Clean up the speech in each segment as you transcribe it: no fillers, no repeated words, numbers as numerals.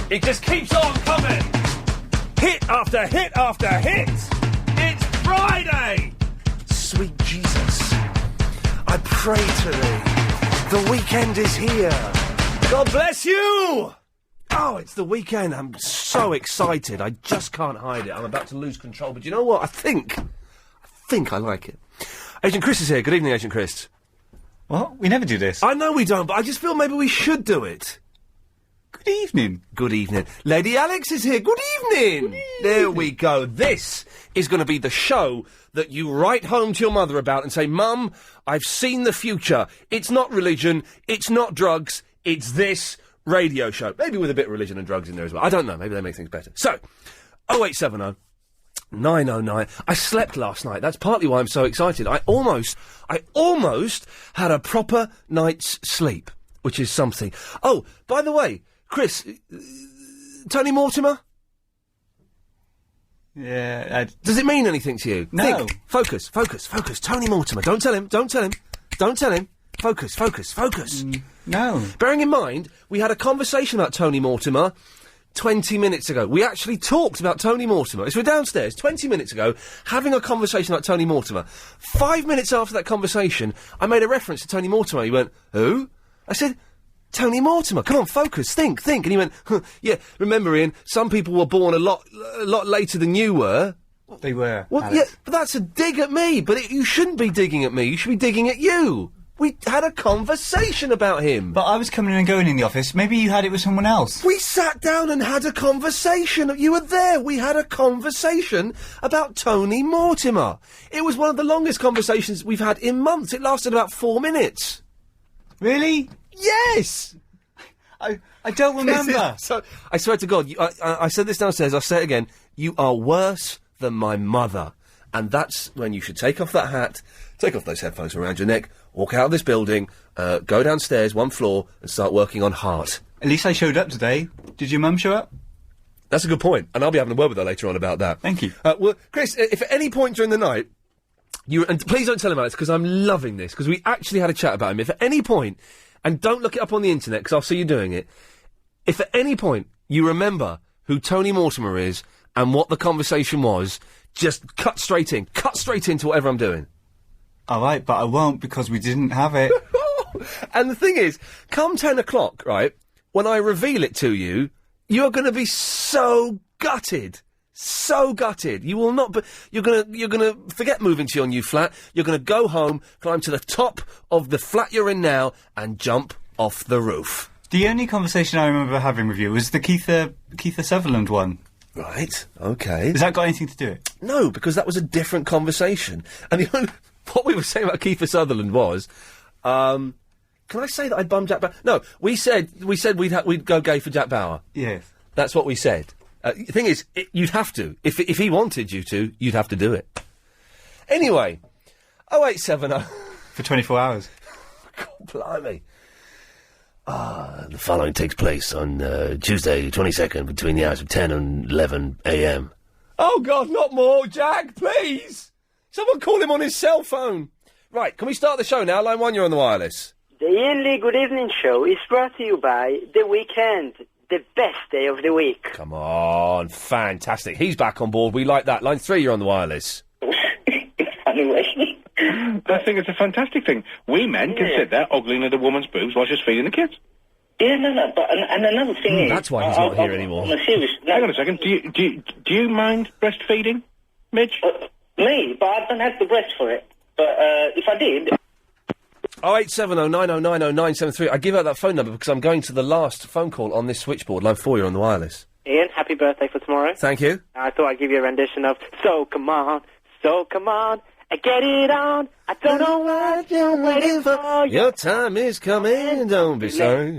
It just keeps on coming. Hit after hit after hit. It's Friday. Sweet Jesus, I pray to thee. The weekend is here. God bless you. Oh, it's the weekend. I'm so excited. I just can't hide it. I'm about to lose control. But you know what? I think I like it. Agent Chris is here. Good evening, Agent Chris. What? We never do this. I know we don't, but I just feel maybe we should do it. Good evening. Good evening. Lady Alex is here. Good evening. Good evening. There we go. This is going to be the show that you write home to your mother about and say, Mum, I've seen the future. It's not religion. It's not drugs. It's this radio show. Maybe with a bit of religion and drugs in there as well. I don't know. Maybe they make things better. So, 0870 909. I slept last night. That's partly why I'm so excited. I almost had a proper night's sleep, which is something. Oh, by the way, Chris, Tony Mortimer? Yeah. Does it mean anything to you? No. Think. Focus. Tony Mortimer. Don't tell him. Focus. No. Bearing in mind, we had a conversation about Tony Mortimer 20 minutes ago. We actually talked about Tony Mortimer. So we're downstairs 20 minutes ago having a conversation about Tony Mortimer. 5 minutes after that conversation, I made a reference to Tony Mortimer. He went, who? I said, Tony Mortimer. Come on, focus, think. And he went, yeah, remember, Ian, some people were born a lot later than you were. They were. Well, Alex. yeah, but that's a dig at me. But you shouldn't be digging at me. You should be digging at you. We had a conversation about him. But I was coming and going in the office. Maybe you had it with someone else. We sat down and had a conversation. You were there. We had a conversation about Tony Mortimer. It was one of the longest conversations we've had in months. It lasted about 4 minutes. Really? Yes! I don't remember. So, I swear to God, I said this downstairs, I'll say it again. You are worse than my mother. And that's when you should take off that hat, take off those headphones from around your neck, walk out of this building, go downstairs 1 floor and start working on heart. At least I showed up today. Did your mum show up? That's a good point, and I'll be having a word with her later on about that. Thank you. Well, Chris, if at any point during the night, and please don't tell him Alex, because I'm loving this, because we actually had a chat about him. If at any point, and don't look it up on the internet, because I'll see you doing it, if at any point you remember who Tony Mortimer is and what the conversation was, just cut straight into whatever I'm doing. All right, but I won't because we didn't have it. And the thing is, come 10 o'clock, right, when I reveal it to you, you're going to be so gutted. So gutted. You will not be... You're gonna forget moving to your new flat. You're gonna go home, climb to the top of the flat you're in now, and jump off the roof. The only conversation I remember having with you was the Keitha Sutherland one. Right, okay. Has that got anything to do with it? No, because that was a different conversation. And what we were saying about Keitha Sutherland was, can I say that I'd bum Jack Bauer? No, we said we'd go gay for Jack Bauer. Yes. That's what we said. The thing is, you'd have to. If he wanted you to, you'd have to do it. Anyway, 0870... For 24 hours. God, blimey. The following takes place on Tuesday, 22nd, between the hours of 10 and 11 a.m. Oh, God, not more, Jack, please! Someone call him on his cell phone. Right, can we start the show now? Line 1, you're on the wireless. The Iain Lee Good Evening Show is brought to you by The Weekend, the best day of the week. Come on, fantastic. He's back on board. We like that. Line 3, you're on the wireless. Anyway. I think it's a fantastic thing. We men can sit there ogling at a woman's boobs while she's feeding the kids. Yeah, no, but and another thing is... That's why he's not here anymore. On a serious... Hang on a second. Do you mind breastfeeding, Midge? Me? But I don't have the breast for it. But if I did... 0870 9090 973. I give out that phone number because I'm going to the last phone call on this switchboard. Line 4, you're on the wireless. Ian, happy birthday for tomorrow. Thank you. I thought I'd give you a rendition of So Come On, I get it on. I don't know what you're waiting for. Your time is coming, don't be sorry.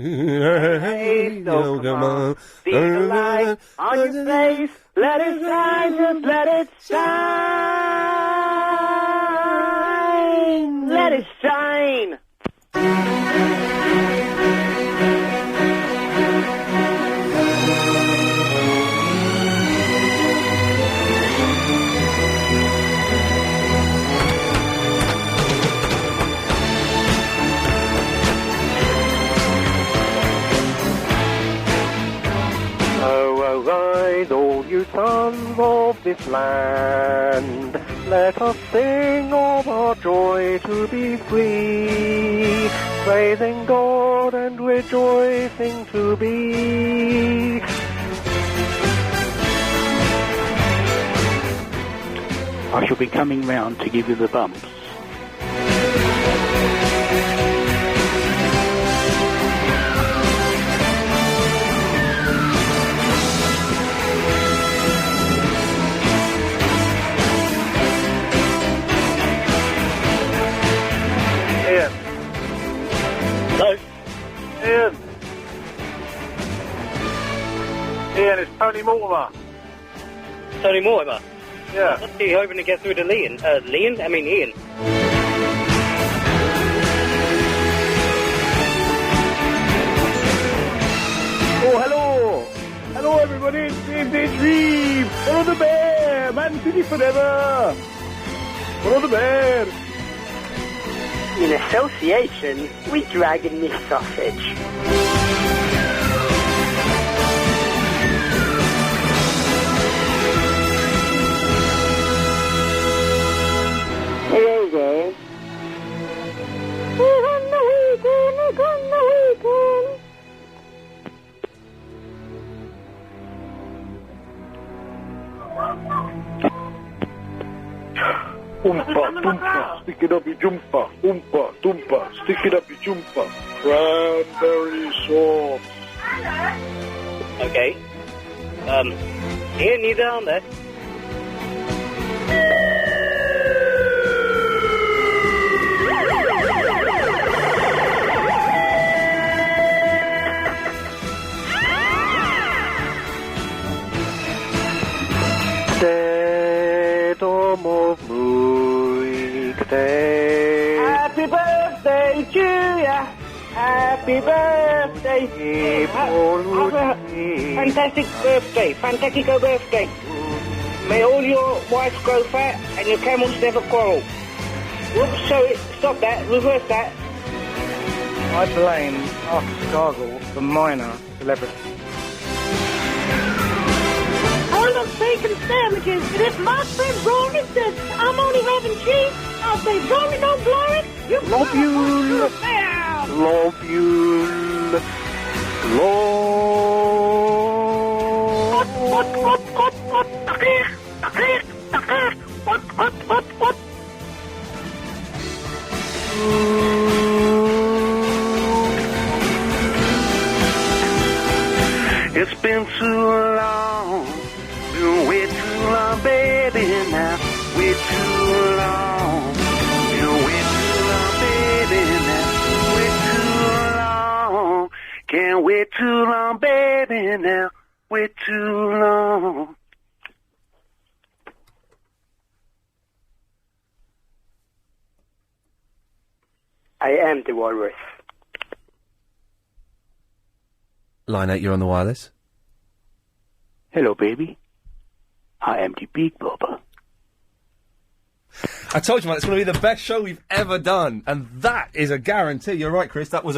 So come on, see the light on your face. Let it shine, just let it shine. Let it shine. Rise all you sons of this land, let us sing of our joy to be free, praising God and rejoicing to be. I shall be coming round to give you the bumps. Iain. Hello? Iain. Iain, it's Tony Mortimer. Tony Mortimer? Yeah. Must be hoping to get through to Ian. Ian. Oh, hello. Hello, everybody. It's Reeve. Follow the bear. Man City forever. Follow the bear. In association with Dragon Meat Sausage. Hello there. We're on the weekend, we're on the weekend. Oompa, doompa, stick it up your jumper. Oompa, doompa, stick it up your jumper. Cranberry sauce. Okay. Ian, you down there? Happy birthday to ya. Happy birthday. Have a fantastic birthday. Fantastico birthday. May all your wives grow fat and your camels never quarrel. Whoops, sorry, stop that, reverse that. I blame Arthur Scargill, the minor celebrity. I love bacon sandwiches, but if my friend Ronnie says I'm only having cheese, I'll say, Ronnie, don't blow it. You Love you. Love you. It's been too long, been way too long, baby, now, way too long, been way too long, baby, now, way too long, can't wait too long, baby, now, way too long. I am the walrus. Line 8, you're on the wireless. Hello, baby. I am the Big Bubba. I told you, man, it's going to be the best show we've ever done, and that is a guarantee. You're right, Chris. That was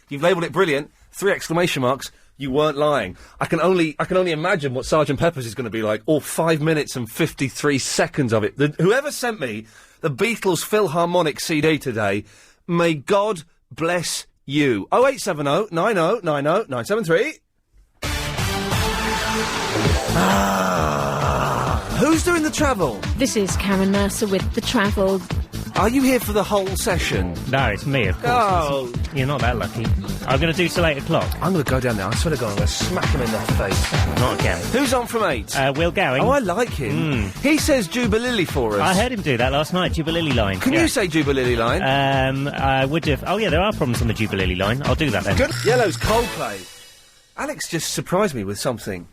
you've labelled it brilliant. 3 exclamation marks. You weren't lying. I can only imagine what Sergeant Pepper's is going to be like. All 5 minutes and 53 seconds of it. Whoever sent me the Beatles Philharmonic CD today, may God bless you. 0870 90 90 973. Who's doing the travel? This is Karen Mercer with The Travel. Are you here for the whole session? No, it's me, of course. Oh. You're not that lucky. I'm going to do till 8 o'clock. I'm going to go down there. I swear to God, I'm going to smack him in the face. Not again. Who's on from 8? Will Gowing. Oh, I like him. He says Jubililly for us. I heard him do that last night, Jubililly line. Can you say Jubililly line? I would have... Oh, yeah, there are problems on the Jubililly line. I'll do that then. Good. Yellow's Coldplay. Alex just surprised me with something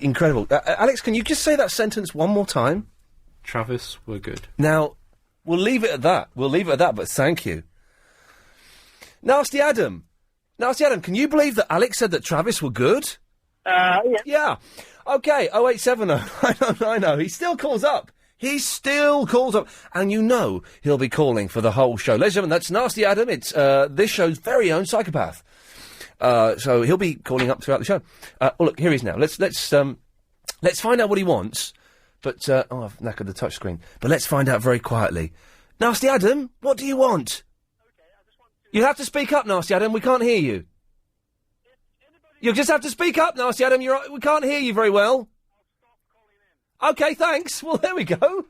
incredible. Alex, can you just say that sentence one more time? Travis, we're good. Now, we'll leave it at that. But thank you. Nasty Adam, can you believe that Alex said that Travis were good? Yeah. Yeah. Okay, 0870 90. He still calls up. And you know he'll be calling for the whole show. Ladies and gentlemen, that's Nasty Adam. It's this show's very own psychopath. So he'll be calling up throughout the show. Well, look, here he is now. Let's find out what he wants. But, I've knackered the touchscreen. But let's find out very quietly. Nasty Adam, what do you want? You have to speak up, Nasty Adam. We can't hear you. You just have to speak up, Nasty Adam. We can't hear you very well. OK, thanks. Well, there we go.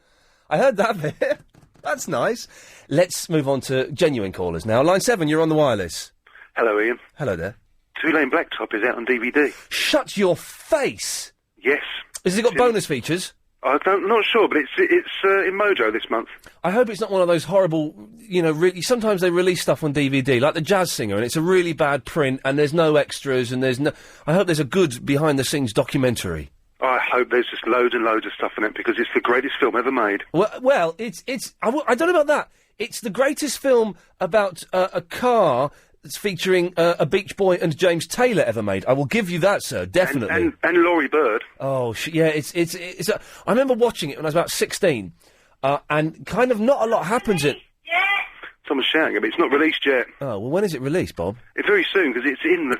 I heard that bit. That's nice. Let's move on to genuine callers now. Line 7, you're on the wireless. Hello, Ian. Hello there. Two Lane Blacktop is out on DVD. Shut your face! Yes. Has it got bonus features? I'm not sure, but it's in Mojo this month. I hope it's not one of those horrible, sometimes they release stuff on DVD, like The Jazz Singer, and it's a really bad print, and there's no extras, and I hope there's a good behind-the-scenes documentary. I hope there's just loads and loads of stuff in it, because it's the greatest film ever made. Well, I don't know about that. It's the greatest film about a car that's featuring a Beach Boy and James Taylor ever made. I will give you that, sir, definitely. And Laurie Bird. Oh, yeah, I remember watching it when I was about 16, and kind of not a lot happens in... Someone's shouting, but it's not released yet. Oh, well, when is it released, Bob? It's very soon, because it's in the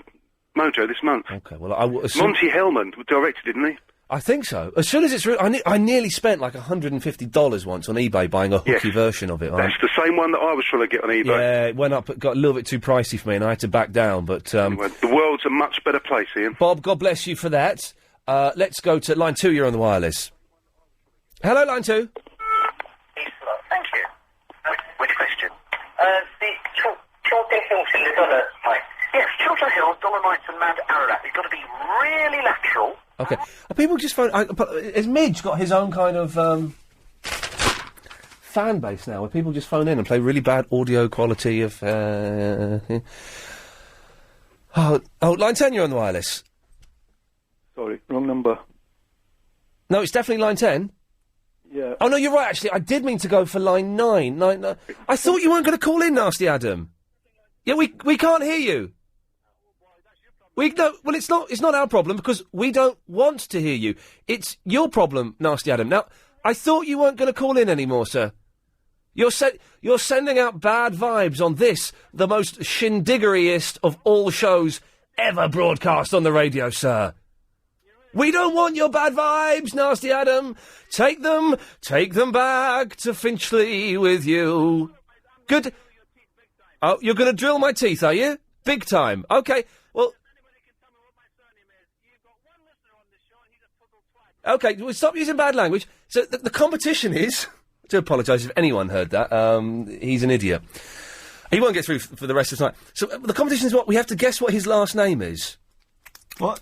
Mojo this month. Okay, well, I will assume... Monty Hellman directed, didn't he? I think so. As soon as it's... I nearly spent like $150 once on eBay buying a hooky version of it. That's the same one that I was trying to get on eBay. Yeah, it went up, it got a little bit too pricey for me, and I had to back down, but... Anyway, the world's a much better place, Ian. Bob, God bless you for that. Let's go to line 2, you're on the wireless. Hello, line 2. Thank you. Which question? The Chiltern Hills in the Dollar, right? Yes, Chiltern Hills, Dolomites and Mount Ararat. It's got to be really lateral. Okay. Are people just phone... has Midge got his own kind of fan base now, where people just phone in and play really bad audio quality of... Oh, line 10, you're on the wireless. Sorry, wrong number. No, it's definitely line 10. Yeah. Oh, no, you're right, actually. I did mean to go for line 9. I thought you weren't going to call in, Nasty Adam. Yeah, we can't hear you. It's not our problem, because we don't want to hear you. It's your problem, Nasty Adam. Now, I thought you weren't going to call in anymore, sir. You're sending out bad vibes on this, the most shindiggeriest of all shows ever broadcast on the radio, sir. We don't want your bad vibes, Nasty Adam. Take them back to Finchley with you. Good. Oh, you're going to drill my teeth, are you? Big time. Okay, well... Okay, well, stop using bad language. So the competition is... I do apologise if anyone heard that. He's an idiot. He won't get through for the rest of the night. So the competition is what? We have to guess what his last name is. What?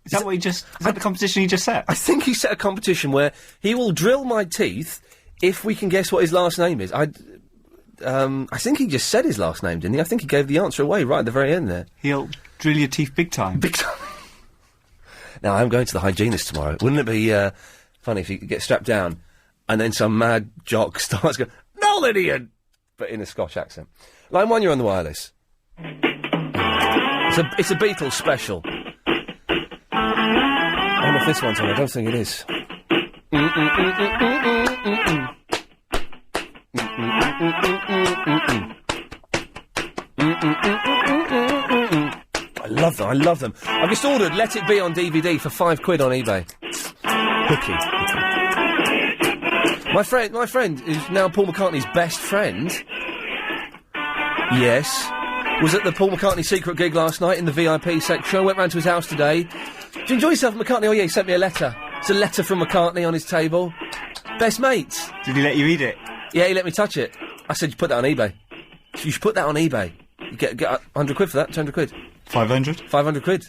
Is that the competition he just set? I think he set a competition where he will drill my teeth if we can guess what his last name is. I think he just said his last name, didn't he? I think he gave the answer away right at the very end there. He'll drill your teeth big time. Big time. Now, I'm going to the hygienist tomorrow. Wouldn't it be funny if you could get strapped down and then some mad jock starts going, "No, Lydian!" but in a Scotch accent. Line 1, you're on the wireless. It's a Beatles special. I don't know if this one's on. I don't think it is. I love them. I've just ordered Let It Be on DVD for £5 on eBay. Hooky. My friend is now Paul McCartney's best friend. Yes. Was at the Paul McCartney secret gig last night in the VIP section. Went round to his house today. Did you enjoy yourself, McCartney? Oh yeah, he sent me a letter. It's a letter from McCartney on his table. Best mates. Did he let you read it? Yeah, he let me touch it. I said, you put that on eBay. You should put that on eBay. You get £100 for that, £200. 500? 500 quid.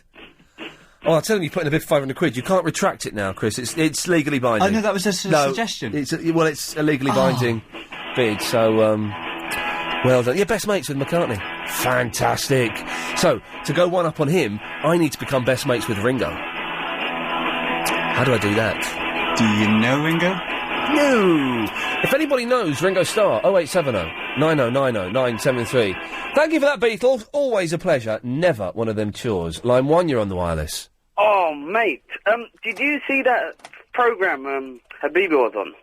Oh, I'll tell him you put in a bid for 500 quid. You can't retract it now, Chris. It's legally binding. Oh, no, that was a suggestion. It's a legally binding bid, so, well done. Yeah, best mates with McCartney. Fantastic. So, to go one up on him, I need to become best mates with Ringo. How do I do that? Do you know Ringo? No. If anybody knows Ringo Starr, 0870 9090 973. Thank you for that, Beatles. Always a pleasure. Never one of them chores. Line 1, you're on the wireless. Oh, mate. Did you see that programme Habibi was on?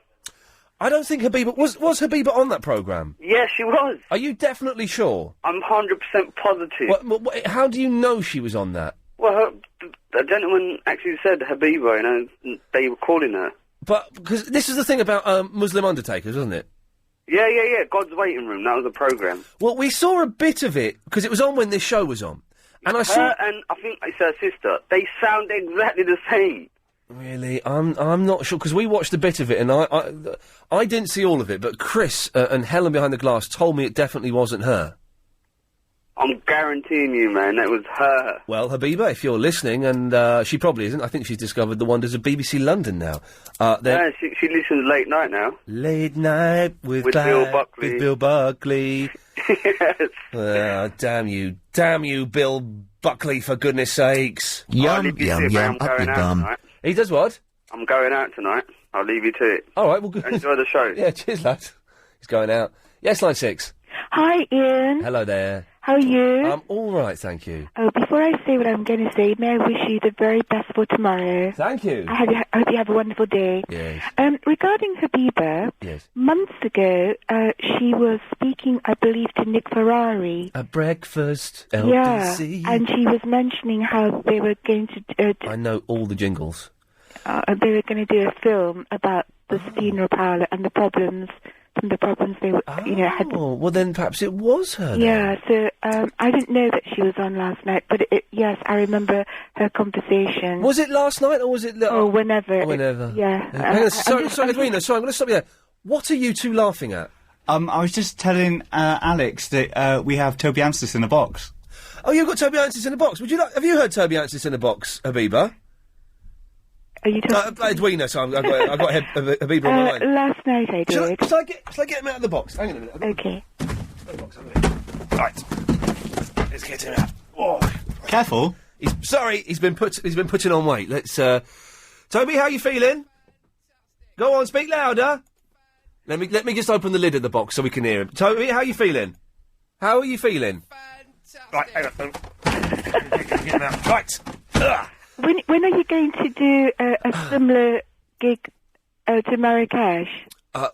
I don't think Habiba... Was Habiba on that programme? Yes, she was. Are you definitely sure? I'm 100% positive. How do you know she was on that? Well, the gentleman actually said Habiba, you know, they were calling her. But, because this is the thing about Muslim undertakers, wasn't it? Yeah. God's Waiting Room, that was the programme. Well, we saw a bit of it, because it was on when this show was on. And I saw... and I think it's her sister. They sound exactly the same. Really? I'm not sure, because we watched a bit of it, and I didn't see all of it, but Chris and Helen behind the glass told me it definitely wasn't her. I'm guaranteeing you, man, that was her. Well, Habiba, if you're listening, and she probably isn't, I think she's discovered the wonders of BBC London now. Yeah, she listens late night now. Late night with Bill Buckley. With Bill Buckley. Yes. Damn you, Bill Buckley, for goodness sakes. Yum, up your bum. He does what? I'm going out tonight. I'll leave you to it. All right, well, good. Enjoy the show. Yeah, cheers, lad. He's going out. Yes, line 6. Hi, Ian. Hello there. How are you? I'm all right, thank you. Oh, before I say what I'm going to say, may I wish you the very best for tomorrow. Thank you. I hope you have a wonderful day. Yes. Regarding Habiba, yes. Months ago, she was speaking, I believe, to Nick Ferrari. At breakfast, LBC. Yeah, and she was mentioning how they were going to... I know all the jingles. They were going to do a film about the funeral parlour and the problems they were, had. Oh, well then perhaps it was her. Yeah, so I didn't know that she was on last night, but yes, I remember her conversation. Was it last night or was it? Whenever. Oh, whenever. Yeah. Hang on, sorry, Edwina. Sorry, I'm going to stop you there. What are you two laughing at? I was just telling Alex that we have Toby Anstis in a box. Oh, you've got Toby Anstis in a box. Have you heard Toby Anstis in a box, Habiba? Are you talking? Edwina, so I've got Habiba on the line. Last night I did. Shall I get him out of the box? Hang on a minute. Okay. Right. Let's get him out. Oh. Careful. He's been putting on weight. Let's Toby, how you feeling? Go on, speak louder. Let me just open the lid of the box so we can hear him. Toby, how you feeling? How are you feeling? Fantastic. Right, hang on. Get him out. Right. Ugh. When are you going to do a similar gig to Marrakesh? I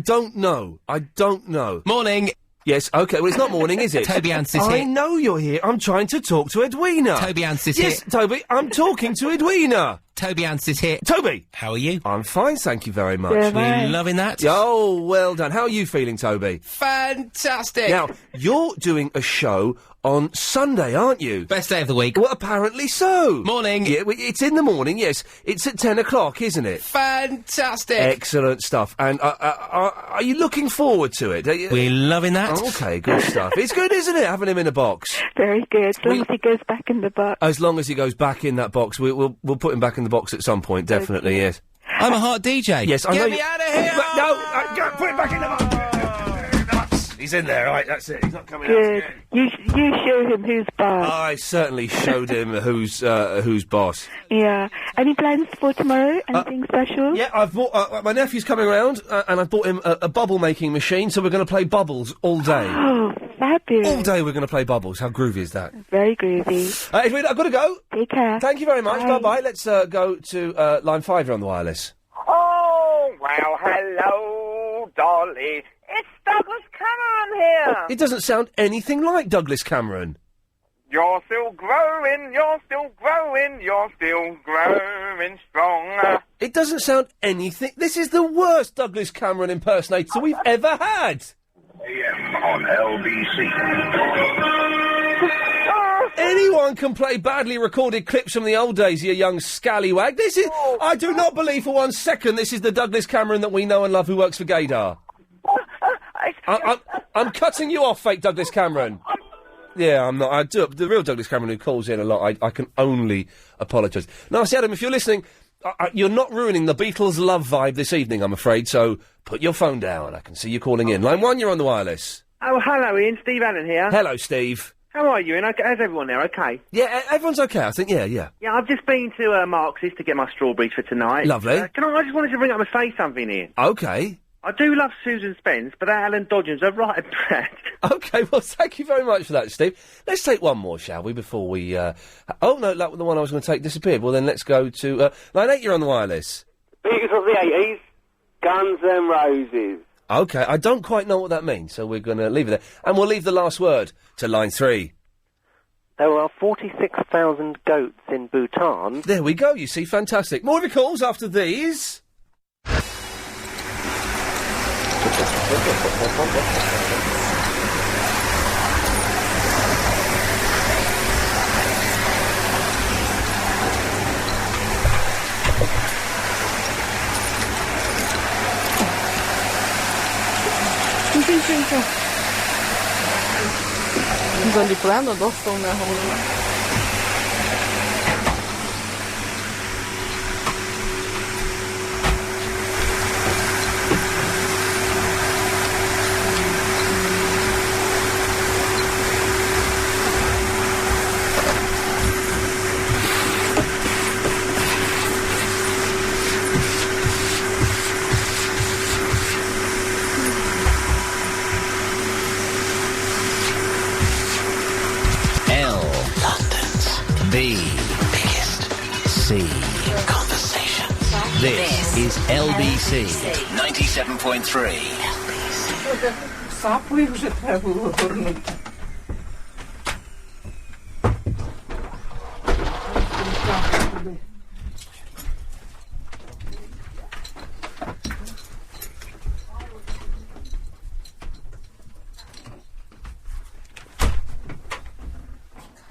don't know. I don't know. Morning. Yes, okay, well, it's not morning, is it? Toby Anstis here. I know you're here. I'm trying to talk to Edwina. Toby Anstis here. Yes, Toby, I'm talking to Edwina. Toby Anstis here. Toby! How are you? I'm fine, thank you very much. We're loving that. Oh, well done. How are you feeling, Toby? Fantastic. Now, you're doing a show on Sunday, aren't you? Best day of the week. Well, apparently so. Morning. Yeah, it's in the morning, yes. It's at 10 o'clock, isn't it? Fantastic. Excellent stuff. And are you looking forward to it? We're loving that. Okay, good stuff. It's good, isn't it, having him in a box? Very good. As long as he goes back in the box. As long as he goes back in that box. We'll put him back in the box at some point, definitely, okay. Yes. I'm a hot DJ. Yes, I know. Get me out of here! No, put it back in the box! He's in there, right, that's it. He's not coming out Good. again. You show him who's boss. I certainly showed him who's boss. Yeah. Any plans for tomorrow? Anything special? Yeah, I've bought... my nephew's coming around, and I've bought him a bubble-making machine, so we're going to play bubbles all day. Oh, fabulous. All day we're going to play bubbles. How groovy is that? Very groovy. Edwina, I've got to go. Take care. Thank you very much. Bye. Bye-bye. Let's go to line 5 here on the wireless. Oh, well, hello, Dolly. It's Douglas Cameron here. It doesn't sound anything like Douglas Cameron. You're still growing, you're still growing, you're still growing strong. It doesn't sound anything... This is the worst Douglas Cameron impersonator we've ever had. AM on LBC. Anyone can play badly recorded clips from the old days, you young scallywag. This is... I do not believe for 1 second this is the Douglas Cameron that we know and love who works for Gaydar. I'm cutting you off, fake Douglas Cameron. Yeah, I'm not. I do. The real Douglas Cameron who calls in a lot, I can only apologise. Now, see, Adam, if you're listening, you're not ruining the Beatles love vibe this evening, I'm afraid, so put your phone down. I can see you calling in. Line 1, you're on the wireless. Oh, hello, Ian. Steve Allen here. Hello, Steve. How are you, Ian? How's everyone there? Okay? Yeah, everyone's okay, I think. Yeah. Yeah, I've just been to Marx's to get my strawberries for tonight. Lovely. I just wanted to ring up and say something, Ian. Okay. I do love Susan Spence, but Alan Dodgen's a right brat. Okay, well, thank you very much for that, Steve. Let's take one more, shall we, before we... Oh, no, the one I was going to take disappeared. Well, then let's go to... line 8, you're on the wireless. Beatles of the 80s. Guns N' Roses. OK, I don't quite know what that means, so we're going to leave it there. And we'll leave the last word to line 3. There are 46,000 goats in Bhutan. There we go, you see, fantastic. More of your calls after these. Non gli prendo addosso una cosa. Biggest C conversation. This is LBC 97.3. Sapo już trafił.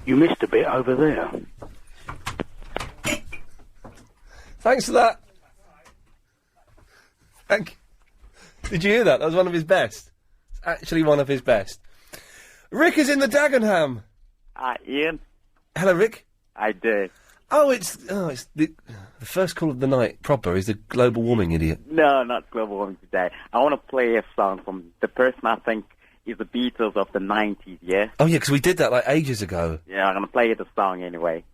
You missed a bit over there. Thanks for that. Thank you. Did you hear that? That was one of his best. It's actually one of his best. Rick is in the Dagenham. Hi, Ian. Hello, Rick. I did. It's the first call of the night proper is the global warming idiot. No, not global warming today. I want to play a song from the person I think is the Beatles of the 90s, yeah? Oh, yeah, because we did that, like, ages ago. Yeah, I'm going to play you the song anyway.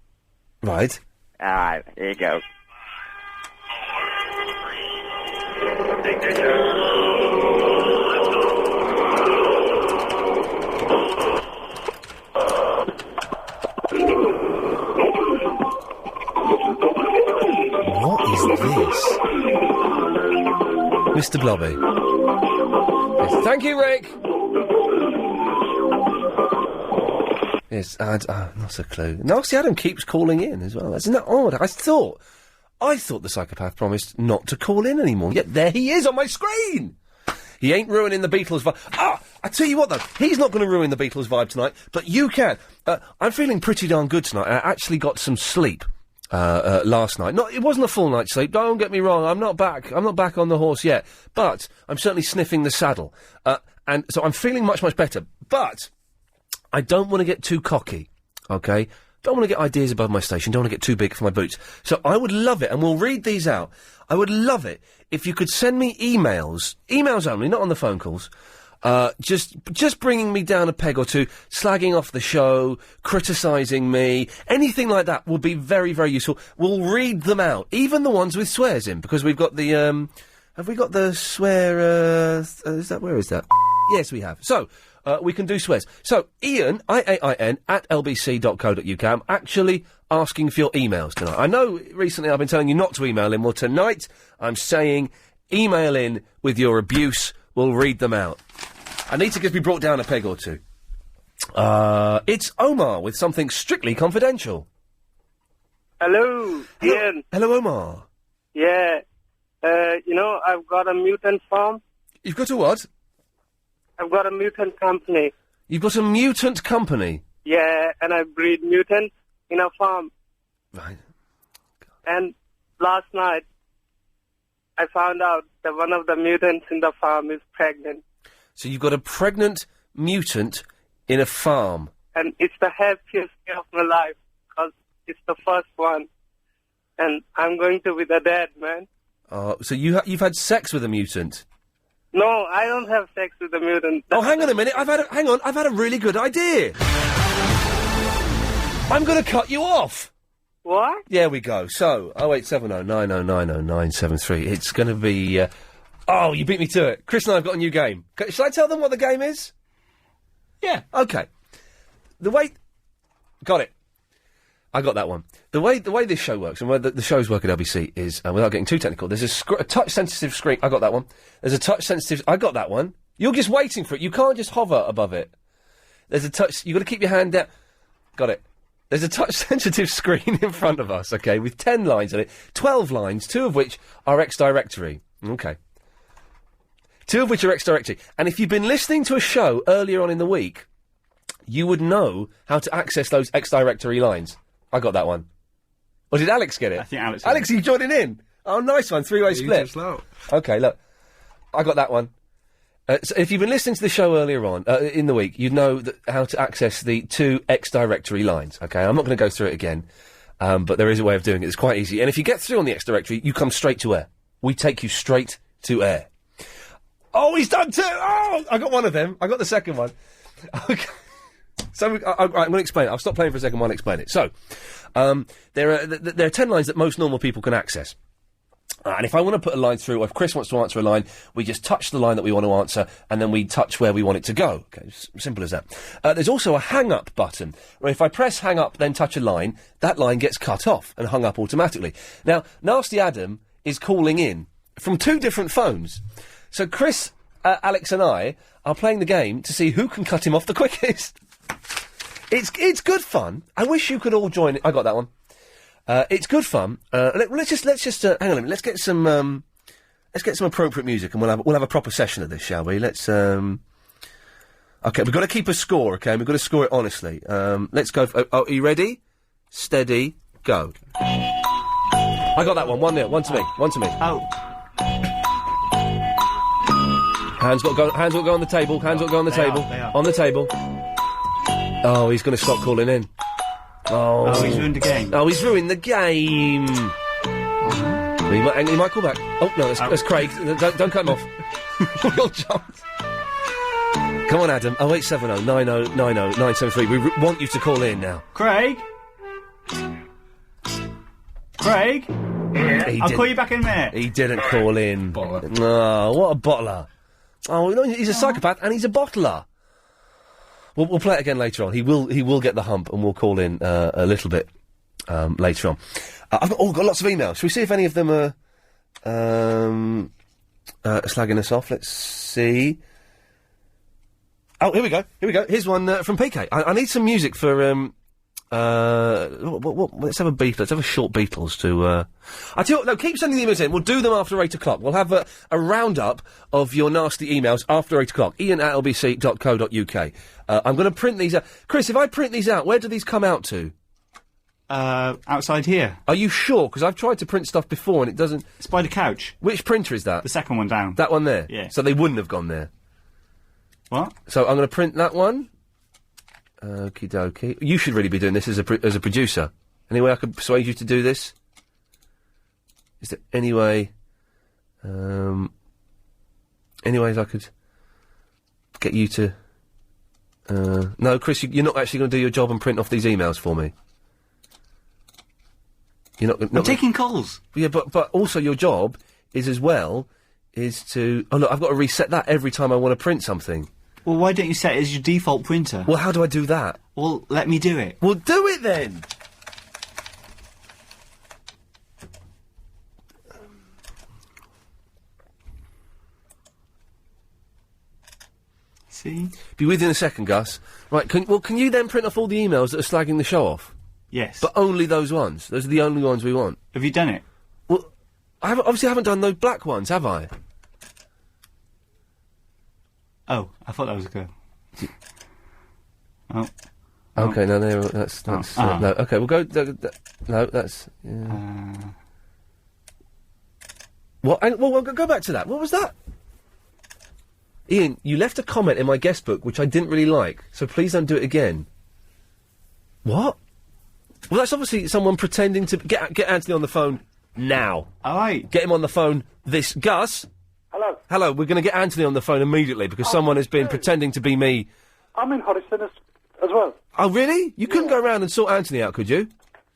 Right. Alright, here you go. What is this? Mr. Blobby. Yes, thank you, Rick! Yes, not a clue. Nasty Adam keeps calling in as well. Isn't that odd? I thought the psychopath promised not to call in anymore, yet there he is on my screen! He ain't ruining the Beatles vibe. I tell you what, though, he's not going to ruin the Beatles vibe tonight, but you can. I'm feeling pretty darn good tonight. I actually got some sleep last night. It wasn't a full night's sleep, don't get me wrong. I'm not back on the horse yet, but I'm certainly sniffing the saddle. And so I'm feeling much, much better. But I don't want to get too cocky, okay? Don't want to get ideas above my station. Don't want to get too big for my boots. So I would love it, and we'll read these out. I would love it if you could send me emails only, not on the phone calls, just bringing me down a peg or two, slagging off the show, criticising me, anything like that would be very, very useful. We'll read them out, even the ones with swears in, because we've got the, have we got the swear, where is that? Yes, we have. So, we can do swears. So, Iain, IAIN, at lbc.co.uk. I'm actually asking for your emails tonight. I know recently I've been telling you not to email in. Well, tonight I'm saying email in with your abuse. We'll read them out. I need to just be brought down a peg or two. It's Omar with something strictly confidential. Hello, Ian. Hello, Omar. Yeah. I've got a mutant farm. You've got a what? I've got a mutant company. You've got a mutant company? Yeah, and I breed mutants in a farm. Right. And last night, I found out that one of the mutants in the farm is pregnant. So you've got a pregnant mutant in a farm? And it's the happiest day of my life, because it's the first one. And I'm going to be the dad, man. So you've had sex with a mutant? No, I don't have sex with a mutant. Oh, hang on a minute. I've had a really good idea. I'm going to cut you off. What? There we go. So, 0870 9090 973. It's going to be... you beat me to it. Chris and I have got a new game. Shall I tell them what the game is? Yeah. Okay. Got it. I got that one. The way this show works and where the shows work at LBC is, without getting too technical, there's a touch-sensitive screen. I got that one. There's a touch-sensitive... I got that one. You're just waiting for it. You can't just hover above it. There's a touch... You've got to keep your hand down. Got it. There's a touch-sensitive screen in front of us, okay, with 10 lines on it. 12 lines, 2 of which are X-Directory. Okay. 2 of which are X-Directory. And if you've been listening to a show earlier on in the week, you would know how to access those X-Directory lines. I got that one. Or did Alex get it? I think Alex. Alex, you joining in? Oh, nice one. 3-way split. Okay, look. I got that one. So if you've been listening to the show earlier on, in the week, you'd know how to access the 2 X-Directory lines, okay? I'm not going to go through it again, but there is a way of doing it. It's quite easy. And if you get through on the X-Directory, you come straight to air. We take you straight to air. Oh, he's done 2! Oh, I got one of them. I got the second one. Okay. So, right, I'm going to explain it. I'll stop playing for a second while I explain it. So, there are 10 lines that most normal people can access. And if I want to put a line through, or if Chris wants to answer a line, we just touch the line that we want to answer, and then we touch where we want it to go. Okay, simple as that. There's also a hang-up button, where if I press hang up, then touch a line, that line gets cut off and hung up automatically. Now, Nasty Adam is calling in from 2 different phones. So Chris, Alex and I are playing the game to see who can cut him off the quickest. It's good fun. I wish you could all join it. I got that one. It's good fun. Let's just hang on a minute. Let's get some appropriate music, and we'll have a proper session of this, shall we? Let's okay. We've got to keep a score. Okay, we've got to score it honestly. Let's go. Are you ready? Steady, go. I got that one. 1-0. One to me. Oh. Hands got to go on the table. Hands got to go on the table. They are. On the table. Oh, he's going to stop calling in. Oh, he's ruined the game. Oh, he's ruined the game. He might call back. Oh, no, that's Craig. Don't cut him off. Real chance. Come on, Adam. 0870 90 90 973. We want you to call in now. Craig? Craig? Yeah. I'll call you back in a minute. He didn't call in. Bottler. Oh, what a bottler. Oh, no, he's a psychopath and he's a bottler. We'll play it again later on. He will get the hump, and we'll call in a little bit later on. I've got lots of emails. Shall we see if any of them are slagging us off? Let's see. Oh, here we go. Here's one from PK. I need some music for let's have a Beatles. Let's have a short Beatles to. I tell you what, no, keep sending the emails in. We'll do them after 8 o'clock. We'll have a roundup of your nasty emails after 8 o'clock. Iain@lbc.co.uk. I'm going to print these out. Chris, if I print these out, where do these come out to? Outside here. Are you sure? Because I've tried to print stuff before and it doesn't. It's by the couch. Which printer is that? The second one down. That one there. Yeah. So they wouldn't have gone there. What? So I'm going to print that one. Okie dokie. You should really be doing this as a producer. Any way I could persuade you to do this? Is there any way... any ways I could get you to... no, Chris, you're not actually going to do your job and print off these emails for me. You're not... I'm taking calls. Yeah, but also your job is to... Oh, look, I've got to reset that every time I want to print something. Well, why don't you set it as your default printer? Well, how do I do that? Well, let me do it. Well, do it then! See? Be with you in a second, Gus. Right, can you then print off all the emails that are slagging the show off? Yes. But only those ones. Those are the only ones we want. Have you done it? Well, I haven't done those black ones, have I? Oh, I thought that was a girl. Oh. Okay, no, that's no. Okay, we'll go. No, that's. Yeah. What? Well, go back to that. What was that? Iain, you left a comment in my guest book which I didn't really like, so please don't do it again. What? Well, that's obviously someone pretending to get Anthony on the phone now. All right. Get him on the phone. Gus. Hello, we're going to get Anthony on the phone immediately because someone has been pretending to be me. I'm in Hoddesdon as well. Oh, really? You couldn't go around and sort Anthony out, could you?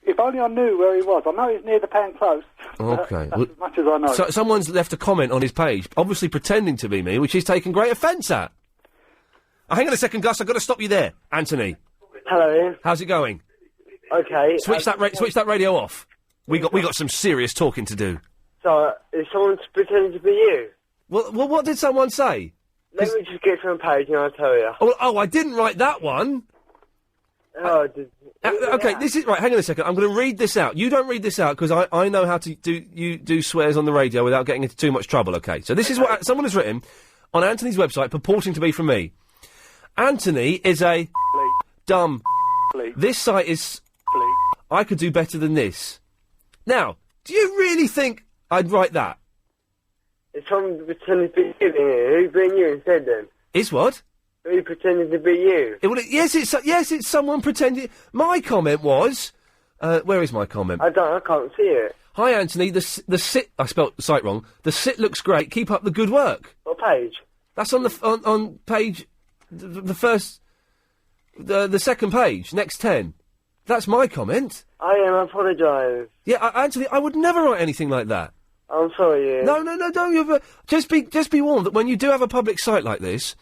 If only I knew where he was. I know he's near the Pen Close. Okay. That's as much as I know. So someone's left a comment on his page, obviously pretending to be me, which he's taken great offence at. Oh, hang on a second, Gus, I've got to stop you there. Anthony. Hello, Iain. How's it going? Okay. Switch that radio off. We got some serious talking to do. So, is someone pretending to be you? Well, what did someone say? Let me just get from a page and I'll tell you. Oh, I didn't write that one. Okay, this is right. Hang on a second. I'm going to read this out. You don't read this out because I know how to do swears on the radio without getting into too much trouble. Okay, so this is what someone has written on Anthony's website, purporting to be from me. Anthony is a dumb. This site is. I could do better than this. Now, do you really think I'd write that? Is someone pretending to be you here? Who's being you instead then? Is what? Who pretending to be you? Yes, it's someone pretending. My comment was, where is my comment? I can't see it. Hi, Anthony. The sit. I spelt the site wrong. The sit looks great. Keep up the good work. What page? That's on on page, the first, the second page, next 10. That's my comment. I apologise. Yeah, Anthony, I would never write anything like that. I'm sorry, Ian. No, don't you ever. Just be warned that when you do have a public site like this,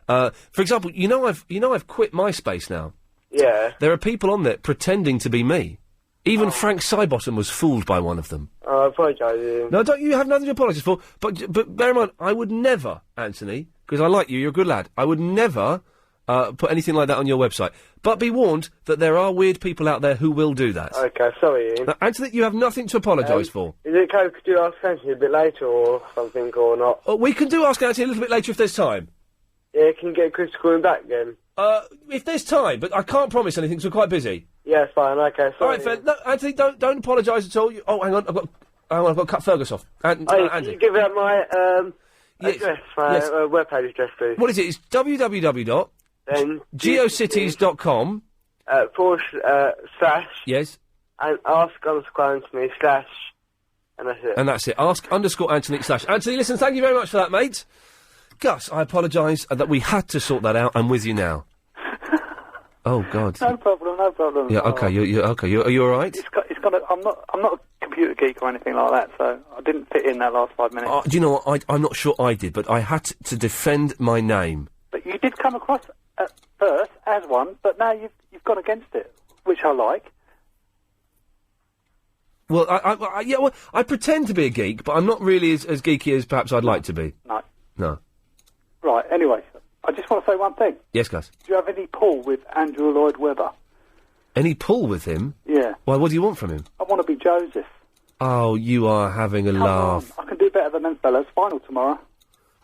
for example, I've quit MySpace now. Yeah. There are people on there pretending to be me. Even Frank Sybottom was fooled by one of them. I apologise, Ian. No, don't you have nothing to apologise for. But bear in mind, I would never, Anthony, because I like you, you're a good lad. I would never put anything like that on your website. But be warned that there are weird people out there who will do that. Okay, sorry, Ian. Anthony, you have nothing to apologise for. Is it okay? Could you ask Anthony a bit later or something, or not? We can do Ask Anthony a little bit later if there's time. Yeah, can you get Chris to call him back then? If there's time, but I can't promise anything because we're quite busy. Yeah, it's fine. Okay, sorry. All right, Phil. No, Anthony, don't apologise at all. Hang on, I've got to cut Fergus off. Can Andy. you give out my address, my yes. webpage address, please? What is it? It's www.geocities.com. /, yes, and ask_Anthony / and that's it. And that's it. Ask_Anthony / Anthony, listen, thank you very much for that, mate. Gus, I apologise that we had to sort that out. I'm with you now. Oh God. No problem. Yeah. Okay. You're okay. Are you all right? It's gonna. I'm not a computer geek or anything like that, so I didn't fit in that last 5 minutes. Do you know what? I'm not sure I did, but I had to defend my name. But you did come across at first as one, but now you've gone against it, which I like. Well, I pretend to be a geek, but I'm not really as geeky as perhaps I'd like to be. No. Right. Anyway, I just want to say one thing. Yes, Gus. Do you have any pull with Andrew Lloyd Webber? Any pull with him? Yeah. Why? What do you want from him? I want to be Joseph. Oh, you are having a laugh. I can do better than them fellas. Final tomorrow.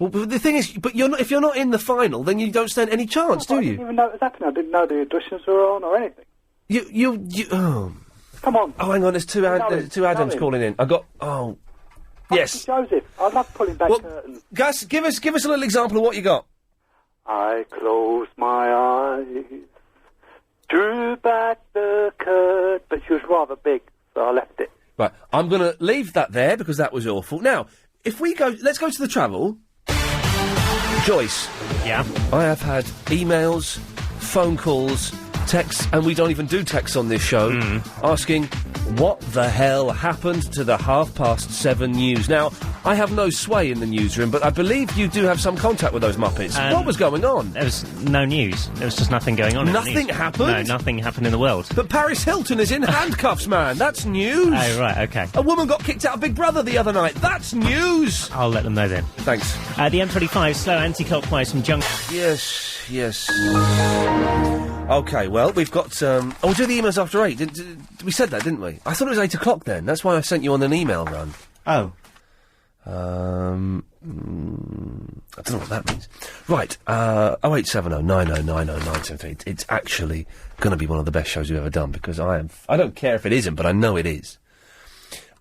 Well, but the thing is, if you're not in the final, then you don't stand any chance, do I you? didn't even know it was happening. I didn't know the auditions were on or anything. Oh. Come on. Oh, hang on. There's two Adams calling in. I got. Oh. Yes. Joseph, I love pulling back curtains. Gus, give us a little example of what you got. I closed my eyes, drew back the curtain, but she was rather big, so I left it. Right, I'm going to leave that there because that was awful. Now, if we go, let's go to the travel. Joyce. Yeah? I have had emails, phone calls, texts, and we don't even do texts on this show, asking what the hell happened to the 7:30 news. Now, I have no sway in the newsroom, but I believe you do have some contact with those Muppets. What was going on? There was no news. There was just nothing going on. Nothing happened? No, nothing happened in the world. But Paris Hilton is in handcuffs, man. That's news. Oh, right, okay. A woman got kicked out of Big Brother the other night. That's news. I'll let them know then. Thanks. The M25, slow anti-clockwise from Junction. Yes. Okay, well, we've got, we'll do the emails after 8. We said that, didn't we? I thought it was 8 o'clock then. That's why I sent you on an email run. Oh. I don't know what that means. Right, 0870 90 90 973. It's actually going to be one of the best shows we've ever done, because I don't care if it isn't, but I know it is.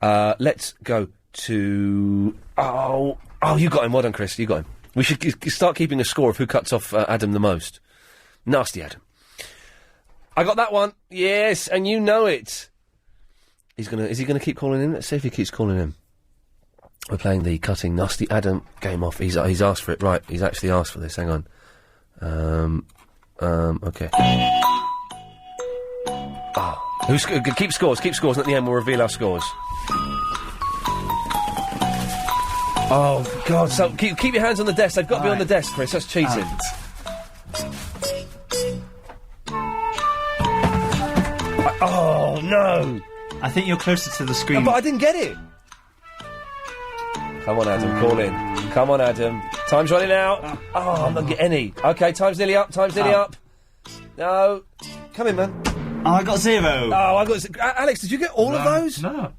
Let's go to... Oh, you got him. Well done, Chris. You got him. We should start keeping a score of who cuts off Adam the most. Nasty Adam. I got that one. Yes, and you know it. Is he gonna keep calling in? Let's see if he keeps calling in. We're playing the cutting Nasty Adam game off. He's asked for it. Right, he's actually asked for this. Hang on. Okay. Keep scores, and at the end we'll reveal our scores. Oh, God, so keep your hands on the desk. They've got to be on the desk, Chris. That's cheating. no! I think you're closer to the screen. But I didn't get it. Come on, Adam, call in. Come on, Adam. Time's running out. Oh, I'm not getting any. Okay, time's nearly up. No. Come in, man. Oh, I got 0. Oh, I got... Alex, did you get all of those? No.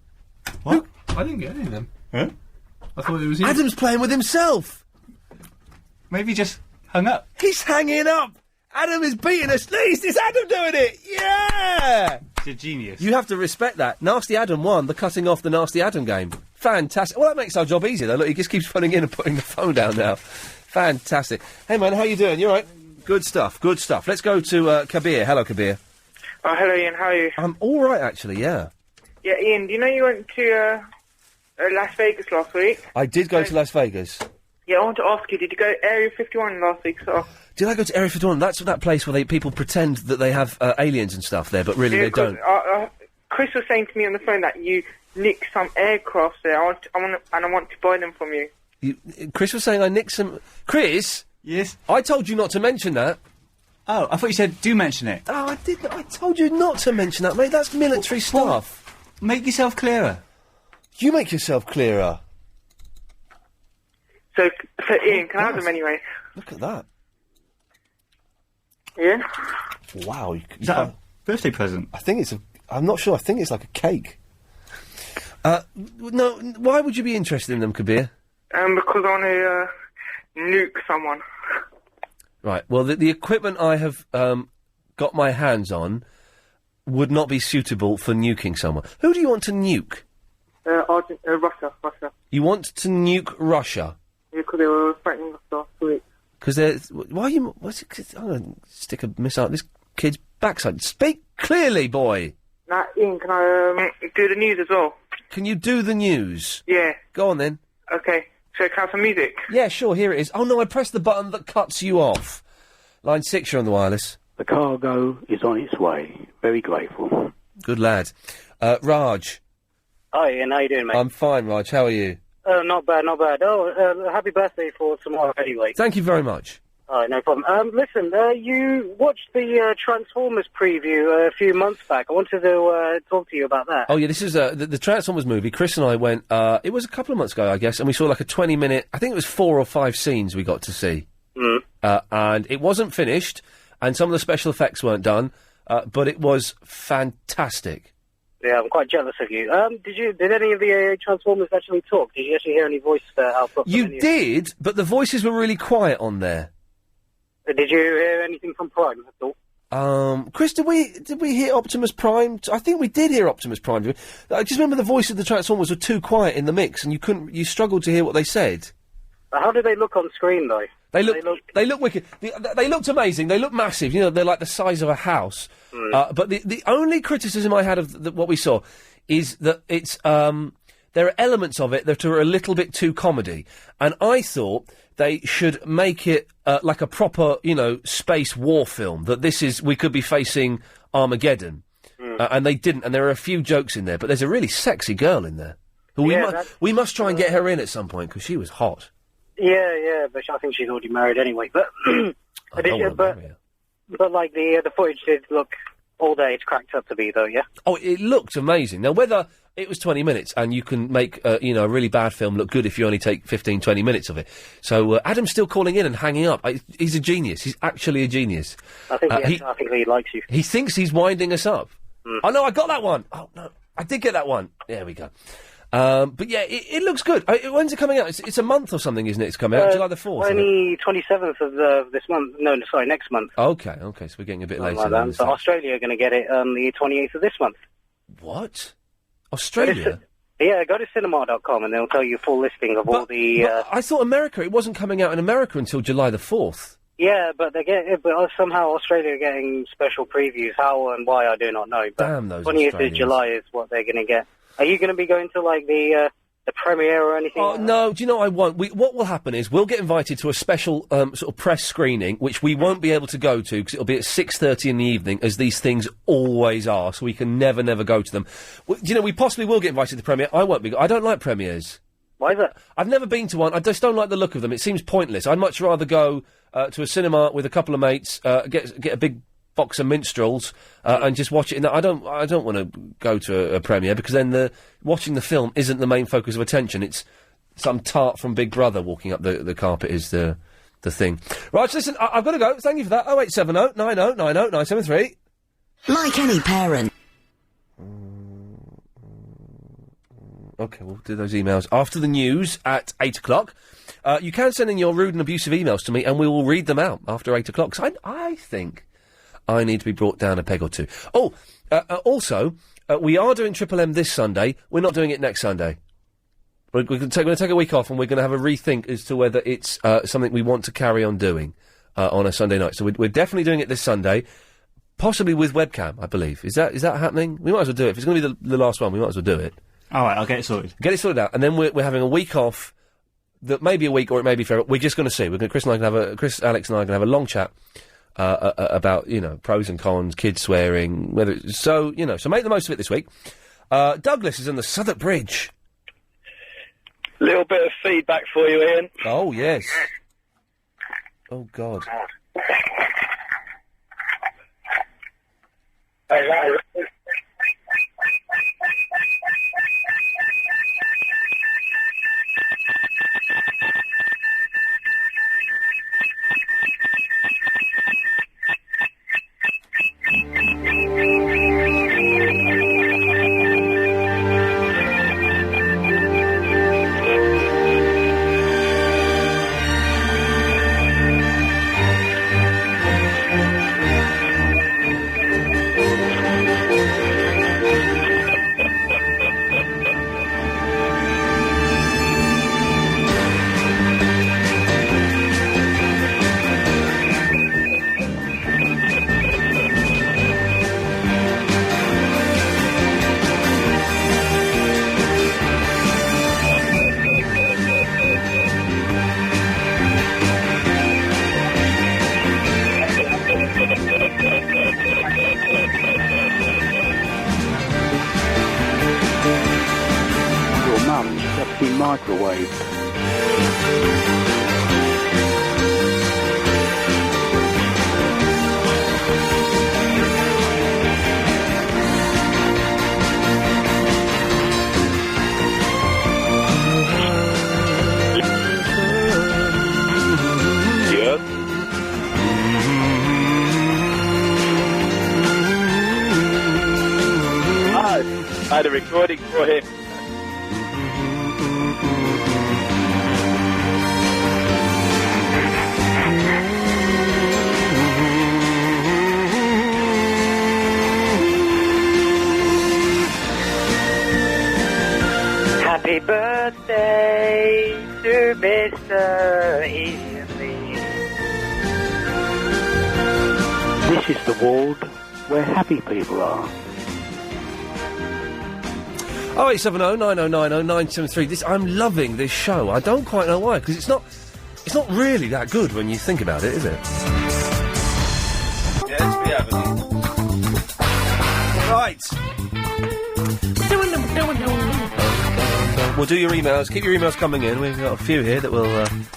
What? I didn't get any of them. Huh? I thought it was you. Adam's playing with himself. Maybe just hung up. He's hanging up. Adam is beating us. It's Adam doing it. Yeah. He's a genius. You have to respect that. Nasty Adam won the cutting off the Nasty Adam game. Fantastic. Well, that makes our job easier, though. Look, he just keeps phoning in and putting the phone down now. Fantastic. Hey, man, how you doing? You all right? Good stuff. Let's go to Kabir. Hello, Kabir. Oh, hello, Ian. How are you? I'm all right, actually, yeah. Yeah, Ian, do you know you went to Las Vegas last week? I did go to Las Vegas. Yeah, I want to ask you, did you go to Area 51 last week? Did I go to Area 51? That's that place where people pretend that they have aliens and stuff there, but really they don't. Chris was saying to me on the phone that you nicked some aircraft there. I want to buy them from you. Chris was saying I nicked some... Chris? Yes? I told you not to mention that. Oh, I thought you said do mention it. Oh, I did. I told you not to mention that, mate. That's military stuff. Make yourself clearer. You make yourself clearer. So Ian, can I have them anyway? Look at that. Yeah? Wow. Is that a birthday present? I think it's a... I'm not sure. I think it's like a cake. No, why would you be interested in them, Kabir? Because I want to nuke someone. Right, well, the equipment I have got my hands on would not be suitable for nuking someone. Who do you want to nuke? Russia. You want to nuke Russia? Yeah, because they were threatening us last week. Because they're... Why are you... What's it, I'm going to stick a missile at this kid's backside. Speak clearly, boy! Now, Ian, can I do the news as well? Can you do the news? Yeah. Go on, then. Okay. So can I have some music? Yeah, sure, here it is. Oh, no, I pressed the button that cuts you off. Line 6, you're on the wireless. The cargo is on its way. Very grateful. Good lad. Raj. Hi, Ian. How you doing, mate? I'm fine, Raj. How are you? Not bad. Oh, happy birthday for tomorrow, anyway. Thank you very much. All right, no problem. Listen, you watched the Transformers preview a few months back. I wanted to talk to you about that. Oh, yeah, this is the Transformers movie. Chris and I went, it was a couple of months ago, I guess, and we saw like a 20-minute, I think it was 4 or 5 scenes we got to see. Mm. And it wasn't finished, and some of the special effects weren't done, but it was fantastic. Yeah, I'm quite jealous of you. Did any of the Transformers actually talk? Did you actually hear any voice output? You did, but the voices were really quiet on there. Did you hear anything from Prime at all? Chris, did we hear Optimus Prime? I think we did hear Optimus Prime. I just remember the voices of the Transformers were too quiet in the mix, and you struggled to hear what they said. How did they look on screen, though? They look wicked. They looked amazing. They look massive. You know, they're like the size of a house. But the only criticism I had of what we saw is that it's there are elements of it that are a little bit too comedy, and I thought they should make it like a proper, space war film. That we could be facing Armageddon, and they didn't. And there are a few jokes in there, but there's a really sexy girl in there. We must try and get her in at some point because she was hot. Yeah, but I think she's already married anyway. But but like the footage did look all day. It's cracked up to be though. Yeah. Oh, it looked amazing. Now whether it was 20 minutes, and you can make a really bad film look good if you only take 15, 20 minutes of it. So Adam's still calling in and hanging up. He's a genius. He's actually a genius. I think he likes you. He thinks he's winding us up. Oh no, I got that one. Oh no, I did get that one. There we go. But yeah, it looks good. When's it coming out? It's a month or something, isn't it? It's coming out July the 4th. 27th of this month. No, sorry, next month. Okay, so we're getting a bit later. Like so Australia are going to get it on the 28th of this month. What? Australia? Yeah, go to cinema.com and they'll tell you a full listing of all the... I thought America, it wasn't coming out in America until July the 4th. Yeah, but somehow Australia are getting special previews. How and why, I do not know. But damn those 28th of July is what they're going to get. Are you going to be going to, like, the premiere or anything? Oh, no, do you know I won't? What will happen is we'll get invited to a special sort of press screening, which we won't be able to go to because it'll be at 6:30 in the evening, as these things always are, so we can never go to them. We possibly will get invited to the premiere. I won't be. I don't like premieres. Why is that? I've never been to one. I just don't like the look of them. It seems pointless. I'd much rather go to a cinema with a couple of mates, get a big box of minstrels and just watch it. I don't want to go to a premiere because then watching the film isn't the main focus of attention. It's some tart from Big Brother walking up the carpet is the thing. Right, listen, I've got to go. Thank you for that. 0870 90 90 973. Like any parent. OK, we'll do those emails after the news at 8 o'clock. You can send in your rude and abusive emails to me and we will read them out after 8 o'clock. 'Cause I think I need to be brought down a peg or two. Oh, also, we are doing Triple M this Sunday. We're not doing it next Sunday. We're going to take a week off and we're going to have a rethink as to whether it's something we want to carry on doing on a Sunday night. So we're definitely doing it this Sunday, possibly with webcam, I believe. Is that happening? We might as well do it. If it's going to be the last one, we might as well do it. All right, I'll get it sorted. Get it sorted out, and then we're having a week off. That may be a week or it may be forever. We're just going to see. Chris, Alex, and I are going to have a long chat about pros and cons, kids swearing, so make the most of it this week. Douglas is on the Southwark Bridge. Little bit of feedback for you, Ian. Oh yes. Oh God. I had a recording for him. Happy birthday to Mr. Iain Lee. This is the world where happy people are. 0870 9090 973. I'm loving this show. I don't quite know why, because it's not really that good when you think about it, is it? Yes, we have it. Right. We'll do your emails. Keep your emails coming in. We've got a few here that will, we've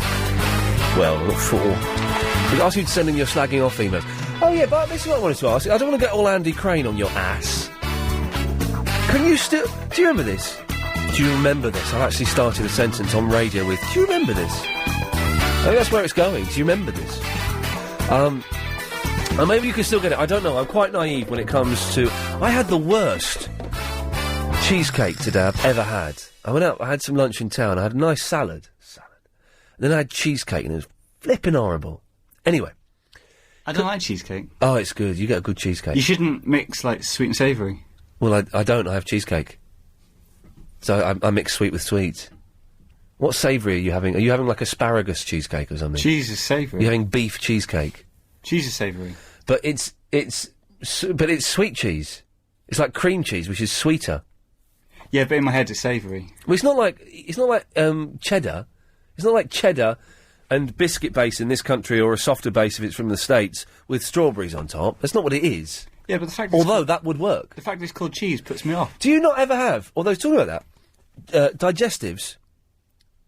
got 4. We'll ask you to send in your slagging off emails. Oh, yeah, but this is what I wanted to ask. I don't want to get all Andy Crane on your ass. Can you still... Do you remember this? Do you remember this? I actually started a sentence on radio with, do you remember this? I think that's where it's going. Do you remember this? And maybe you can still get it. I don't know. I'm quite naive when it comes to... I had the worst cheesecake today I've ever had. I went out, I had some lunch in town. I had a nice salad. And then I had cheesecake and it was flipping horrible. Anyway. I don't like cheesecake. Oh, it's good. You get a good cheesecake. You shouldn't mix, like, sweet and savoury. Well, I don't. I have cheesecake. So I mix sweet with sweet. What savoury are you having? Are you having, like, asparagus cheesecake or something? Cheese is savoury. You're having beef cheesecake. Cheese is savoury. But it's sweet cheese. It's like cream cheese, which is sweeter. Yeah, but in my head it's savoury. Well, it's not like cheddar. It's not like cheddar and biscuit base in this country, or a softer base if it's from the States, with strawberries on top. That's not what it is. Yeah, but the fact... Although that would work. The fact that it's called cheese puts me off. Do you not ever have, although talking about that, digestives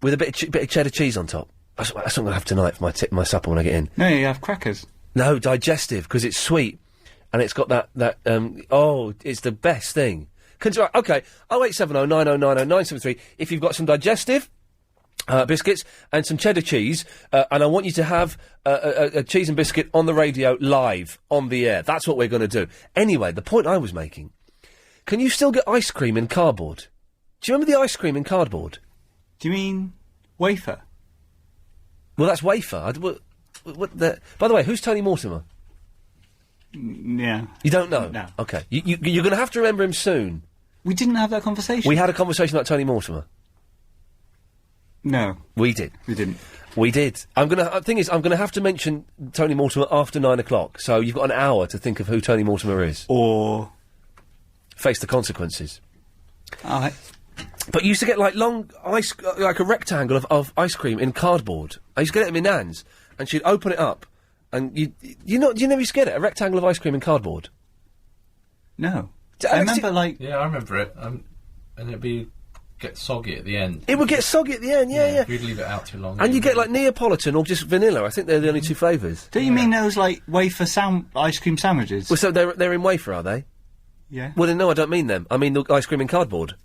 with a bit of cheddar cheese on top? That's what I'm going to have tonight for my supper when I get in. No, you have crackers. No, digestive, because it's sweet. and it's got that. It's the best thing. Okay, 0870 9090 973. If you've got some digestive biscuits and some cheddar cheese, and I want you to have a cheese and biscuit on the radio live on the air. That's what we're going to do. Anyway, the point I was making: can you still get ice cream in cardboard? Do you remember the ice cream in cardboard? Do you mean wafer? Well, that's wafer. By the way, who's Tony Mortimer? Yeah. You don't know? No. Okay. You're going to have to remember him soon. We didn't have that conversation. We had a conversation about Tony Mortimer. No. We did. We didn't. We did. The thing is, I'm going to have to mention Tony Mortimer after 9 o'clock, so you've got an hour to think of who Tony Mortimer is. Or face the consequences. All right. But you used to get, like, long ice... like a rectangle of ice cream in cardboard. I used to get it in my nan's, and she'd open it up, and you never used to get it? A rectangle of ice cream in cardboard? No. I remember, like... Yeah, I remember it. And it'd get soggy at the end. It would get soggy at the end, yeah. If you'd leave it out too long. And you get, like, Neapolitan or just vanilla. I think they're the only two flavours. Do you mean those, like, wafer ice cream sandwiches? Well, so they're in wafer, are they? Yeah. Well, then, no, I don't mean them. I mean the ice cream in cardboard.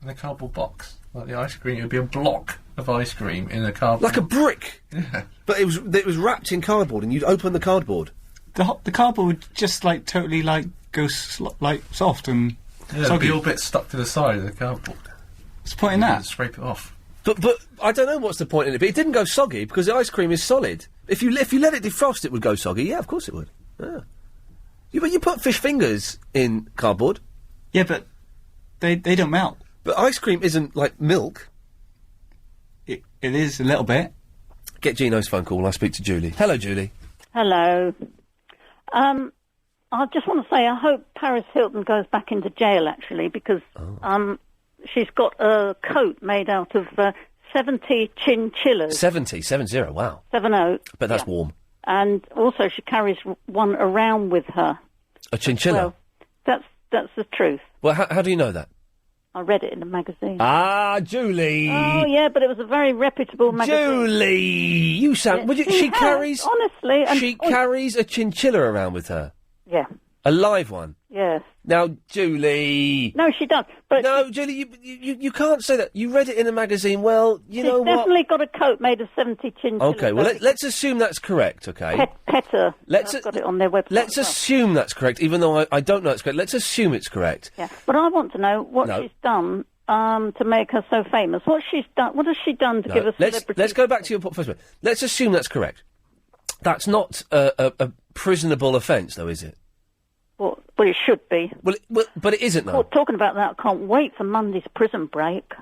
In a cardboard box. Like the ice cream, it would be a block of ice cream in a cardboard... Like a brick! Yeah. But it was wrapped in cardboard, and you'd open the cardboard. The cardboard would just, like, totally, like, go, like, soft and Yeah, it'd be all bits stuck to the side of the cardboard. What's the point in that? Scrape it off. But I don't know what's the point in it, but it didn't go soggy, because the ice cream is solid. If you let it defrost, it would go soggy. Yeah, of course it would. Yeah. But you put fish fingers in cardboard. Yeah, but they don't melt. But ice cream isn't like milk. It is a little bit. Get Gino's phone call. I'll speak to Julie. Hello, Julie. Hello. I just want to say I hope Paris Hilton goes back into jail, actually, because she's got a coat made out of 70 chinchillas. 70, wow. 70. But that's warm. And also she carries one around with her. A chinchilla? Well, that's the truth. Well, how do you know that? I read it in a magazine. Ah, Julie! Oh, yeah, but it was a very reputable magazine. Julie! You sound... She carries... Honestly... She carries a chinchilla around with her? Yeah. A live one? Yes. Now, Julie... No, she does, but... No, Julie, you can't say that. You read it in a magazine, well, you know what... She's definitely got a coat made of 70 chinchillas. OK, well, let's assume that's correct, OK? PETA. I've got it on their website. Let's assume that's correct, even though I don't know it's correct. Let's assume it's correct. Yeah, but I want to know what she's done to make her so famous. What has she done to give us celebrity... Let's go back to your point first. Let's assume that's correct. That's not a prisonable offence, though, is it? Well, it should be. Well, but it isn't, though. Well, talking about that, I can't wait for Monday's prison break.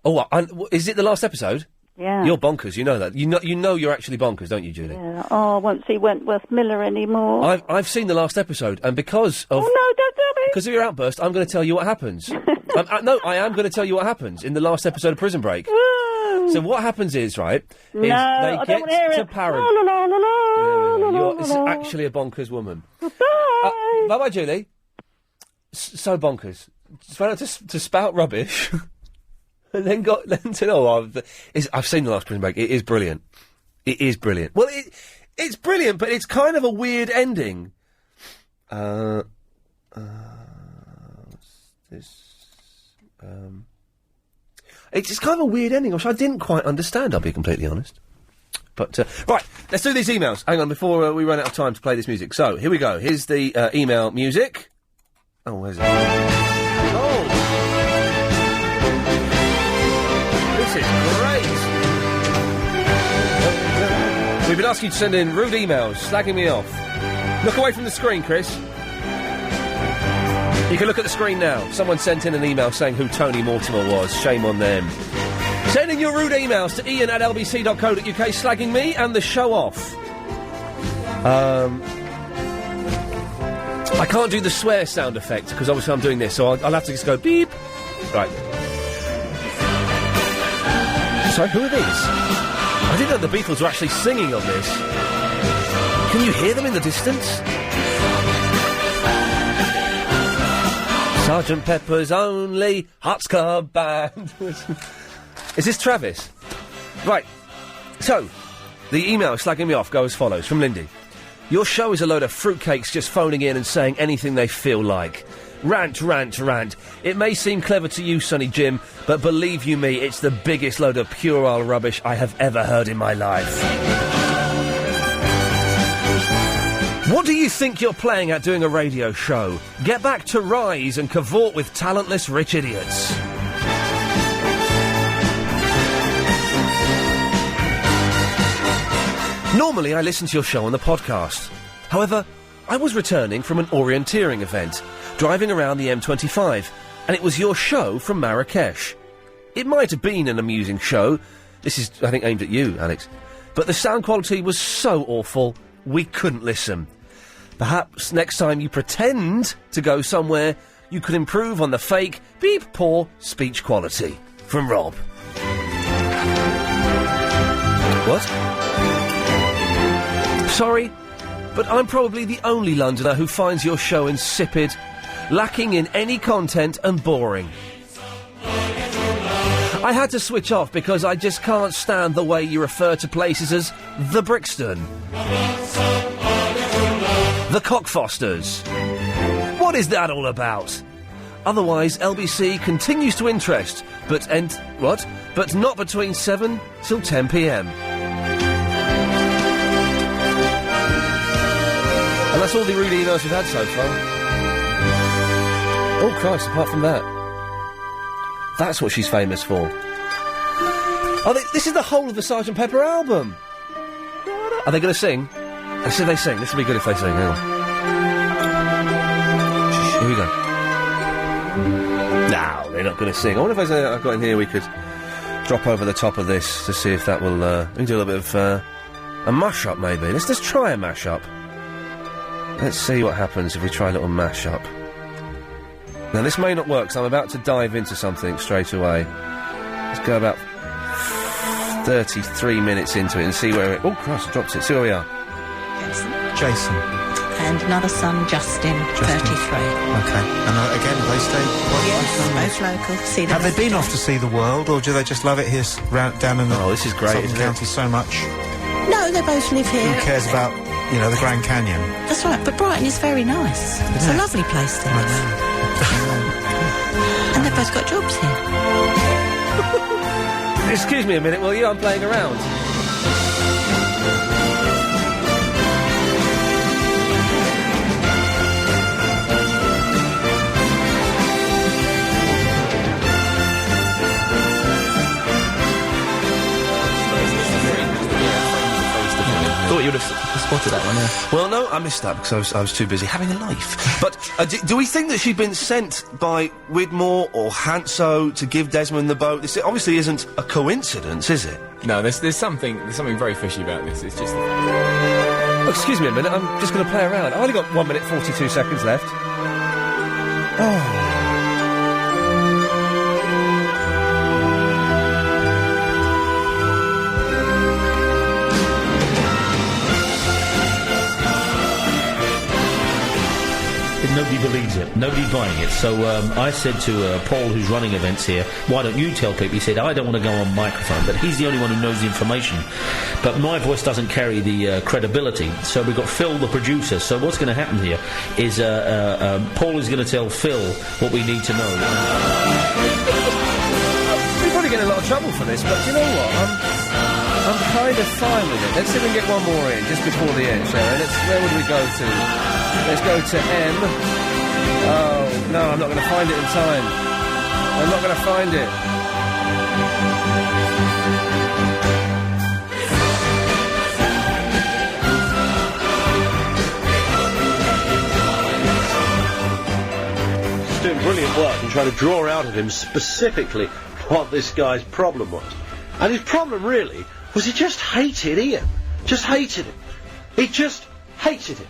Oh, is it the last episode? Yeah. You're bonkers, you know that. You know you're actually bonkers, don't you, Julie? Yeah. Oh, I won't see Wentworth Miller anymore. I've seen the last episode, and because of... Oh, no, don't tell me! Because of your outburst, I'm going to tell you what happens. No, I am going to tell you what happens in the last episode of Prison Break. So what happens is, right, is they I get don't hear to it. Paris. It's actually a bonkers woman. Bye-bye, Julie. So bonkers. Just went out to spout rubbish, and then to know I've seen the last Prison Break. It is brilliant. It is brilliant. Well, it's brilliant, but it's kind of a weird ending. It's kind of a weird ending, which I didn't quite understand, I'll be completely honest. But, right, let's do these emails. Hang on, before we run out of time to play this music. So, here we go. Here's the email music. Oh, where's it? Oh! This is great! We've been asking you to send in rude emails, slagging me off. Look away from the screen, Chris. You can look at the screen now. Someone sent in an email saying who Tony Mortimer was. Shame on them. Send in your rude emails to Iain@lbc.co.uk, slagging me and the show off. I can't do the swear sound effect, because obviously I'm doing this, so I'll have to just go beep. Right. Sorry, who are these? I didn't know the Beatles were actually singing on this. Can you hear them in the distance? Sergeant Pepper's Only Hearts Club Band. Is this Travis? Right. So, the email slagging me off go as follows, from Lindy. Your show is a load of fruitcakes just phoning in and saying anything they feel like. Rant, rant, rant. It may seem clever to you, Sonny Jim, but believe you me, it's the biggest load of puerile rubbish I have ever heard in my life. What do you think you're playing at doing a radio show? Get back to Rise and cavort with talentless rich idiots. Normally, I listen to your show on the podcast. However, I was returning from an orienteering event, driving around the M25, and it was your show from Marrakesh. It might have been an amusing show. This is, I think, aimed at you, Alex. But the sound quality was so awful, we couldn't listen. Perhaps next time you pretend to go somewhere, you could improve on the fake, beep, poor speech quality. From Rob. What? Sorry, but I'm probably the only Londoner who finds your show insipid, lacking in any content and boring. I had to switch off because I just can't stand the way you refer to places as the Brixton, the Cockfosters. What is that all about? Otherwise, LBC continues to interest, but not between 7 till 10 p.m. And that's all the rude emails we've had so far. Oh, Christ, apart from that. That's what she's famous for. This is the whole of the Sgt. Pepper album. Are they going to sing? I said they sing. This would be good if they sing. Hang on. Shh, here we go. No, they're not going to sing. I wonder if there's anything I've got in here we could drop over the top of this to see if that will... we can do a little bit of a mash-up, maybe. Let's just try a mash-up. Let's see what happens if we try a little mash-up. Now, this may not work, so I'm about to dive into something straight away. Let's go about 33 minutes into it and see where it... Oh, Christ, I dropped it. See where we are. Jason. And another son, Justin. 33. Okay. And again, they stay... Yes, both local. See them. Have they been off to see the world, or do they just love it here down in the... Oh, this is great, Southern County so much? No, they both live here. Who cares about, the Grand Canyon? That's right, but Brighton is very nice. It's a lovely place to live. And they've both got jobs here. Excuse me a minute, will you? I'm playing around. Thought you would have spotted that one, yeah. Well, no, I missed that because I was too busy having a life. But do we think that she'd been sent by Widmore or Hanso to give Desmond the boat? This obviously isn't a coincidence, is it? No, there's something very fishy about this. It's just... Oh, excuse me a minute, I'm just going to play around. I've only got 1 minute 42 seconds left. Oh... Nobody believes it. Nobody's buying it. So I said to Paul, who's running events here, why don't you tell people? He said, I don't want to go on microphone, but he's the only one who knows the information. But my voice doesn't carry the credibility. So we've got Phil, the producer. So what's going to happen here is Paul is going to tell Phil what we need to know. We're probably getting a lot of trouble for this, but you know what? I'm kind of fine with it. Let's see if we can get one more in just before the end, shall we? Where would we go to? Let's go to M. Oh, no, I'm not going to find it in time. I'm not going to find it. He's doing brilliant work and trying to draw out of him specifically what this guy's problem was. And his problem, really, was he just hated Iain. Just hated him. He just hated him.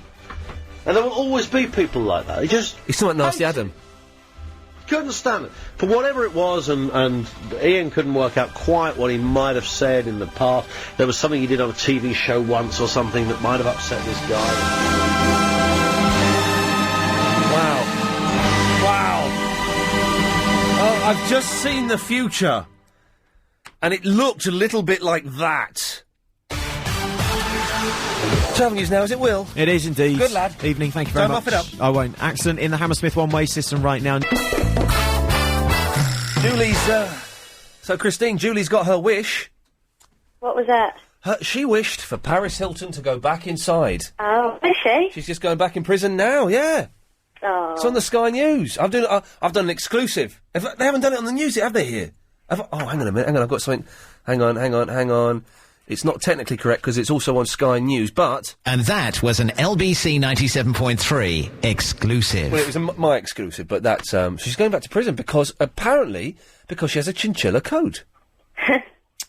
And there will always be people like that. He's not Nasty Adam. Couldn't stand it. For whatever it was, and Iain couldn't work out quite what he might have said in the past. There was something he did on a TV show once or something that might have upset this guy. Wow. Oh, I've just seen the future. And it looked a little bit like that. Travel news now, is it Will? It is indeed. Good lad. Evening, thank you very Don't much. muff it up. I won't. Accident in the Hammersmith one-way system right now. Julie's, So, Christine, Julie's got her wish. What was that? She wished for Paris Hilton to go back inside. Oh, is she? She's just going back in prison now, yeah. Oh. It's on the Sky News. I've done an exclusive. They haven't done it on the news yet, have they, here? Hang on a minute, hang on, I've got something. Hang on. It's not technically correct because it's also on Sky News, but... And that was an LBC 97.3 exclusive. Well, it was my exclusive, but that's, she's going back to prison because she has a chinchilla coat.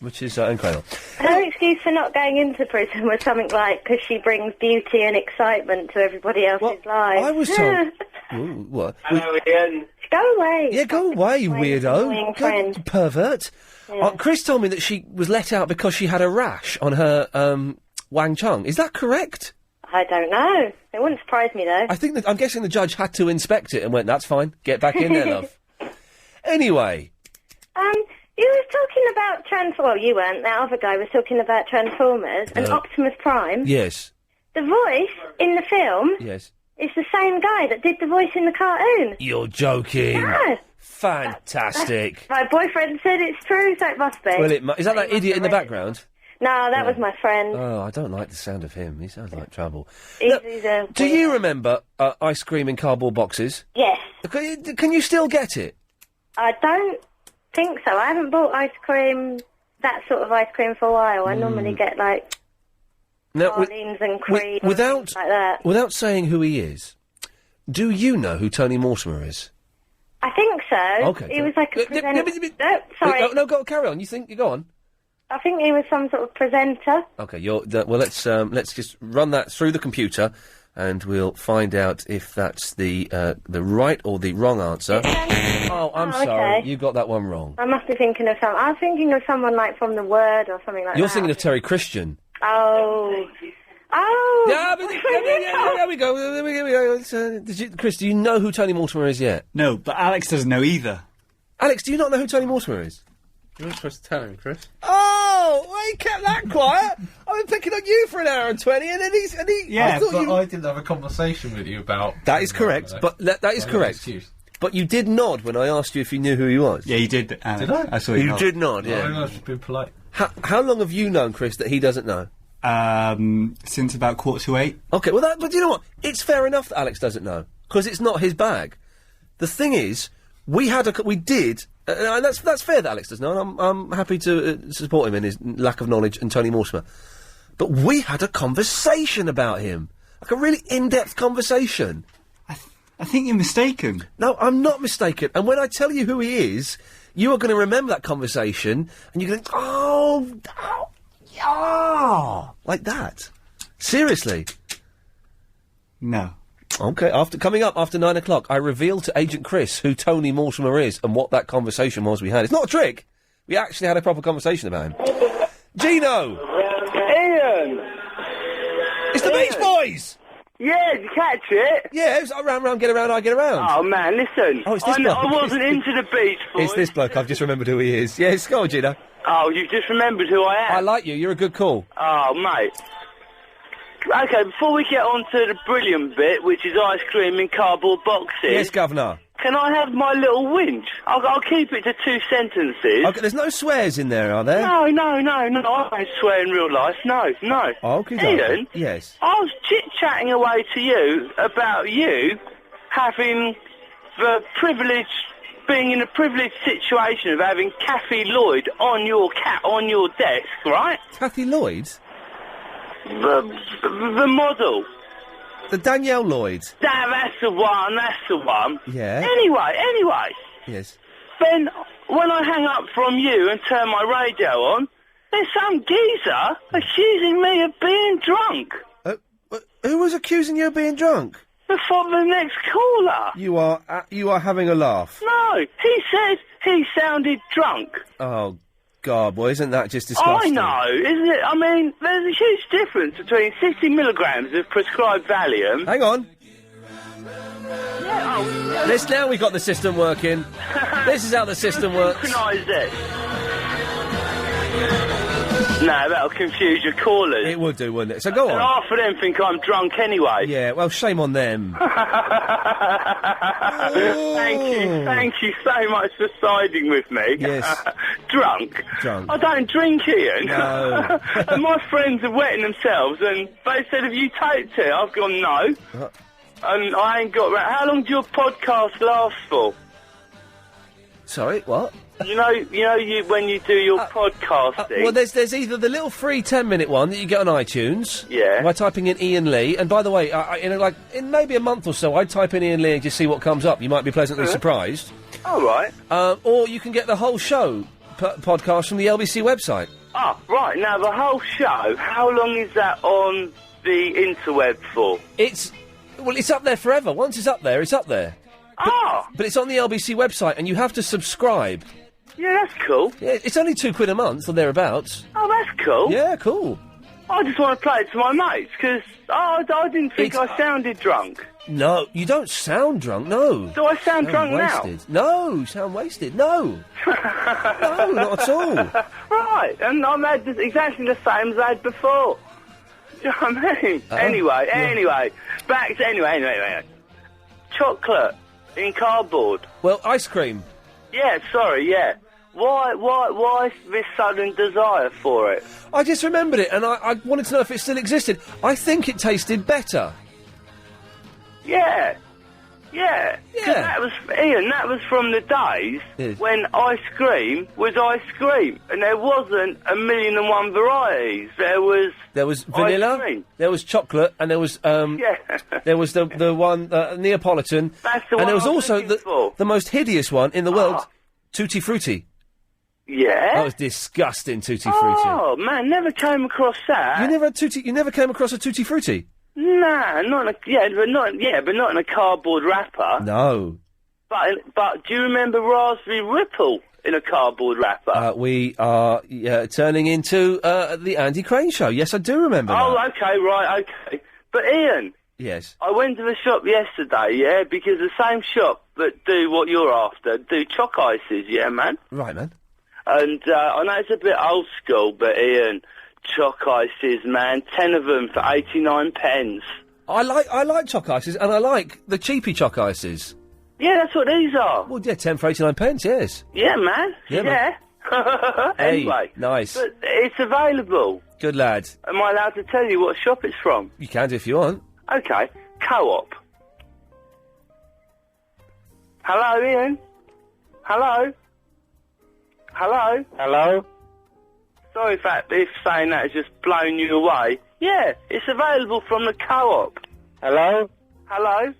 Which is incredible. Her excuse for not going into prison was something like, because she brings beauty and excitement to everybody else's lives. I was told... Ooh, what? Hello, Iain. Go away. Yeah, go away, you weirdo. annoying friend. Pervert. Yeah. Chris told me that she was let out because she had a rash on her, Wang Chung. Is that correct? I don't know. It wouldn't surprise me, though. I'm guessing the judge had to inspect it and went, that's fine, get back in there, love. Anyway. You were talking about well, you weren't. That other guy was talking about Transformers and Optimus Prime. Yes. The voice in the film Yes. is the same guy that did the voice in the cartoon. You're joking. No. Fantastic. My boyfriend said it's true, so it must be. Well, is that idiot in the background? No, that was my friend. Oh, I don't like the sound of him. He sounds like trouble. Do you remember ice cream in cardboard boxes? Yes. Can you still get it? I don't think so. I haven't bought that sort of ice cream for a while. I normally get, sardines and cream and things like that. Without saying who he is, do you know who Tony Mortimer is? I think so. Okay. He was like a presenter. No, sorry. No, carry on. You go on. I think he was some sort of presenter. Okay, well, let's just run that through the computer, and we'll find out if that's the right or the wrong answer. Oh, I'm sorry, okay. you got that one wrong. I must be thinking of someone. I was thinking of someone like from The Word or something like that. You're thinking of Terry Christian. Oh. Yeah, there we go. Chris, do you know who Tony Mortimer is yet? No, but Alex doesn't know either. Alex, do you not know who Tony Mortimer is? You weren't supposed to tell him, Chris. Oh, well, he kept that quiet. I've been picking on you for an hour and 20, and then he. Yeah, I didn't have a conversation with you about. That is correct, but that is correct. But you did nod when I asked you if you knew who he was. Yeah, you did. Did I? I saw you. You did nod. Yeah. I've just been polite. How long have you known Chris that he doesn't know? Since about 7:45. Okay, well, but you know what? It's fair enough that Alex doesn't know because it's not his bag. The thing is, we did. And that's fair that Alex doesn't know, and I'm happy to support him in his lack of knowledge and Tony Mortimer. But we had a conversation about him. Like a really in-depth conversation. I think you're mistaken. No, I'm not mistaken. And when I tell you who he is, you are going to remember that conversation, and you're going to yeah, like that. Seriously. No. Okay, coming up after 9 o'clock, I reveal to Agent Chris who Tony Mortimer is and what that conversation was we had. It's not a trick. We actually had a proper conversation about him. Gino! Iain! It's the Beach Boys! Yeah, did you catch it? Yeah, it was round, get around, I get around. Oh, man, listen. Oh, it's this bloke. I wasn't into the Beach Boys. It's this bloke, I've just remembered who he is. Yes, go on, Gino. Oh, you've just remembered who I am? I like you, you're a good call. Oh, mate. Okay, before we get on to the brilliant bit, which is ice cream in cardboard boxes... Yes, Governor. Can I have my little whinge? I'll keep it to 2 sentences. Okay, there's no swears in there, are there? No, I don't swear in real life, no. Okay, Iain? Yes. I was chit-chatting away to you about you having the privilege... being in a privileged situation of having Kathy Lloyd on your desk, right? Kathy Lloyd? The model. The Danielle Lloyd? That's the one. Yeah. Anyway. Yes. Then, when I hang up from you and turn my radio on, there's some geezer accusing me of being drunk. Who was accusing you of being drunk? The next caller. You are having a laugh. No, he said he sounded drunk. Oh, God, well, isn't that just disgusting? I know, isn't it? I mean, there's a huge difference between 60 milligrams of prescribed Valium... Hang on. Yeah, This, now we've got the system working. This is how the system works. Synchronise it. No, that'll confuse your callers. It would do, wouldn't it? So go And on. half of them think I'm drunk anyway. Yeah, well, shame on them. Thank you so much for siding with me. Yes. Drunk? Drunk. I don't drink, Ian. No. And my friends are wetting themselves, and they said, have you taped it? I've gone, no. And I ain't got... How long do your podcast last for? Sorry, what? You know, when you do your podcasting... Well, there's either the little free 10-minute one that you get on iTunes. Yeah. By typing in Iain Lee. And by the way, in maybe a month or so, I'd type in Iain Lee and just see what comes up. You might be pleasantly surprised. All right. Or you can get the whole show podcast from the LBC website. Ah, right. Now, the whole show, how long is that on the interweb for? It's up there forever. Once it's up there, it's up there. But it's on the LBC website, and you have to subscribe. Yeah, that's cool. Yeah, it's only £2 a month or thereabouts. Oh, that's cool. Yeah, cool. I just want to play it to my mates, because I didn't think I sounded drunk. No, you don't sound drunk, no. Do I sound drunk wasted. No, you sound wasted, no. No, not at all. Right, and I'm exactly the same as I had before. Do you know what I mean? Anyway. Back to... Anyway. Chocolate in cardboard. Well, ice cream. Yeah, sorry, yeah. Why this sudden desire for it? I just remembered it, and I wanted to know if it still existed. I think it tasted better. Yeah. 'Cause that was, Ian, that was from the days when ice cream was ice cream, and there wasn't 1,000,001 varieties. There was vanilla, ice cream. there was chocolate, and there was there was the one Neapolitan, That's the and one there was I was also looking for. the most hideous one in the world, Tutti Frutti. Yeah. That was disgusting, Tutti Frutti. Oh man, never came across that. You never came across a Tutti Frutti? Nah, not in but not in a cardboard wrapper. No. But do you remember Raspberry Ripple in a cardboard wrapper? We are turning into the Andy Crane show. Yes, I do remember that. Oh, okay, right, okay. But Ian. Yes. I went to the shop yesterday, yeah, because the same shop that do what you're after do choc ices, yeah, man. Right, man. And I know it's a bit old school, but Ian, choc ices, man, 10 of them for 89 pence. I like choc ices, and I like the cheapy choc ices. Yeah, that's what these are. Well, yeah, 10 for 89 pence, yes. Yeah, man. Yeah, Yeah. Anyway. Hey, nice. But it's available. Good lad. Am I allowed to tell you what shop it's from? You can do if you want. Okay. Co-op. Hello, Ian? Hello? Hello? Hello? Sorry if saying that has just blown you away. Yeah, it's available from the Co-op. Hello? Hello?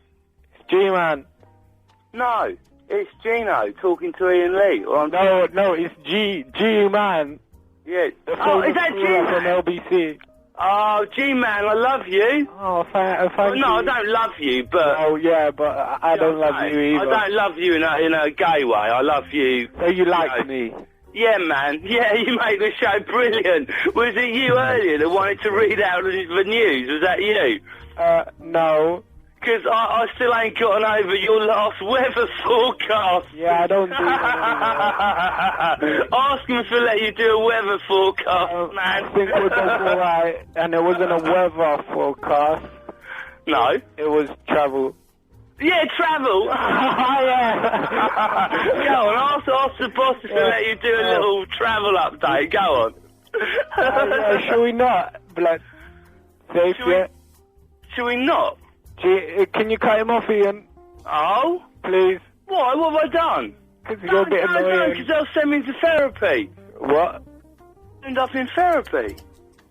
It's G-Man. No, it's Gino talking to Iain Lee. No, it's G-Man. Yeah. Is that G-Man? from LBC. Oh, G-Man, I love you. Oh, thank you. No, I don't love you, but... Oh, yeah, but I don't love you either. I don't love you in a gay way. I love you... So you like me? Yeah, man. Yeah, you make the show brilliant. Was it you earlier that wanted to read out the news? Was that you? No. Because I still ain't gotten over your last weather forecast. Yeah, I don't do that anymore. Ask him to let you do a weather forecast, man. I think we're both alright. And it wasn't a weather forecast. No. It was travel. Yeah, travel. Yeah. Go on, ask the boss to let you do a little travel update. Go on. Should we not? Like, safe yet? Should we not? Can you cut him off, Ian? Oh? Please. Why? What have I done? Because you're a bit annoying. Because they'll send me to therapy. What? End up in therapy.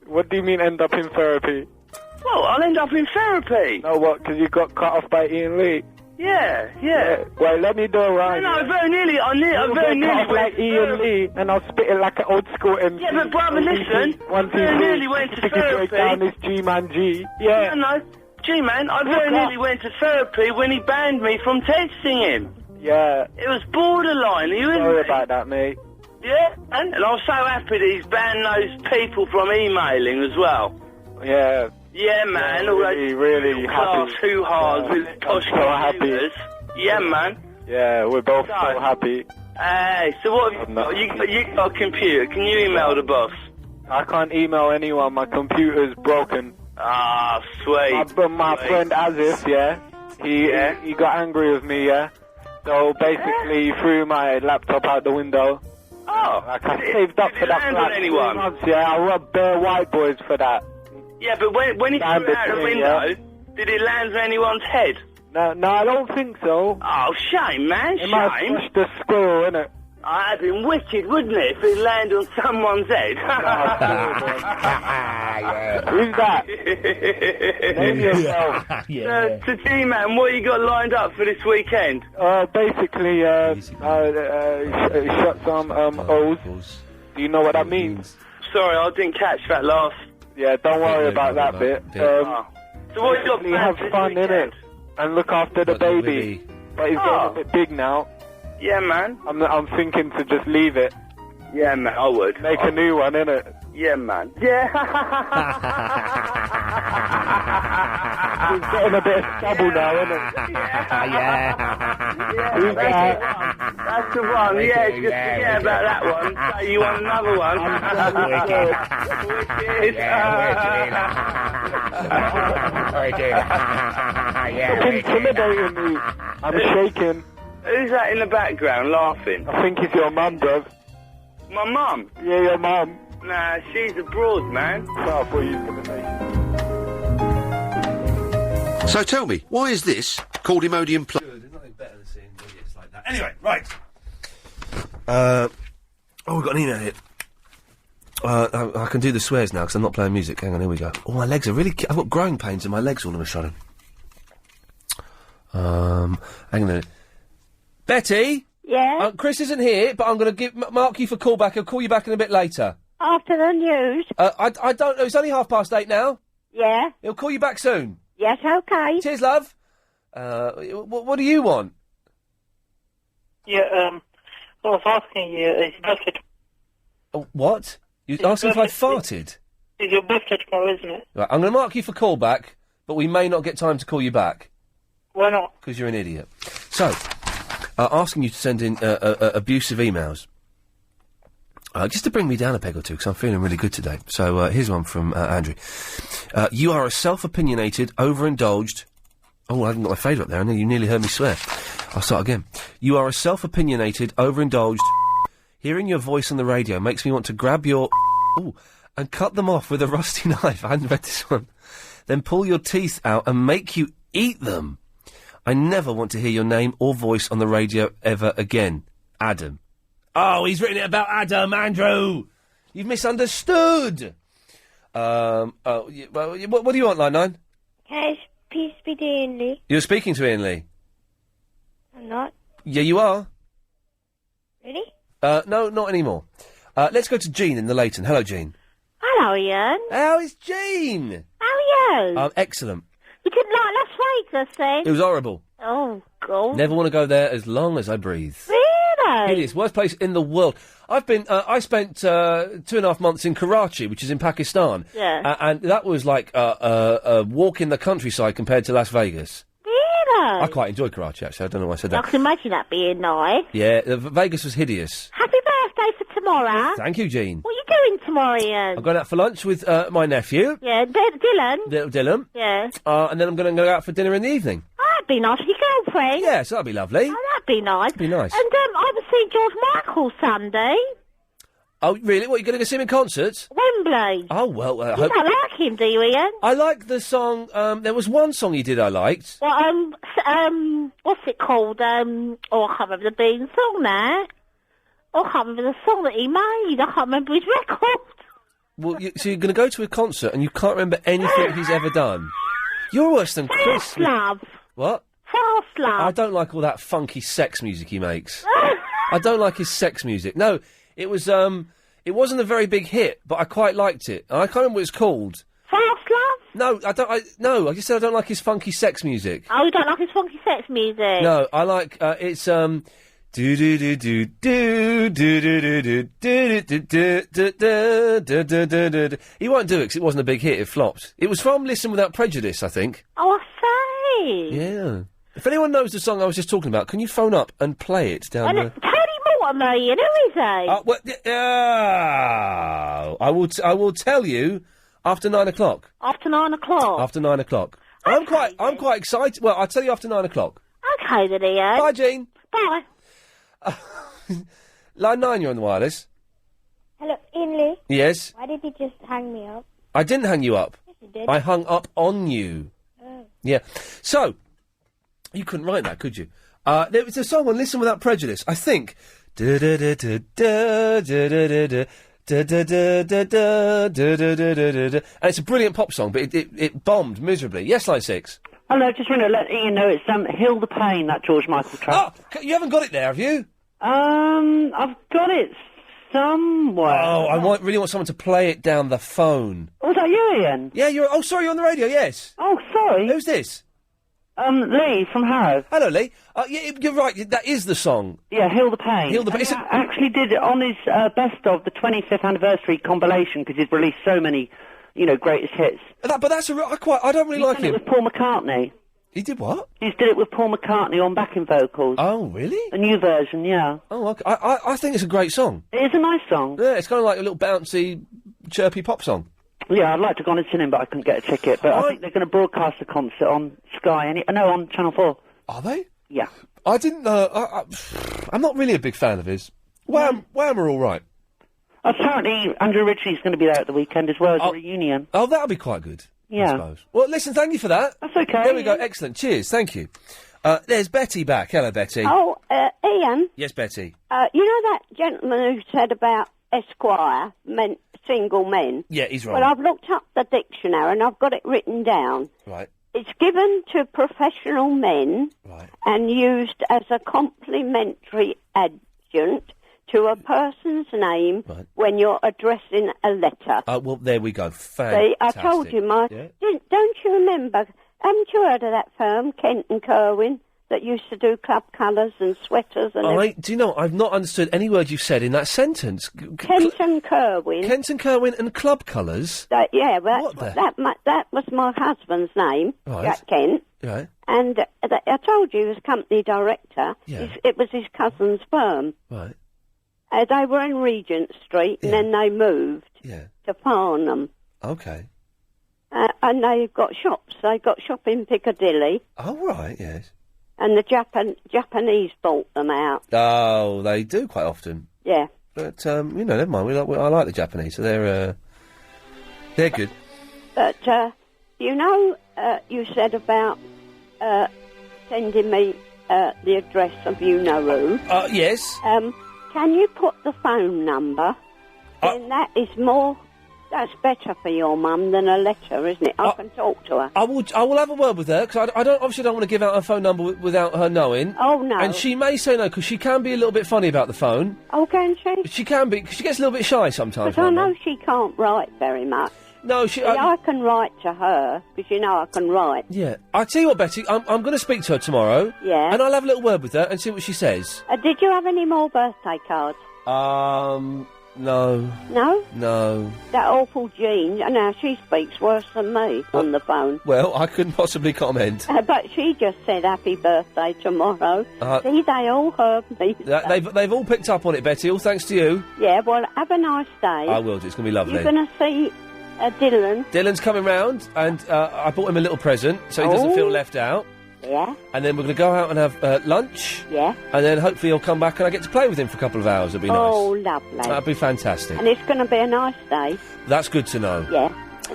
What do you mean end up in therapy? Well, I'll end up in therapy. No, what? Because you got cut off by Iain Lee? Yeah. Well, let me do a rhyme. No, very nearly. I very nearly went like Iain Lee, and I'll spit it like an old school MC. Yeah, but brother, listen. I very nearly went to therapy. Down this G-Man G. Yeah. No. G-Man, I very nearly went to therapy when he banned me from texting him. Yeah. It was borderline. Are you in Sorry about that, mate. Yeah, and I'm so happy that he's banned those people from emailing as well. Yeah. Yeah, man. Yeah, all really those class happy. hoo-has with posh computers. Yeah, man. Yeah, we're both so happy. Hey, so what have you got? You got a computer. Can you email the boss? I can't email anyone. My computer's broken. Ah, sweet. My friend Azif, he got angry with me, So basically, he threw my laptop out the window. Oh. Like, I saved up for that for like 3 months, I robbed bare white boys for that. Yeah, but when he threw it out the window, did it land on anyone's head? No, I don't think so. Oh, shame, man, It might have pushed the squirrel, innit? That'd been wicked, wouldn't it, if it landed on someone's head? Who's that? Name yourself. So, G-Man, what you got lined up for this weekend? Basically, shot some O's. Do you know what that means? Sorry, I didn't catch that last. Yeah, don't worry about that bit. So what you got You have planned fun, this innit? And look after the baby. But he's getting a bit big now. Yeah, man. I'm thinking to just leave it. Yeah, man, I would. Make a new one, innit? Yeah, man. Yeah. He's getting a bit of stubble now, innit? Who's that? That's the one. Yeah, just forget about that one. So you want another one? Stop intimidating me. I'm shaking. Who's that in the background laughing? I think it's your mum, bruv. My mum? Yeah, your mum. Nah, she's abroad, man. I thought you were going to say. So tell me, why is this called Imodium Plus? There's nothing better than seeing idiots like that. Anyway, right. Oh, we've got an email here. I can do the swears now because I'm not playing music. Hang on, here we go. Oh, my legs are really... I've got growing pains in my legs all of a sudden. Hang on a minute. Betty? Yeah? Chris isn't here, but I'm going to mark you for callback. I'll call you back in a bit later. After the news? I don't know. It's only 8:30 now. Yeah? He'll call you back soon. Yes, okay. Cheers, love. What do you want? Yeah, I was asking you, is your birthday What? You asking if I farted? It's your birthday tomorrow, isn't it? Right, I'm going to mark you for callback, but we may not get time to call you back. Why not? Because you're an idiot. So, asking you to send in abusive emails. Just to bring me down a peg or two, because I'm feeling really good today. So, here's one from Andrew. You are a self-opinionated, overindulged... Oh, I haven't got my fader up there. I know you nearly heard me swear. I'll start again. You are a self-opinionated, overindulged... Hearing your voice on the radio makes me want to grab your... and cut them off with a rusty knife. I hadn't read this one. Then pull your teeth out and make you eat them. I never want to hear your name or voice on the radio ever again. Adam. Oh, he's written it about Adam, Andrew! You've misunderstood! What do you want, Line 9? Can I please speak to Iain Lee? You're speaking to Iain Lee? I'm not. Yeah, you are. Really? No, not anymore. Let's go to Jean in the Leighton. Hello, Jean. Hello, Ian. How is Jean? How are you? Excellent. You didn't like Las Vegas, then? It was horrible. Oh, God. Never want to go there as long as I breathe. Really? It is. Worst place in the world. I spent 2.5 months in Karachi, which is in Pakistan. Yeah. And that was like a walk in the countryside compared to Las Vegas. Really? I quite enjoyed Karachi, actually. I don't know why I said I that. can imagine that being nice. Yeah, Vegas was hideous. Happy birthday for tomorrow. Thank you, Jean. What are you doing tomorrow, Ian? I'm going out for lunch with my nephew. Yeah, Dylan. Little Dylan. Yeah. And then I'm going to go out for dinner in the evening. Oh, that'd be nice with your girlfriend. Yeah, so that'd be lovely. Oh, that'd be nice. That'd be nice. And I was seeing George Michael Sunday. Oh, really? What, you going to go see him in concert? Wembley. Oh, well, I You hope... don't like him, do you, Ian? I like the song, there was one song he did I liked. Well, what's it called? I can't remember the Bean song now. I can't remember the song that he made. I can't remember his record. Well, so you're going to go to a concert and you can't remember anything he's ever done? You're worse than Chris. Fast Love. What? Fast Love. I don't like all that funky sex music he makes. I don't like his sex music. No, it was, it wasn't a very big hit, but I quite liked it. I can't remember what it's called. Fast Love? No, I just said I don't like his funky sex music. Oh, you don't like his funky sex music? No, I like, it's, do do do do do do do do do do do. He won't do it because it wasn't a big hit. It flopped. It was from Listen Without Prejudice, I think. Oh, I say. Yeah. If anyone knows the song I was just talking about, can you phone up and play it down there? Tony What are they? Who is he? I will tell you after 9 o'clock. After 9 o'clock. After 9 o'clock. I'm quite excited. Well, I'll tell you after 9 o'clock. Okay then, Ian. Bye, Jean. Bye. Line 9, you're on the wireless. Hello, Ian Lee. Yes. Why did you just hang me up? I didn't hang you up. Yes, you did. I hung up on you. Oh. Yeah. So, you couldn't write that, could you? There was a song on Listen Without Prejudice, I think. And it's a brilliant pop song, but it bombed miserably. Yes, line 6. Hello, just want to let Ian know it's Heal the Pain, that George Michael track. Oh, you haven't got it there, have you? I've got it somewhere. Oh, I really want someone to play it down the phone. Was that you, Ian? Yeah, oh, sorry, you're on the radio, yes. Oh, sorry. Who's this? Lee from Harrow. Hello, Lee. Yeah, you're right, that is the song. Yeah, Heal the Pain. Heal the Pain. He actually did it on his best of the 25th anniversary compilation, because he's released so many, greatest hits. But that's I don't really like him. He did it with Paul McCartney. He did what? He did it with Paul McCartney on backing vocals. Oh, really? A new version, yeah. Oh, okay. I think it's a great song. It is a nice song. Yeah, it's kind of like a little bouncy, chirpy pop song. Yeah, I'd like to go on and see him, but I couldn't get a ticket. But I think they're going to broadcast the concert on Sky, on Channel 4. Are they? Yeah. I didn't know. I'm not really a big fan of his. Wham are all right. Apparently, Andrew Ridgely's going to be there at the weekend as well as a reunion. Oh, that'll be quite good. Yeah. I suppose. Well, listen, thank you for that. That's okay. There we go. Excellent. Cheers. Thank you. There's Betty back. Hello, Betty. Oh, Ian. Yes, Betty. You know that gentleman who said about Esquire, single men? Yeah, he's right. Well, I've looked up the dictionary and I've got it written down. Right. It's given to professional men and used as a complimentary adjunct to a person's name when you're addressing a letter. Well, there we go. Fantastic. See, I told you, don't you remember, haven't you heard of that firm, Kent and Kerwin, that used to do club colours and sweaters and everything? Do you know, I've not understood any word you've said in that sentence. Kent and Kerwin. Kent and Kerwin and club colours? Yeah, well, that was my husband's name, Jack Kent. Right. And I told you he was company director. Yeah. It was his cousin's firm. Right. They were in Regent Street, and then they moved to Farnham. Okay. And they've got shops. They've got shop in Piccadilly. Oh, right, yes. And the Japanese bought them out. Oh, they do quite often. Yeah. But, never mind. I like the Japanese, so they're good. But, you said about sending me the address of you-know-who. Yes. Can you put the phone number? Then that is more... That's better for your mum than a letter, isn't it? I can talk to her. I will have a word with her, because I don't want to give out her phone number without her knowing. Oh, no. And she may say no, because she can be a little bit funny about the phone. Oh, can she? She can be, because she gets a little bit shy sometimes. But I know she can't write very much. No, I can write to her, because I can write. Yeah. I'll tell you what, Betty, I'm going to speak to her tomorrow. Yeah. And I'll have a little word with her and see what she says. Did you have any more birthday cards? No. No? No. That awful Jean, now she speaks worse than me on the phone. Well, I couldn't possibly comment. But she just said happy birthday tomorrow. See, they all heard me. They've all picked up on it, Betty, all thanks to you. Yeah, well, have a nice day. I will do, it's going to be lovely. You're going to see Dylan. Dylan's coming round, and I bought him a little present, so he doesn't feel left out. Yeah. And then we're going to go out and have lunch. Yeah. And then hopefully he'll come back and I get to play with him for a couple of hours. It'll be nice. Oh, lovely. That'd be fantastic. And it's going to be a nice day. That's good to know. Yeah.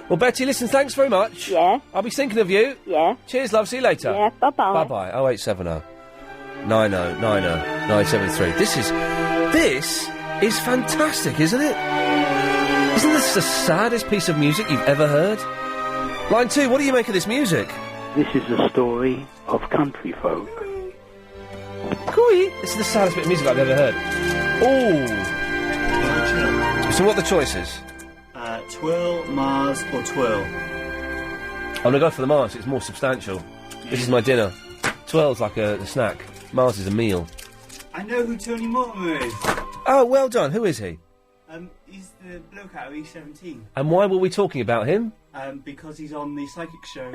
Well, Betty, listen, thanks very much. Yeah. I'll be thinking of you. Yeah. Cheers, love. See you later. Yeah, bye-bye. Bye-bye. 0870 90 90 973. This is fantastic, isn't it? Isn't this the saddest piece of music you've ever heard? Line 2, what do you make of this music? This is the story of country folk. Cooey. This is the saddest bit of music I've ever heard. Oh. So what are the choices? Twill, Mars or Twill? I'm going to go for the Mars. It's more substantial. This is my dinner. Twirl's like a snack. Mars is a meal. I know who Tony Mortimer is. Oh, well done. Who is he? He's the bloke out of E17. And why were we talking about him? Because he's on the psychic show.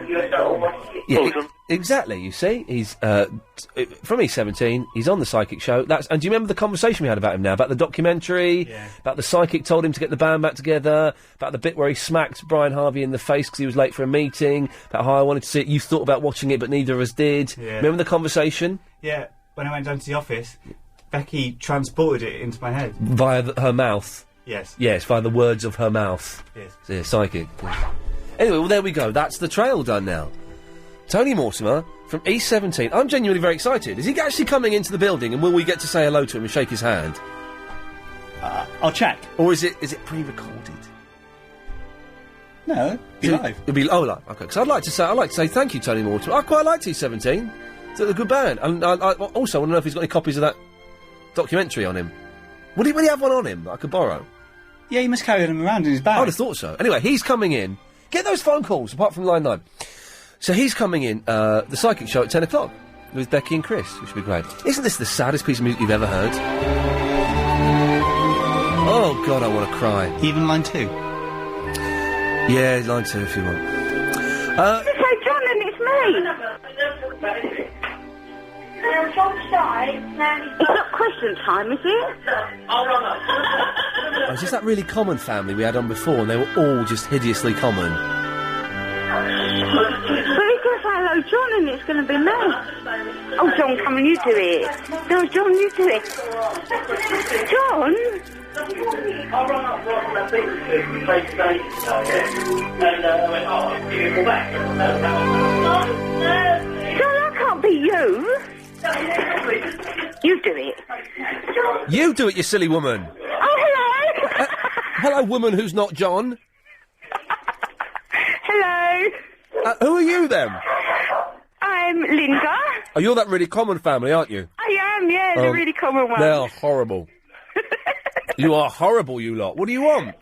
Yeah, exactly. You see, he's from E17. He's on the psychic show. And do you remember the conversation we had about him now? About the documentary, about the psychic told him to get the band back together, about the bit where he smacked Brian Harvey in the face because he was late for a meeting, about how I wanted to see it. You thought about watching it, but neither of us did. Yeah. Remember the conversation? Yeah, when I went down to the office, Becky transported it into my head. Via her mouth. Yes. Yes, via the words of her mouth. Yes. Yeah, psychic. Yeah. Anyway, well, there we go. That's the trail done now. Tony Mortimer from E17. I'm genuinely very excited. Is he actually coming into the building, and will we get to say hello to him and shake his hand? I'll check. Or is it pre-recorded? No, it'll be live. It'll be live. Okay, because I'd like to say thank you, Tony Mortimer. I quite liked E17. It's a good band, and I also want to know if he's got any copies of that documentary on him. Would he have one on him that I could borrow? Yeah, he must carry them around in his bag. I would have thought so. Anyway, he's coming in. Get those phone calls, apart from line 9. So he's coming in, the psychic show at 10 o'clock with Becky and Chris, which would be great. Isn't this the saddest piece of music you've ever heard? Oh, God, I want to cry. Even line 2? Yeah, line 2 if you want. So, John, and it's me. It's not question time, is it? Oh, is this that really common family we had on before, and they were all just hideously common? But he's going to say hello, John, and it's going to be me. Oh, John, come on, you do it. No, John, you do it. John? John, I can't be you. You do it. You do it, you silly woman. Oh, hello. Hello, woman who's not John. Hello. Who are you, then? I'm Linda. Oh, you're that really common family, aren't you? I am, yeah, the really common one. They are horrible. You are horrible, you lot. What do you want?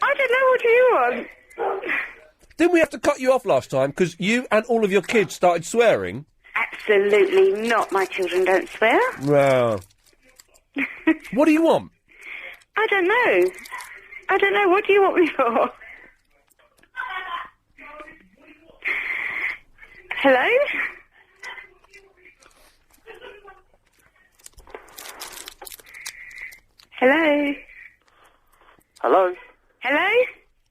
I don't know, what do you want? Didn't we have to cut you off last time because you and all of your kids started swearing? Absolutely not. My children don't swear. Well, what do you want? I don't know. What do you want me for? Hello? Hello? Hello? Hello?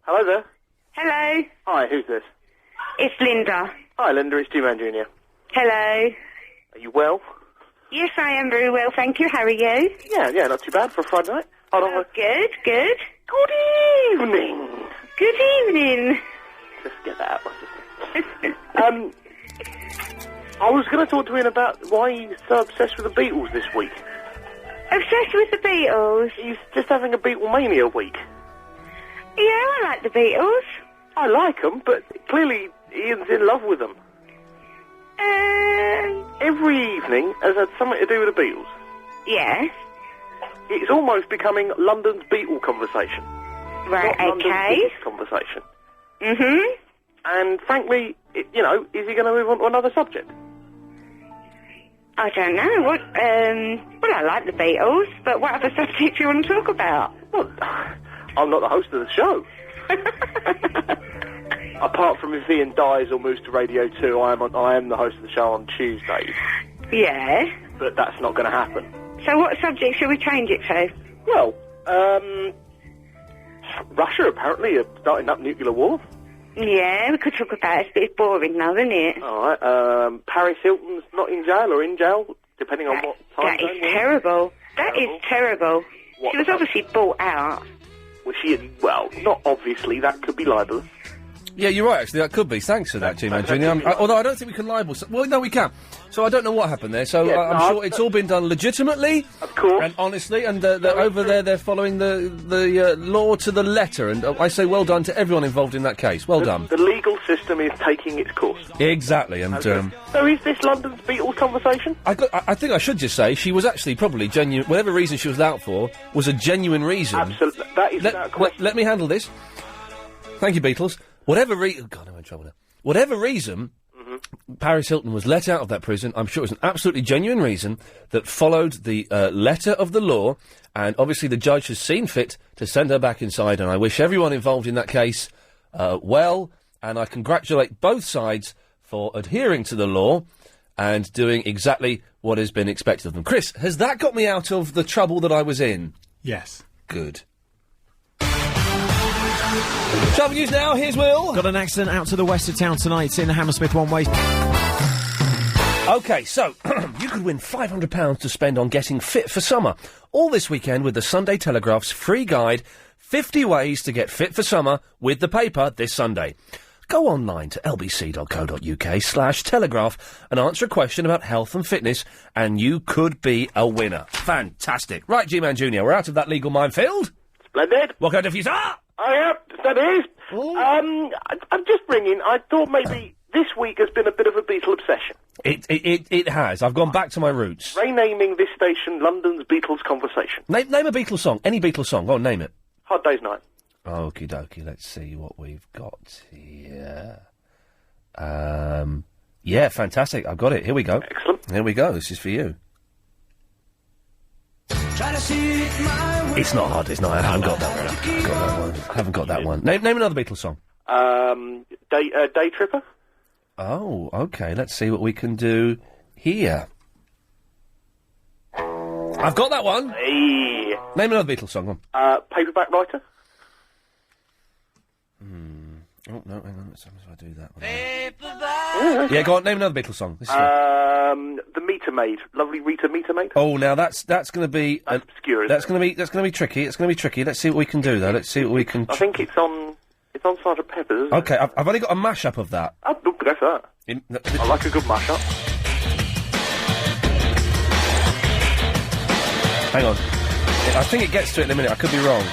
Hello there. Hello? Hi, who's this? It's Linda. Hi, Linda, it's G-Man Jr. Hello? Are you well? Yes, I am very well, thank you. How are you? Yeah, not too bad for a Friday night. Hold on. Good. Good evening. Good evening. Just get that out of my system. I was going to talk to Ian about why he's so obsessed with the Beatles this week. Obsessed with the Beatles? He's just having a Beatlemania week. Yeah, I like the Beatles. I like them, but clearly Ian's in love with them. Every evening has had something to do with the Beatles. Yes. It's almost becoming London's Beatle conversation. Right, not okay. London's Beatles conversation. Mm-hmm. And frankly, is he going to move on to another subject? I don't know. Well, I like the Beatles, but what other subject do you want to talk about? Well, I'm not the host of the show. Apart from if Ian dies or moves to Radio 2, I am the host of the show on Tuesdays. Yeah. But that's not going to happen. So what subject should we change it to? Well, Russia apparently are starting up nuclear war. Yeah, we could talk about it. It's boring now, isn't it? All right. Paris Hilton's not in jail or in jail, depending on what time zone. That is terrible. That is terrible. She was obviously bought out. Was she? Well, not obviously. That could be libelous. Yeah, you're right, actually, that could be. Thanks for that, G-Man Jr. Although I don't think we can libel... Well, no, we can. So I don't know what happened there. So I'm sure it's all been done legitimately. Of course. And honestly, and over there they're following the law to the letter. And I say well done to everyone involved in that case. Well done. The legal system is taking its course. Exactly. And so is this London's Beatles conversation? I think I should just say she was actually probably genuine. Whatever reason she was out for was a genuine reason. Absolutely. That is without question. Let me handle this. Thank you, Beatles. Whatever reason... God, I'm in trouble now. Whatever reason, Paris Hilton was let out of that prison. I'm sure it was an absolutely genuine reason that followed the letter of the law, and obviously the judge has seen fit to send her back inside, and I wish everyone involved in that case well, and I congratulate both sides for adhering to the law and doing exactly what has been expected of them. Chris, has that got me out of the trouble that I was in? Yes. Good. Travel news now, here's Will. Got an accident out to the west of town tonight. It's in the Hammersmith one-way. OK, so, you could win £500 to spend on getting fit for summer. All this weekend with the Sunday Telegraph's free guide, 50 Ways to Get Fit for Summer, with the paper this Sunday. Go online to lbc.co.uk/telegraph and answer a question about health and fitness, and you could be a winner. Fantastic. Right, G-Man Jr., we're out of that legal minefield. Splendid. What kind of you, sir? Oh, yeah, that is. I'm just ringing. I thought maybe this week has been a bit of a Beatle obsession. It has. I've gone back to my roots. Renaming this station London's Beatles Conversation. Name a Beatles song. Any Beatles song. Go on, name it. Hard Day's Night. Okie dokie, let's see what we've got here. Yeah, fantastic. I've got it. Here we go. Excellent. Here we go. This is for you. It's not hard, it's not. I haven't got that one. I haven't got that one. Name another Beatles song. Day Tripper. Oh, okay. Let's see what we can do here. I've got that one. Hey. Name another Beatles song. Go on. Paperback Writer. Oh, no, hang on. Let's do that one. Yeah, go on. Name another Beatles song. This is The Meter Maid. Lovely Rita Meter Maid. Oh, now that's going to be obscure. That's going to be tricky. It's going to be tricky. Let's see what we can do though. Let's see what we can. I think it's on Sgt. Pepper's. Isn't Okay, I've only got a mashup of that. Oh, go for that. I like a good mashup. Hang on. I think it gets to it in a minute. I could be wrong.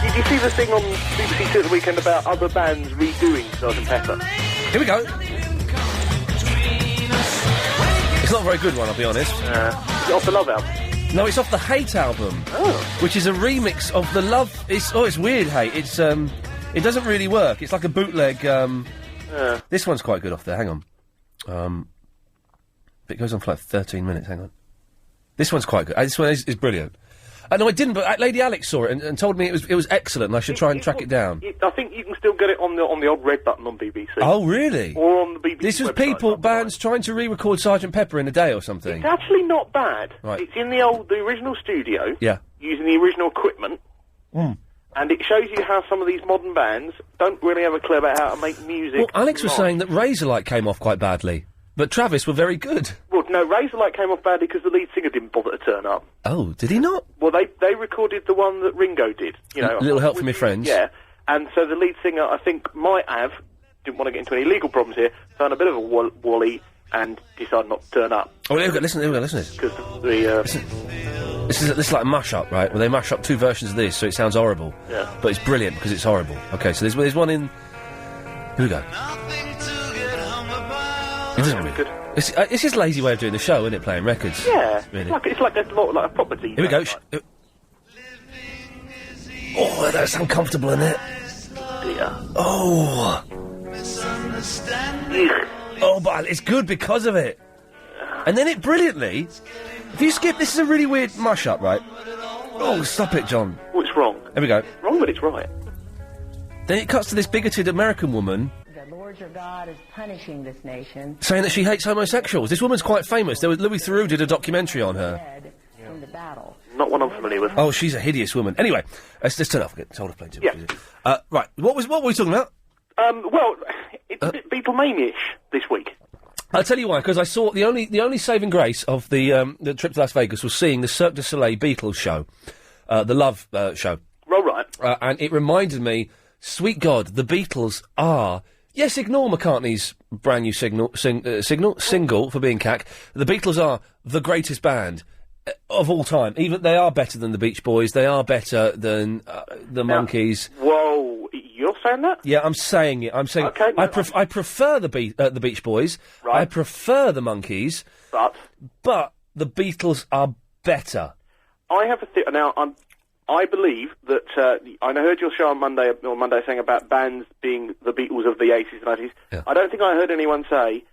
Did you see the thing on BBC Two at the weekend about other bands redoing Sgt. Pepper? Here we go. It's not a very good one, I'll be honest. Is it off the Love album? No, it's off the Hate album. Oh. Which is a remix of the Love... It's weird, Hate. It's, it doesn't really work. It's like a bootleg, This one's quite good off there, hang on. It goes on for like 13 minutes, hang on. This one's quite good. This one is brilliant. No, I didn't, but Lady Alex saw it and told me it was excellent and I should try and track it down. I think you can still get it on the old red button on BBC. Oh, really? Or on the BBC This was website, bands trying to re-record Sgt. Pepper in a day or something. It's actually not bad. Right. It's in the original studio. Yeah. Using the original equipment. And it shows you how some of these modern bands don't really have a clue about how to make music. Well, Alex was saying that Razorlight came off quite badly, but Travis were very good. Well, no, Razorlight came off badly because the lead singer didn't bother to turn up. Oh, did he not? Well, they recorded the one that Ringo did. You know, Little Help From Your Friends. Yeah, and so the lead singer, I think, didn't want to get into any legal problems here, found a bit of a wally and decided not to turn up. Oh, here we go, listen to this. Because the This is like a mash-up, right? Where they mash up two versions of this, so it sounds horrible. Yeah. But it's brilliant because it's horrible. Okay, so there's one in... Here we go. It doesn't really... good. It's just a lazy way of doing the show, isn't it, playing records? Yeah, really. it's like a property. Here we go. Oh, that's uncomfortable, isn't it? Dear. Oh. Oh, but it's good because of it. And then it brilliantly... If you skip... This is a really weird mash-up, right? Oh, stop it, John. Oh, it's wrong. Here we go. Wrong, but it's right. Then it cuts to this bigoted American woman... The Lord your God is punishing this nation. Saying that she hates homosexuals. This woman's quite famous. Louis Theroux did a documentary on her. In the battle. Not one I'm familiar with. Oh, she's a hideous woman. Anyway, let's turn off. It's older playing too much. Yeah. Right. What were we talking about? Well, it's a bit Beatlemania-ish this week. I'll tell you why, because I saw the only saving grace of the trip to Las Vegas was seeing the Cirque du Soleil Beatles show, the Love show. Right. And it reminded me, sweet God, the Beatles are... Yes, ignore McCartney's brand new single for being cack. The Beatles are the greatest band of all time. Even they are better than the Beach Boys. They are better than the Monkees. Whoa, you're saying that? Yeah, I'm saying it. I'm saying okay, I prefer the Beach Boys. Right. I prefer the Monkees. But the Beatles are better. I have a now. I believe that I heard your show on Monday saying about bands being the Beatles of the 80s and 90s. Yeah. I don't think I heard anyone say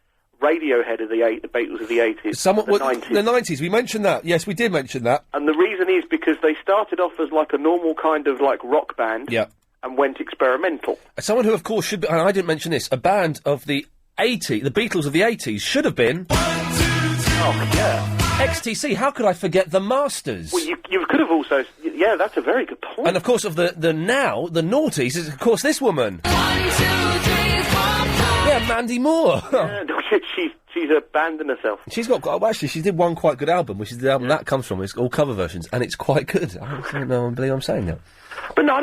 Radiohead of the Beatles of the 80s. Somewhat, the 90s. The 90s, we mentioned that. Yes, we did mention that. And the reason is because they started off as like a normal kind of like rock band. Yeah. And went experimental. Someone who, of course, should be, and I didn't mention this, a band of the the Beatles of the 80s should have been... Oh, yeah. XTC, how could I forget the Masters? Well, you could have also... Yeah, that's a very good point. And, of course, of the noughties, is, of course, this woman. 1, 2, 3, 4, 5. Yeah, Mandy Moore. Yeah, she's abandoned herself. She's got... Well, actually, she did one quite good album, which is the album that comes from. It's all cover versions, and it's quite good. I don't know, I believe I'm saying that. But no,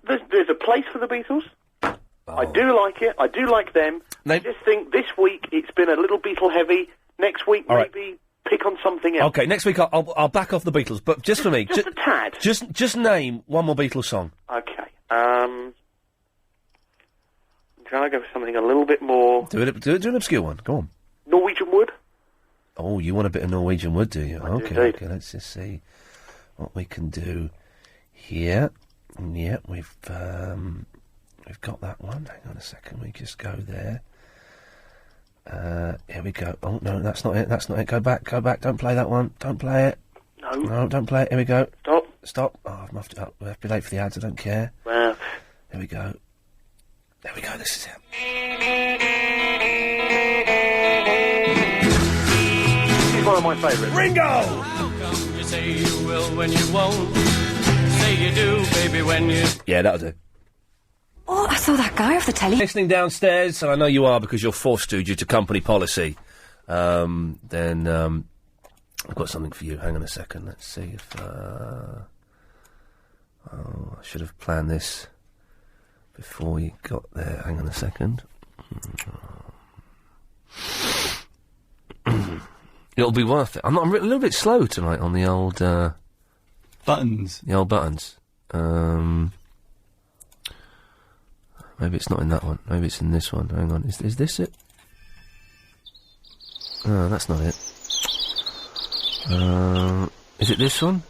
there's a place for the Beatles. Oh. I do like it. I do like them. I just think this week it's been a little Beatle heavy. Next week, maybe pick on something else. Okay, next week I'll back off the Beatles, but just for me... Just a tad. Just name one more Beatles song. Okay. I'm trying to go for something a little bit more... Do an obscure one. Go on. Norwegian Wood. Oh, you want a bit of Norwegian Wood, do you? I Okay, do indeed. okay, let's just see what we can do here. Yeah, we've got that one. Hang on a second, we just go there. Here we go. Oh, no, that's not it, Go back, don't play that one. Don't play it. No, don't play it. Here we go. Stop. Oh, I've muffed it up. We have to be late for the ads, I don't care. Well. Here we go. There we go, this is it. This is one of my favourites. Ringo! How come you say you will when you won't? Say you do, baby, when you... Yeah, that'll do. Oh, I saw that guy off the telly. Listening downstairs, and I know you are because you're forced to due to company policy, then I've got something for you. Hang on a second. Let's see if... Oh, I should have planned this before you got there. Hang on a second. It'll be worth it. I'm a little bit slow tonight on the old... buttons. The old buttons. Maybe it's not in that one. Maybe it's in this one. Hang on. Is this it? Oh, that's not it. Is it this one?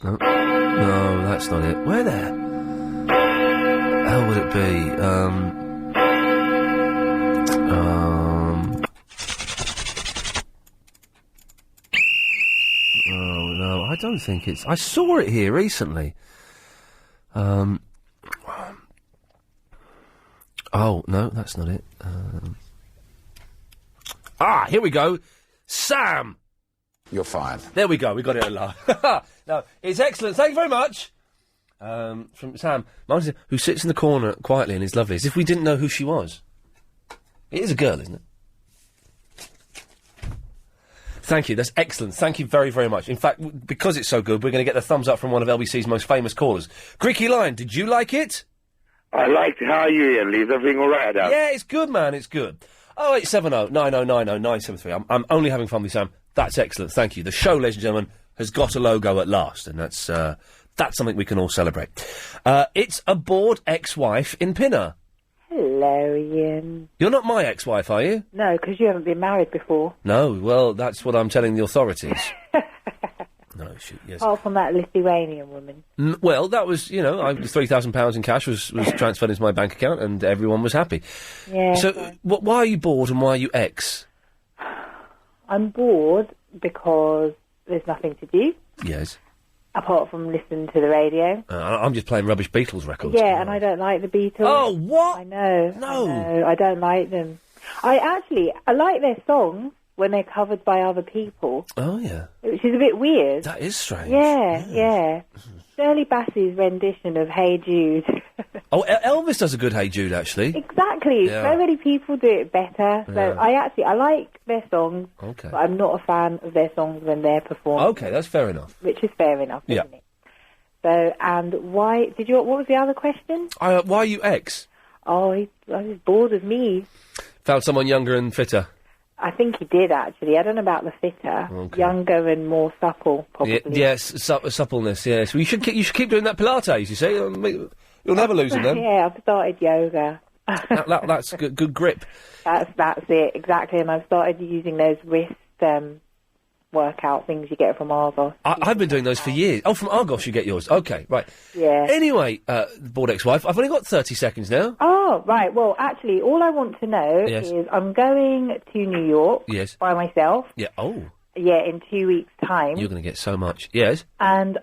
No. No, that's not it. Where the hell would it be? Oh, no, I don't think it's... I saw it here recently. Oh, no, that's not it. Here we go. Sam! You're fired. There we go, we got it at last. No, it's excellent, thank you very much. From Sam, who sits in the corner quietly and is lovely, as if we didn't know who she was. It is a girl, isn't it? Thank you, that's excellent. Thank you very, very much. In fact, because it's so good, we're going to get the thumbs up from one of LBC's most famous callers. Greeky Lion, did you like it? I liked it. How are you, Ian? Is everything all right, Adam? Yeah, it's good, man, it's good. 0870 9090 973. I'm only having fun with Sam. That's excellent, thank you. The show, ladies and gentlemen, has got a logo at last, and that's something we can all celebrate. It's a bored ex-wife in Pinner. Hello, Ian. You're not my ex-wife, are you? No, because you haven't been married before. No, well, that's what I'm telling the authorities. No, shoot, yes. Apart from that Lithuanian woman. Well, that was, £3,000 in cash was transferred into my bank account, and everyone was happy. Yeah. So, why are you bored and why are you ex? I'm bored because there's nothing to do. Yes. Apart from listening to the radio. I'm just playing rubbish Beatles records. Yeah, and I don't like the Beatles. Oh, what? I know. No. I don't like them. I like their songs when they're covered by other people. Oh, yeah. Which is a bit weird. That is strange. Yeah. Shirley Bassey's rendition of Hey Jude. Oh, Elvis does a good Hey Jude, actually. Exactly. Yeah. So many people do it better. So Yeah. I like their songs. Okay. But I'm not a fan of their songs when they're performing. Okay, that's fair enough. Which is fair enough, Yeah. isn't it? So, and why, what was the other question? Why are you ex? Oh, I was bored of me. Found someone younger and fitter. I think he did, actually. I don't know about the fitter. Okay. Younger and more supple, probably. Yes, suppleness, yes. Well, you should keep doing that Pilates, you see. You'll never lose it then. Yeah, I've started yoga. That's good grip. That's it, exactly. And I've started using those wrist work out things you get from Argos. I've been doing those for years. Oh, from Argos you get yours. Okay, right. Yeah. Anyway, bored ex-wife, I've only got 30 seconds now. Oh, right. Well, actually, all I want to know Yes. is I'm going to New York Yes. by myself. Yeah, oh. Yeah, in 2 weeks' time. You're going to get so much. Yes? And,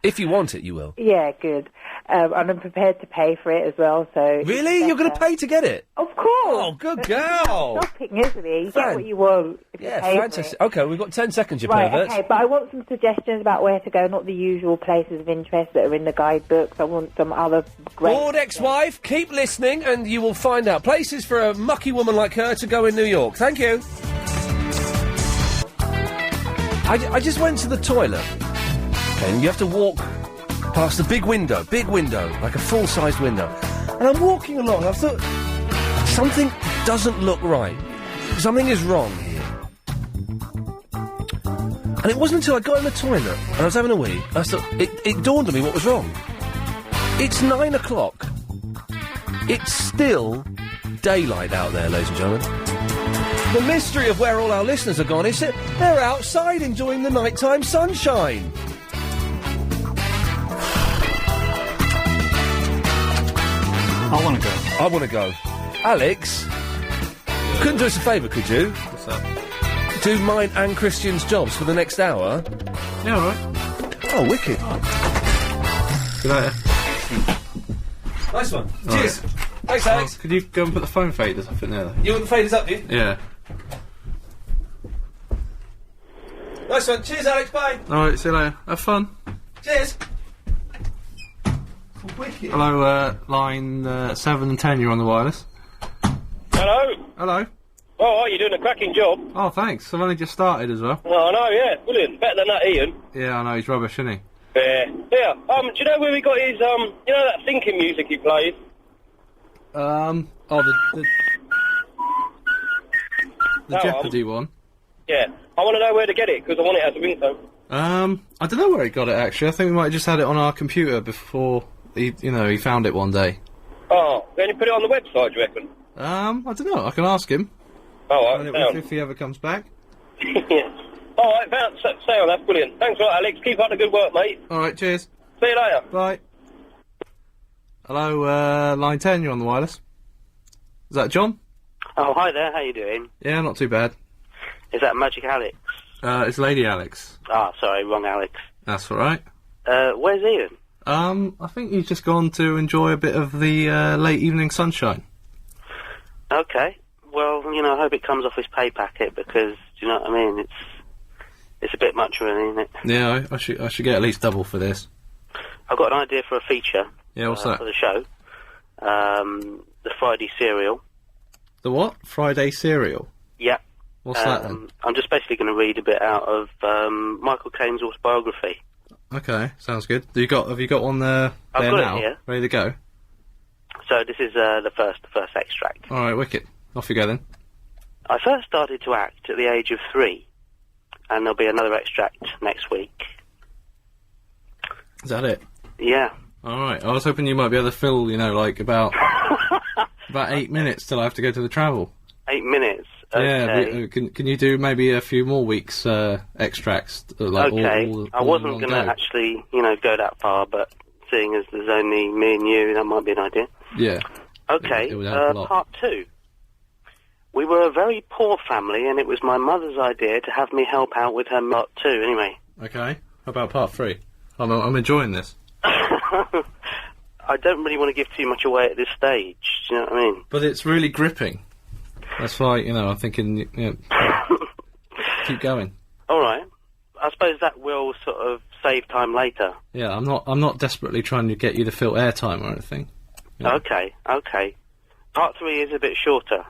If you want it, you will. yeah, good. And I'm prepared to pay for it as well, so... Really? You're going to pay to get it? Of course! Oh, good girl! Shopping, isn't it? You get what you want if you Yeah, pay for fantastic. Okay, we've got 10 seconds, you Right, perverts. okay, but I want some suggestions about where to go, not the usual places of interest that are in the guidebooks. I want some other great... Bored ex-wife, keep listening and you will find out places for a mucky woman like her to go in New York. Thank you. I just went to the toilet, okay, and you have to walk past the big window, like a full-sized window. And I'm walking along, I thought, something doesn't look right. Something is wrong here. And it wasn't until I got in the toilet and I was having a wee, I thought, it dawned on me what was wrong. It's 9 o'clock. It's still daylight out there, ladies and gentlemen. The mystery of where all our listeners are gone is that they're outside enjoying the nighttime sunshine. I want to go. I want to go. Alex, couldn't do us a favour, could you? What's that? Do mine and Christian's jobs for the next hour. Yeah, all right. Oh, wicked. Good night. Nice one. All Cheers. right. Thanks, Alex. Could you go and put the phone faders up in there? You want the faders up, do you? Yeah. Nice one. Cheers, Alex. Bye. All right, see you later. Have fun. Cheers. Hello, line 7 and 10, you're on the wireless. Hello. Hello. Oh, you're doing a cracking job. Oh, thanks. I've only just started as well. Oh, I know, yeah. Brilliant. Better than that Ian. Yeah, I know, he's rubbish, isn't he? Yeah. Yeah. Do you know where we got his, you know that thinking music he plays? Oh, the That Jeopardy one. Yeah. I want to know where to get it, because I want it as a ringtone. I don't know where he got it, actually. I think we might have just had it on our computer before he found it one day. Oh, then you put it on the website, do you reckon? I don't know. I can ask him. Oh, right, if he ever comes back. Yeah. All right, say on, that's brilliant. Thanks a lot, Alex. Keep up the good work, mate. All right, cheers. See you later. Bye. Hello, line 10, you're on the wireless. Is that John? Oh, hi there, how you doing? Yeah, not too bad. Is that Magic Alex? It's Lady Alex. Ah, sorry, wrong Alex. That's all right. Where's Ian? I think he's just gone to enjoy a bit of the late evening sunshine. Okay. Well, I hope it comes off his pay packet because, do you know what I mean? It's a bit much, really, isn't it? Yeah, I should get at least double for this. I've got an idea for a feature. Yeah, what's that? For the show. The Friday serial. The what? Friday serial? Yeah. What's that then? I'm just basically going to read a bit out of Michael Caine's autobiography. Okay, sounds good. Have you got one there I've got it now? here. Ready to go? So this is the first extract. All right, wicked. Off you go then. I first started to act at the age of 3, and there'll be another extract next week. Is that it? Yeah. All right. I was hoping you might be able to fill, like about 8 minutes till I have to go to the travel. 8 minutes. Okay. Yeah. Can you do maybe a few more weeks extracts? Okay. All I wasn't going to go? actually, go that far, but seeing as there's only me and you, that might be an idea. Yeah. Okay. It would help a lot. Part 2. We were a very poor family, and it was my mother's idea to have me help out with her Part 2. Anyway. Okay. How about part 3? I'm enjoying this. I don't really want to give too much away at this stage. Do you know what I mean? But it's really gripping. That's why, I'm thinking, keep going. All right. I suppose that will sort of save time later. Yeah, I'm not desperately trying to get you to fill airtime or anything. Okay. Part 3 is a bit shorter.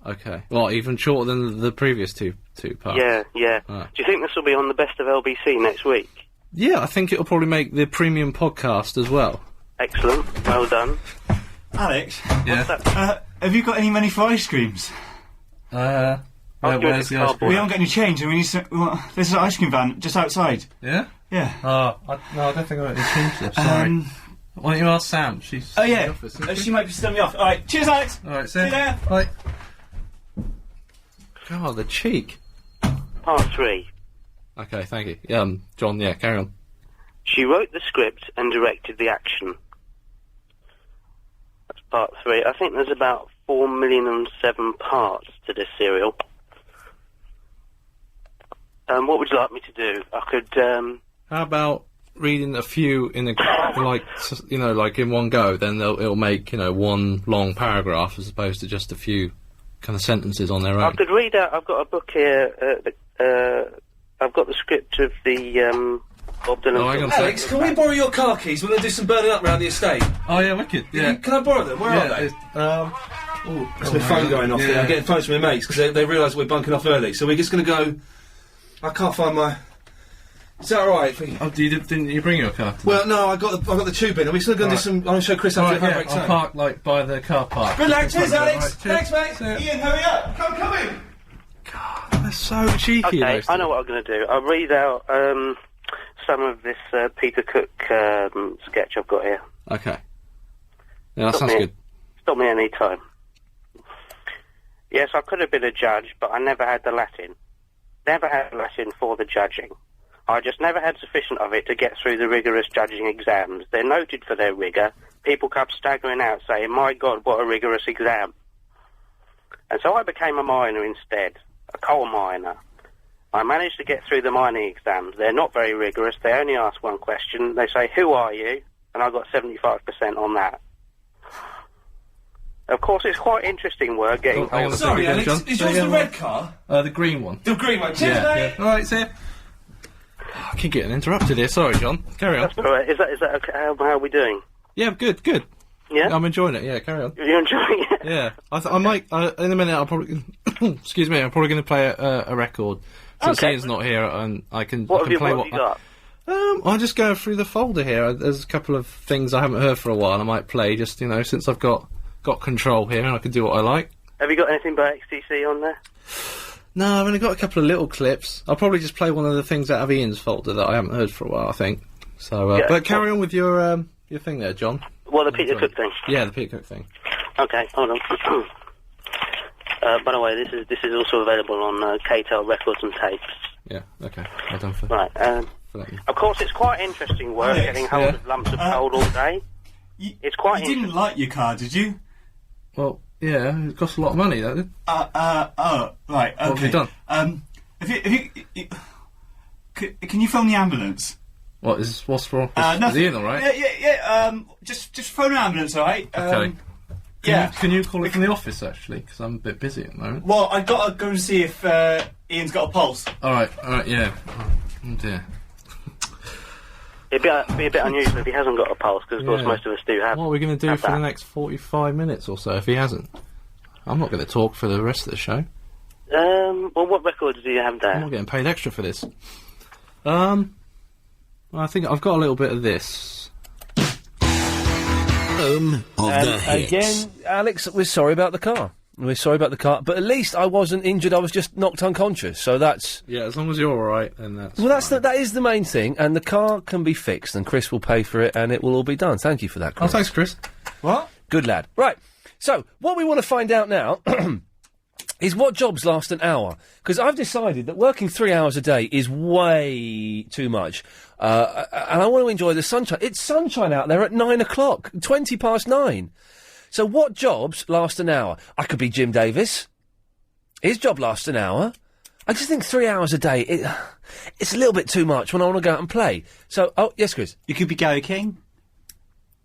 Okay. Well, even shorter than the previous two parts. Yeah. Right. Do you think this will be on the Best of LBC next week? Yeah, I think it'll probably make the premium podcast as well. Excellent. Well done. Alex? Yeah? Have you got any money for ice creams? Where's the ice cream? We haven't got any change and we need some... there's an ice cream van just outside. Yeah? Yeah. No, I don't think I've got any change left, sorry. Why don't you ask Sam? She's Oh, in yeah. the office, She might be still me off. Alright, cheers, Alex! Alright, see you there! Bye. God, the cheek. part 3. Okay, thank you. John, yeah, carry on. She wrote the script and directed the action. That's part 3. I think there's about 4,000,007 parts to this serial. What would you like me to do? I could, How about reading a few in in one go, then it'll make, one long paragraph as opposed to just a few kind of sentences on their own. I could read out, I've got a book here, I've got the script of the, Bob Dylan. Alex, can we borrow your car keys? We're going to do some burning up around the estate. Oh, yeah, wicked. Yeah. Can I borrow them? Where are they? There's my phone going off there. I'm getting phones from my mates because they realise we're bunking off early. So we're just going to go... I can't find my... Is that alright? Didn't you bring your car today? Well, no, I got the tube in. Are we still going to do some... I'm going to show Chris how to do handbrake I'll park, by the car park. Good luck, cheers, Alex. Right, thanks, mate. Ian, hurry up. Come in. God, they're so cheeky. Okay, I know what I'm going to do. I'll read out, some of this, Peter Cook, sketch I've got here. Okay. Yeah, that sounds good. Stop me any time. Yes, I could have been a judge, but I never had the Latin. Never had Latin for the judging. I just never had sufficient of it to get through the rigorous judging exams. They're noted for their rigour. People come staggering out saying, my God, what a rigorous exam. And so I became a miner instead, a coal miner. I managed to get through the mining exams. They're not very rigorous. They only ask one question. They say, who are you? And I got 75% on that. Of course, it's quite interesting work getting... Sorry, Alex, is yours the red car? The green one. The green one. Cheers, mate. All right, see ya. I keep getting interrupted here. Sorry, John. Carry on. That's all right. Is that okay? How are we doing? Yeah, good. Yeah? I'm enjoying it. Yeah, carry on. You're enjoying it? Yeah. I might... in a minute, I'll probably... excuse me, I'm probably going to play a record. Since Ian's not here, and I can What have you play got? I'll just go through the folder here. There's a couple of things I haven't heard for a while. I might play just, since I've got control here and I can do what I like. Have you got anything by XTC on there? No, I've only got a couple of little clips. I'll probably just play one of the things out of Ian's folder that I haven't heard for a while, I think. So, but carry on with your thing there, John. Well, the Peter Cook thing. Yeah, the Peter Cook thing. Okay, hold on. By the way, this is also available on KTEL Records and Tapes. Yeah, okay. Well done for right. Of course, it's quite interesting work getting hold of lumps of coal all day. It's quite. You didn't like your car, did you? Well, yeah, it costs a lot of money, that did. Oh, right. Okay. What have you done? Can you phone the ambulance? What's for? Nothing. Is Ian all right? Yeah. Just phone an ambulance, all right? Okay. Can you call it from the office, actually? Because I'm a bit busy at the moment. Well, I've got to go and see if Ian's got a pulse. All right, yeah. Oh dear. It'd be a bit unusual if he hasn't got a pulse, because of course most of us do have. What are we going to do for the next 45 minutes or so if he hasn't? I'm not going to talk for the rest of the show. Well, what records do you have there? I'm not getting paid extra for this. I think I've got a little bit of this. Of the hits. Again, Alex, we're sorry about the car. But at least I wasn't injured. I was just knocked unconscious. So that's as long as you're all right, then that's that is the main thing. And the car can be fixed, and Chris will pay for it, and it will all be done. Thank you for that, Chris. Oh, thanks, Chris. What? Good lad. Right. So what we want to find out now is what jobs last an hour. Because I've decided that working 3 hours a day is way too much. And I want to enjoy the sunshine. It's sunshine out there at 9 o'clock, 20 past 9. So what jobs last an hour? I could be Jim Davis. His job lasts an hour. I just think 3 hours a day, it's a little bit too much when I want to go out and play. So, yes, Chris? You could be Gary King.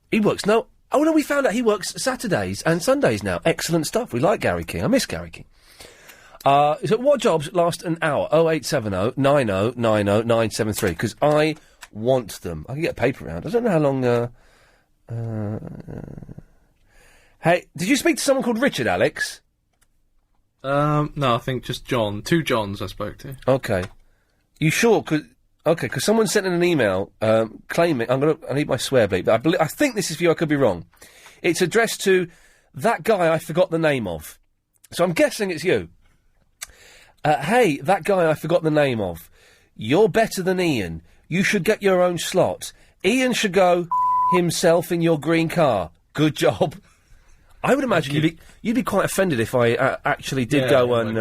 He works, we found out he works Saturdays and Sundays now. Excellent stuff. We like Gary King. I miss Gary King. So what jobs last an hour? 0870 90 90 973. Because I want them. I can get a paper round. I don't know how long, Hey, did you speak to someone called Richard, Alex? No, I think just John. 2 Johns I spoke to. Okay. You sure? Because someone sent in an email claiming... I need my swear bleep, but I think this is for you, I could be wrong. It's addressed to that guy I forgot the name of. So I'm guessing it's you. Hey, that guy I forgot the name of. You're better than Ian. You should get your own slot. Ian should go himself in your green car. Good job. I would imagine you'd be quite offended if I actually did go and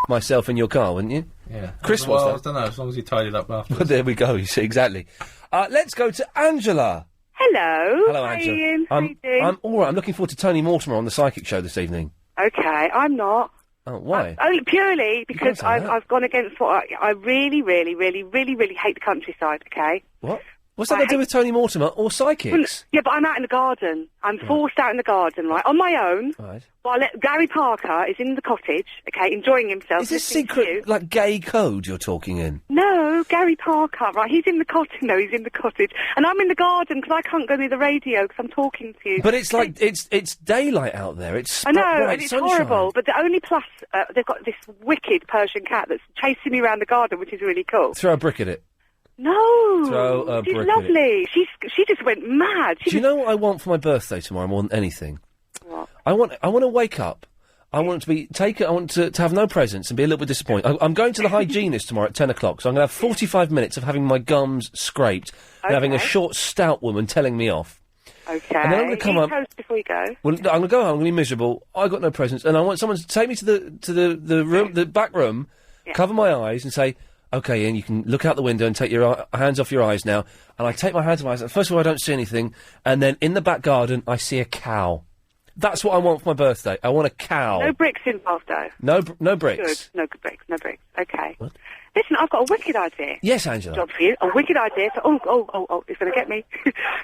myself in your car, wouldn't you? Yeah. Chris well, wants that. I don't know, as long as you tidy it up after. Well, there we go, you see, exactly. Let's go to Angela. Hello. Hello, Hi, Angela. Ian. How you doing? I'm all right. I'm looking forward to Tony Mortimer on the Psychic Show this evening. Okay, I'm not. Oh, why? Only purely because say that. I've gone against what I really, really, really, really, really hate the countryside, okay? What? What's that got to do with Tony Mortimer or psychics? Yeah, but I'm out in the garden. I'm forced out in the garden, right? On my own. Right. While Gary Parker is in the cottage, okay, enjoying himself. Is this listening to you. secret, like, gay code you're talking in? No, Gary Parker, right? He's in the cottage. No, he's in the cottage. And I'm in the garden because I can't go near the radio because I'm talking to you. But it's like, it's daylight out there. It's I know, bright and it's sunshine. horrible. But the only plus, they've got this wicked Persian cat that's chasing me around the garden, which is really cool. Throw a brick at it. No, Throw a she's brick at it. lovely. She just went mad. Do you know what I want for my birthday tomorrow more than anything? What? I want to wake up. I want to be I want to have no presents and be a little bit disappointed. I'm going to the hygienist tomorrow at 10 o'clock, so I'm going to have 45 minutes of having my gums scraped and having a short, stout woman telling me off. Okay. And then I'm going to come Eat up. toast before you go. Well, I'm going to go home. I'm going to be miserable. I got no presents, and I want someone to take me to the room, the back room, cover my eyes, and say, "Okay, Ian, you can look out the window and take your hands off your eyes now." And I take my hands off my eyes. And first of all, I don't see anything, and then in the back garden, I see a cow. That's what I want for my birthday. I want a cow. No bricks involved, though. No bricks. Good. No bricks. No bricks. Okay. What? Listen, I've got a wicked idea. Yes, Angela. Job for you. A wicked idea for. Oh! It's going to get me.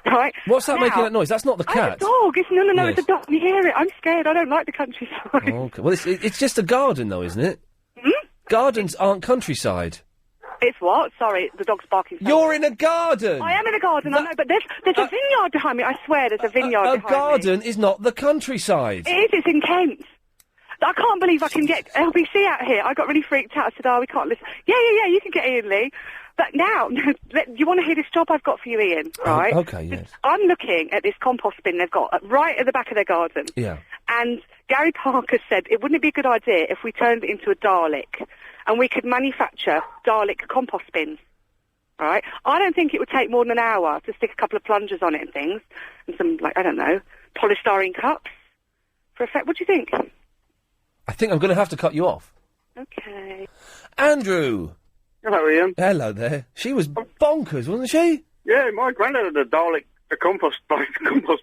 Right. What's that Now- making that noise? That's not the Oh, cat. it's a dog. No, Yes. it's a dog. You hear it. I'm scared. I don't like the countryside. Oh, okay. Well, it's just a garden, though, isn't it? Gardens aren't countryside. It's what? Sorry, the dog's barking. You're in a garden. I am in a garden, I know, but there's a vineyard behind me. I swear there's a vineyard A behind garden is not the countryside. me. It is, it's in Kent. I can't believe I can get LBC out here. I got really freaked out. I said, we can't listen. Yeah, you can get Ian Lee. But now, you want to hear this job I've got for you, Ian, right? Okay, yes. I'm looking at this compost bin they've got right at the back of their garden. Yeah. And Gary Parker said, wouldn't it be a good idea if we turned it into a Dalek and we could manufacture Dalek compost bins? All right? I don't think it would take more than an hour to stick a couple of plungers on it and things, and some, like, I don't know, polystyrene cups for effect. What do you think? I think I'm going to have to cut you off. Okay. Andrew. Hello, Ian. Hello there. She was bonkers, wasn't she? Yeah, my granddad had a Dalek, the compost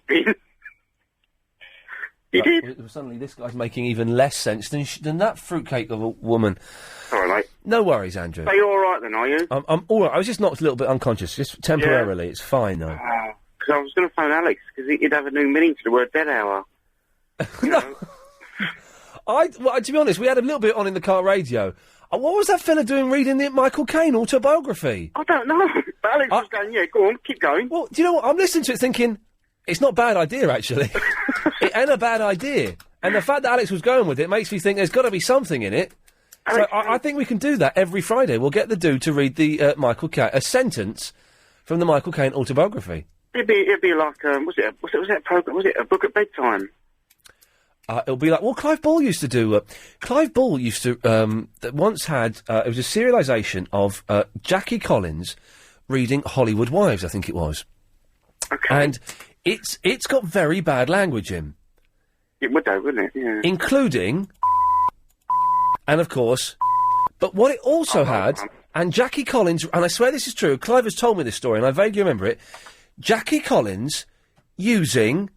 bin. He did. Well, suddenly this guy's making even less sense than that fruitcake of a woman. Sorry, mate. No worries, Andrew. Are you all right then, are you? I'm all right. I was just knocked a little bit unconscious, just temporarily. It's fine, though. Because I was going to phone Alex, because he'd have a new meaning to the word dead hour. Well, to be honest, we had a little bit on in the car radio. What was that fella doing reading the Michael Caine autobiography? I don't know. But Alex was going, yeah, go on, keep going. Well, do you know what? I'm listening to it thinking, it's not a bad idea, actually. It ain't a bad idea. And the fact that Alex was going with it makes me think there's got to be something in it. So I think we can do that every Friday. We'll get the dude to read the Michael Caine, a sentence from the Michael Caine autobiography. It'd be like, was it a book at bedtime? It'll be like, well, Clive Ball used to do. Clive Ball used to once had. It was a serialisation of Jackie Collins reading Hollywood Wives, I think it was. Okay. And it's got very bad language in. It would though, wouldn't it? Yeah. Including, and of course, but what it also had, and Jackie Collins, and I swear this is true. Clive has told me this story, and I vaguely remember it. Jackie Collins using.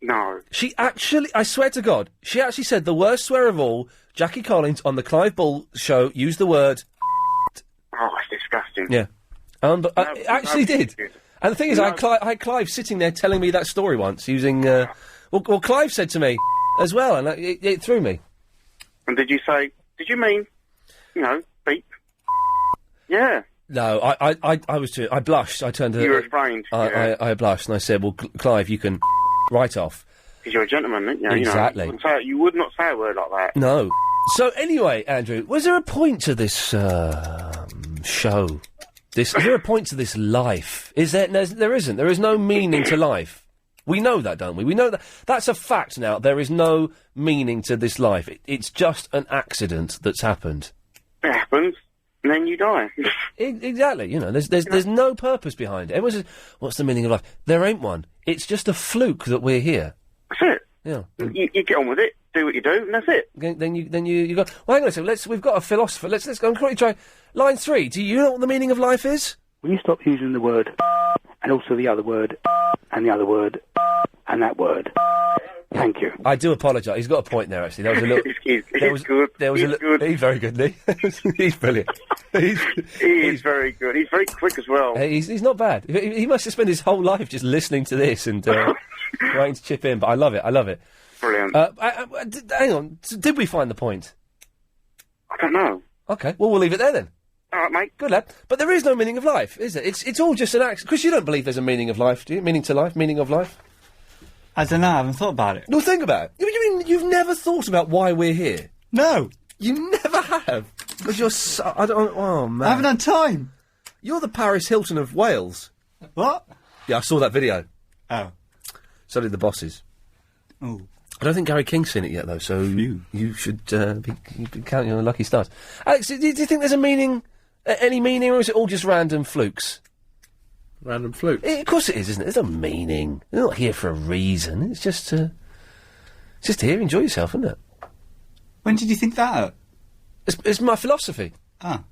No. She actually, I swear to God, she actually said the worst swear of all. Jackie Collins on the Clive Ball show used the word. Oh, it's disgusting. Yeah. But it actually did. And the thing is, I had Clive sitting there telling me that story once using. Well, Clive said to me as well, and it threw me. And did you mean, beep? Yeah. No, I was too. I blushed. I turned to. You refrained. I blushed and I said, "Well, Clive, you can right off." Because you're a gentleman, aren't you? Exactly. You would not say a word like that. No. So anyway, Andrew, was there a point to this show? Is there a point to this life? Is there? There isn't. There is no meaning to life. We know that, don't we? We know that. That's a fact now. There is no meaning to this life. It's just an accident that's happened. It happens, and then you die. Exactly. There's no purpose behind it. Everyone says, "What's the meaning of life?" There ain't one. It's just a fluke that we're here. That's it. Yeah. You get on with it, do what you do, and that's it. Then you go. Well, hang on a second. We've got a philosopher. Let's go and quickly try line 3. Do you know what the meaning of life is? Will you stop using the word and also the other word and the other word and that word? Thank you. I do apologise. He's got a point there. Actually, there was a little. He's good. He's very good. He's brilliant. He's very good. He's very quick as well. He's not bad. He must have spent his whole life just listening to this and waiting to chip in. But I love it. I love it. Brilliant. Hang on. Did we find the point? I don't know. Okay. Well, we'll leave it there then. All right, mate. Good lad. But there is no meaning of life, is there? It's all just an accident. Chris, you don't believe there's a meaning of life, do you? Meaning to life? Meaning of life? I don't know, I haven't thought about it. No, think about it. You mean you've never thought about why we're here? No. You never have? Because you're so... Oh, man. I haven't had time. You're the Paris Hilton of Wales. What? Yeah, I saw that video. Oh. So did the bosses. Oh. I don't think Gary King's seen it yet, though, so you should be counting your lucky stars. Alex, do you think there's a meaning, any meaning, or is it all just random flukes? Random fluke. Of course it is, isn't it? There's a meaning. They're not here for a reason. It's just here. Enjoy yourself, isn't it? When did you think that out? It's my philosophy. Ah.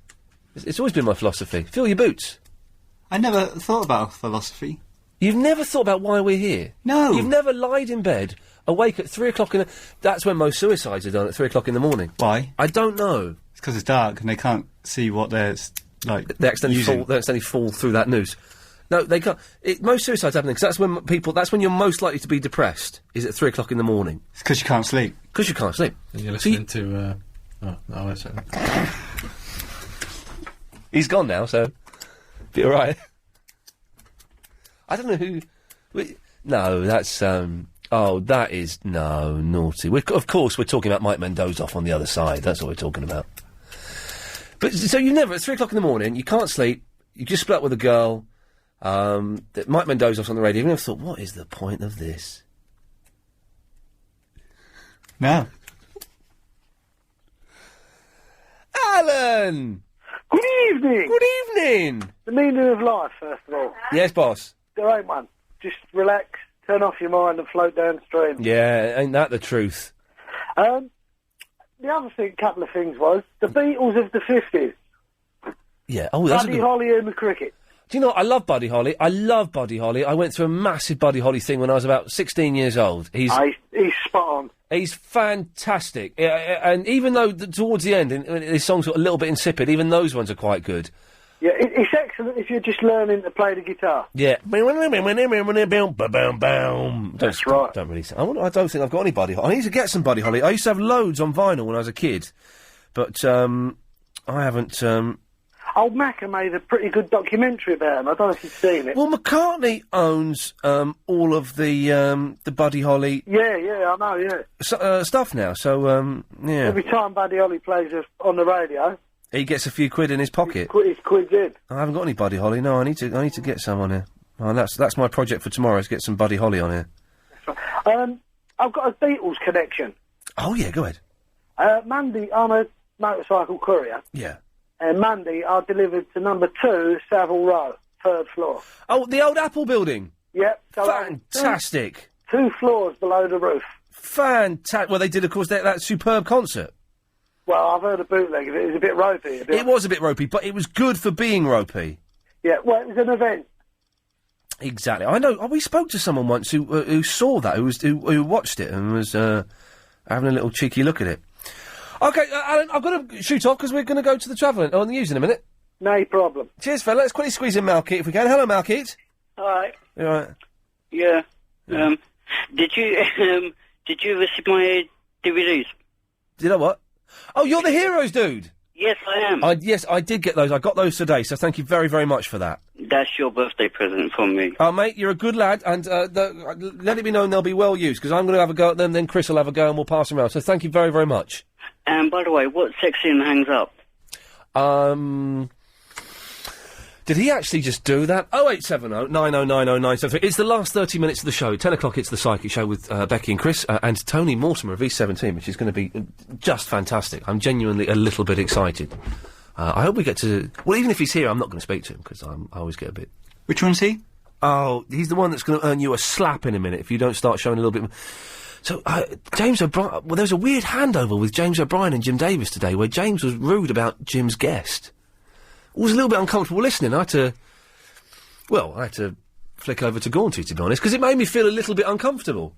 It's always been my philosophy. Fill your boots. I never thought about philosophy. You've never thought about why we're here? No. You've never lied in bed, awake at 3 o'clock in the... That's when most suicides are done, at 3 o'clock in the morning. Why? I don't know. It's because it's dark and they can't see what they're, They accidentally fall through that noose. No, they can't. Most suicides happen because that's when you're most likely to be depressed, is at 3 o'clock in the morning. It's because you can't sleep. Because you can't sleep. And you're listening to, that's it. He's gone now, so... Be alright. I don't know who... No, that's, that is... No, naughty. Of course, we're talking about Mike Mendoza on the other side. That's what we're talking about. But, so you never... At 3 o'clock in the morning, you can't sleep, you just split up with a girl... Mike Mendoza's on the radio. You've never thought, what is the point of this? No. Alan! Good evening! Good evening! The meaning of life, first of all. Yes, boss. There ain't one. Just relax, turn off your mind and float downstream. Yeah, ain't that the truth? The other couple of things was, the Beatles of the 50s. Yeah, that's Buddy Holly and the Cricket. Do you know, I love Buddy Holly. I love Buddy Holly. I went through a massive Buddy Holly thing when I was about 16 years old. He's spot on. He's fantastic. And even though towards the end, his songs got a little bit insipid, even those ones are quite good. Yeah, it's excellent if you're just learning to play the guitar. Yeah. That's right. Don't really... I don't think I've got any Buddy Holly. I need to get some Buddy Holly. I used to have loads on vinyl when I was a kid. But, I haven't... Old Macca made a pretty good documentary about him. I don't know if you've seen it. Well, McCartney owns all of the Buddy Holly... Yeah, I know, yeah. Stuff now, so, yeah. Every time Buddy Holly plays on the radio... He gets a few quid in his pocket. His quid's in. I haven't got any Buddy Holly, no, I need to get some on here. Oh, that's my project for tomorrow, is get some Buddy Holly on here. That's right. I've got a Beatles connection. Oh, yeah, go ahead. Monday, I'm a motorcycle courier. Yeah. And Monday, I delivered to number 2, Savile Row, 3rd floor. Oh, the old Apple building? Yep. So fantastic. 2 floors below the roof. Fantastic. Well, they did, of course, that superb concert. Well, I've heard a bootleg of it. It was a bit ropey. It was a bit ropey, but it was good for being ropey. Yeah, well, it was an event. Exactly. I know. We spoke to someone once who saw that, who watched it and was having a little cheeky look at it. Okay, Alan, I've got to shoot off because we're going to go to the travel on the news in a minute. No problem. Cheers, fella. Let's quickly squeeze in Malkeet if we can. Hello, Malkeet. All right. You all right? Yeah. Did you receive my DVDs? Did I what? Oh, you're the Heroes dude. Yes, I am. Yes, I did get those. I got those today, so thank you very, very much for that. That's your birthday present from me. Oh, mate, you're a good lad, and let it be known they'll be well used, because I'm going to have a go at them, then Chris will have a go, and we'll pass them around. So thank you very, very much. And by the way, what section hangs up? Did he actually just do that? 0870 9090 It's the last 30 minutes of the show. 10 o'clock, it's the Psychic Show with Becky and Chris, and Tony Mortimer of E17, which is going to be just fantastic. I'm genuinely a little bit excited. I hope we get to... Well, even if he's here, I'm not going to speak to him, because I always get a bit... Which one's he? Oh, he's the one that's going to earn you a slap in a minute if you don't start showing a little bit... So, James O'Brien... Well, there was a weird handover with James O'Brien and Jim Davis today, where James was rude about Jim's guest. I was a little bit uncomfortable listening. I had to flick over to Gaunty, to be honest, because it made me feel a little bit uncomfortable.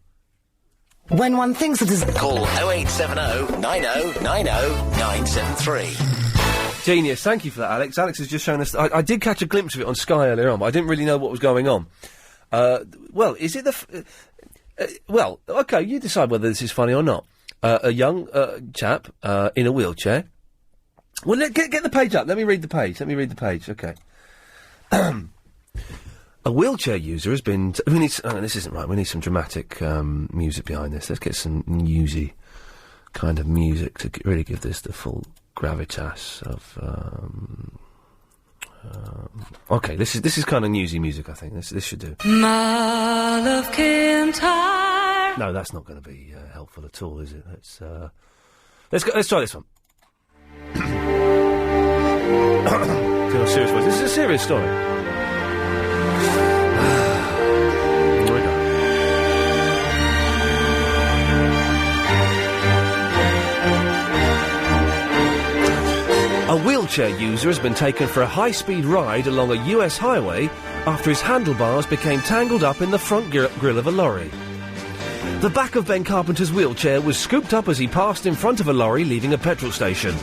When one thinks that is... Call 0870 90 90 973. Genius, thank you for that, Alex. Alex has just shown us... I did catch a glimpse of it on Sky earlier on, but I didn't really know what was going on. Well, is it the... well, OK, you decide whether this is funny or not. A young chap in a wheelchair... Well, get the page up. Let me read the page. OK. A wheelchair user has been... this isn't right. We need some dramatic music behind this. Let's get some newsy kind of music to really give this the full gravitas of... OK, this is kind of newsy music, I think. This should do. My love Kintyre. No, that's not going to be helpful at all, is it? Let's try this one. Serious voice. This is a serious story. A wheelchair user has been taken for a high-speed ride along a US highway after his handlebars became tangled up in the front grille of a lorry. The back of Ben Carpenter's wheelchair was scooped up as he passed in front of a lorry leaving a petrol station.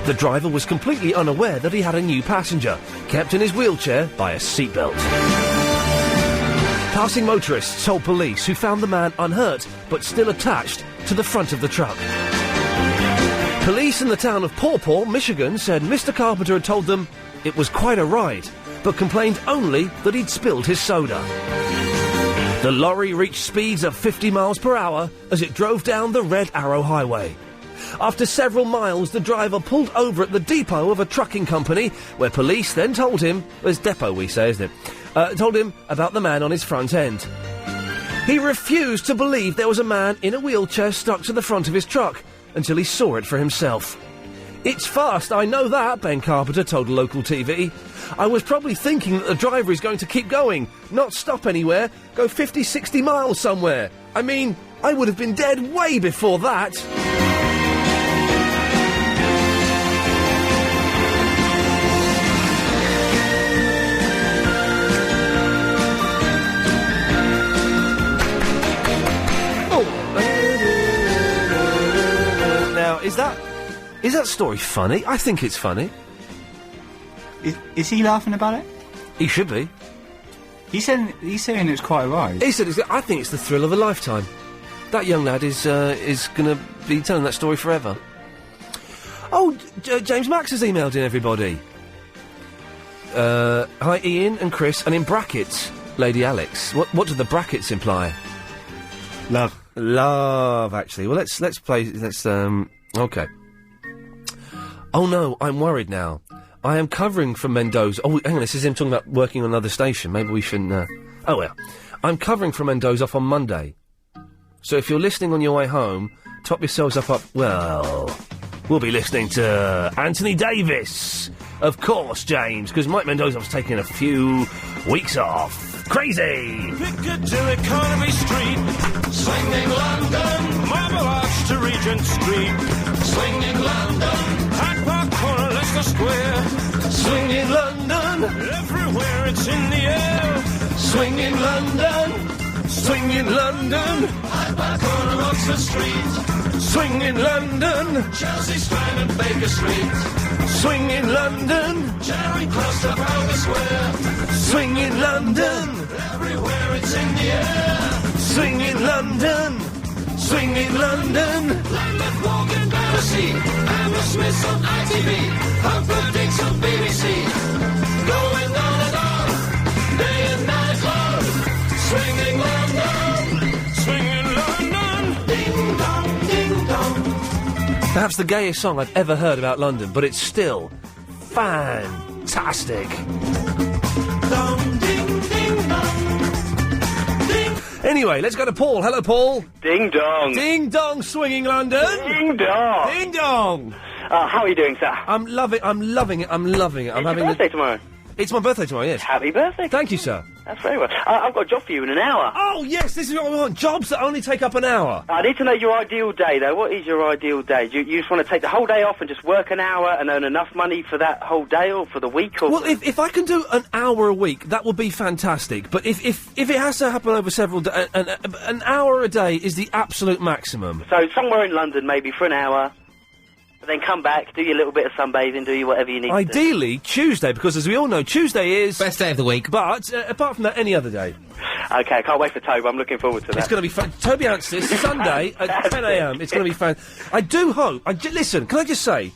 The driver was completely unaware that he had a new passenger, kept in his wheelchair by a seatbelt. Passing motorists told police, who found the man unhurt but still attached to the front of the truck. Police in the town of Paw Paw, Michigan, said Mr. Carpenter had told them it was quite a ride, but complained only that he'd spilled his soda. The lorry reached speeds of 50 miles per hour as it drove down the Red Arrow Highway. After several miles, the driver pulled over at the depot of a trucking company, where police then told him... It's depot, we say, isn't it? Told him about the man on his front end. He refused to believe there was a man in a wheelchair stuck to the front of his truck, until he saw it for himself. It's fast, I know that, Ben Carpenter told local TV. I was probably thinking that the driver is going to keep going, not stop anywhere, go 50, 60 miles somewhere. I mean, I would have been dead way before that. Now, is that story funny? I think it's funny. Is he laughing about it? He should be. He's saying it's quite a ride. He said, I think it's the thrill of a lifetime. That young lad is going to be telling that story forever. Oh, James Max has emailed in, everybody. Hi, Ian and Chris, and in brackets, Lady Alex. What do the brackets imply? Love. Love, actually. Well, let's play... OK. Oh, no, I'm worried now. I am covering from Mendoza... Oh, hang on, this is him talking about working on another station. Maybe we shouldn't... Oh, well. I'm covering from Mendoza off on Monday. So if you're listening on your way home, top yourselves up... Well, we'll be listening to Anthony Davis. Of course, James, because Mike Mendoza's taking a few weeks off. Crazy! Piccadilly, Carnaby Street, swinging London, Marble Arch to Regent Street, swinging London, Hyde Park Corner, Leicester Square, swinging London, everywhere it's in the air, swinging London, swinging London, Hyde Park Corner, Oxford Street, swinging London, Chelsea Strand and Baker Street, swinging London, Charing Cross, Trafalgar Square, swinging London, everywhere it's in the air, swinging London, swinging London, Lambeth Walk and Battersea, Hammersmith on ITV, Humperdinck's on BBC, going on and on, day and night long, swinging London, swinging London, ding dong, ding dong. Perhaps the gayest song I've ever heard about London, but it's still fantastic. Dong, ding, ding, dong. Ding. Anyway, let's go to Paul. Hello, Paul. Ding dong. Ding dong, swinging London. Ding dong. Ding dong. How are you doing, sir? I'm loving it. I'm loving it. It's your birthday tomorrow. It's my birthday tomorrow, yes. Happy birthday. Thank you, sir. That's very well. I've got a job for you in an hour. Oh, yes, this is what we want. Jobs that only take up an hour. I need to know your ideal day, though. What is your ideal day? Do you just want to take the whole day off and just work an hour and earn enough money for that whole day or for the week? Or Well, if I can do an hour a week, that would be fantastic. But if it has to happen over several days, an hour a day is the absolute maximum. So somewhere in London, maybe for an hour, and then come back, do your little bit of sunbathing, do you whatever you need to do. Ideally, Tuesday, because as we all know, Tuesday is... Best day of the week. But, apart from that, any other day. Okay, I can't wait for Toby. I'm looking forward to that. It's going to be fun. Toby Anstis, Sunday at 10 a.m. It's going to be fun. I do hope... listen, can I just say...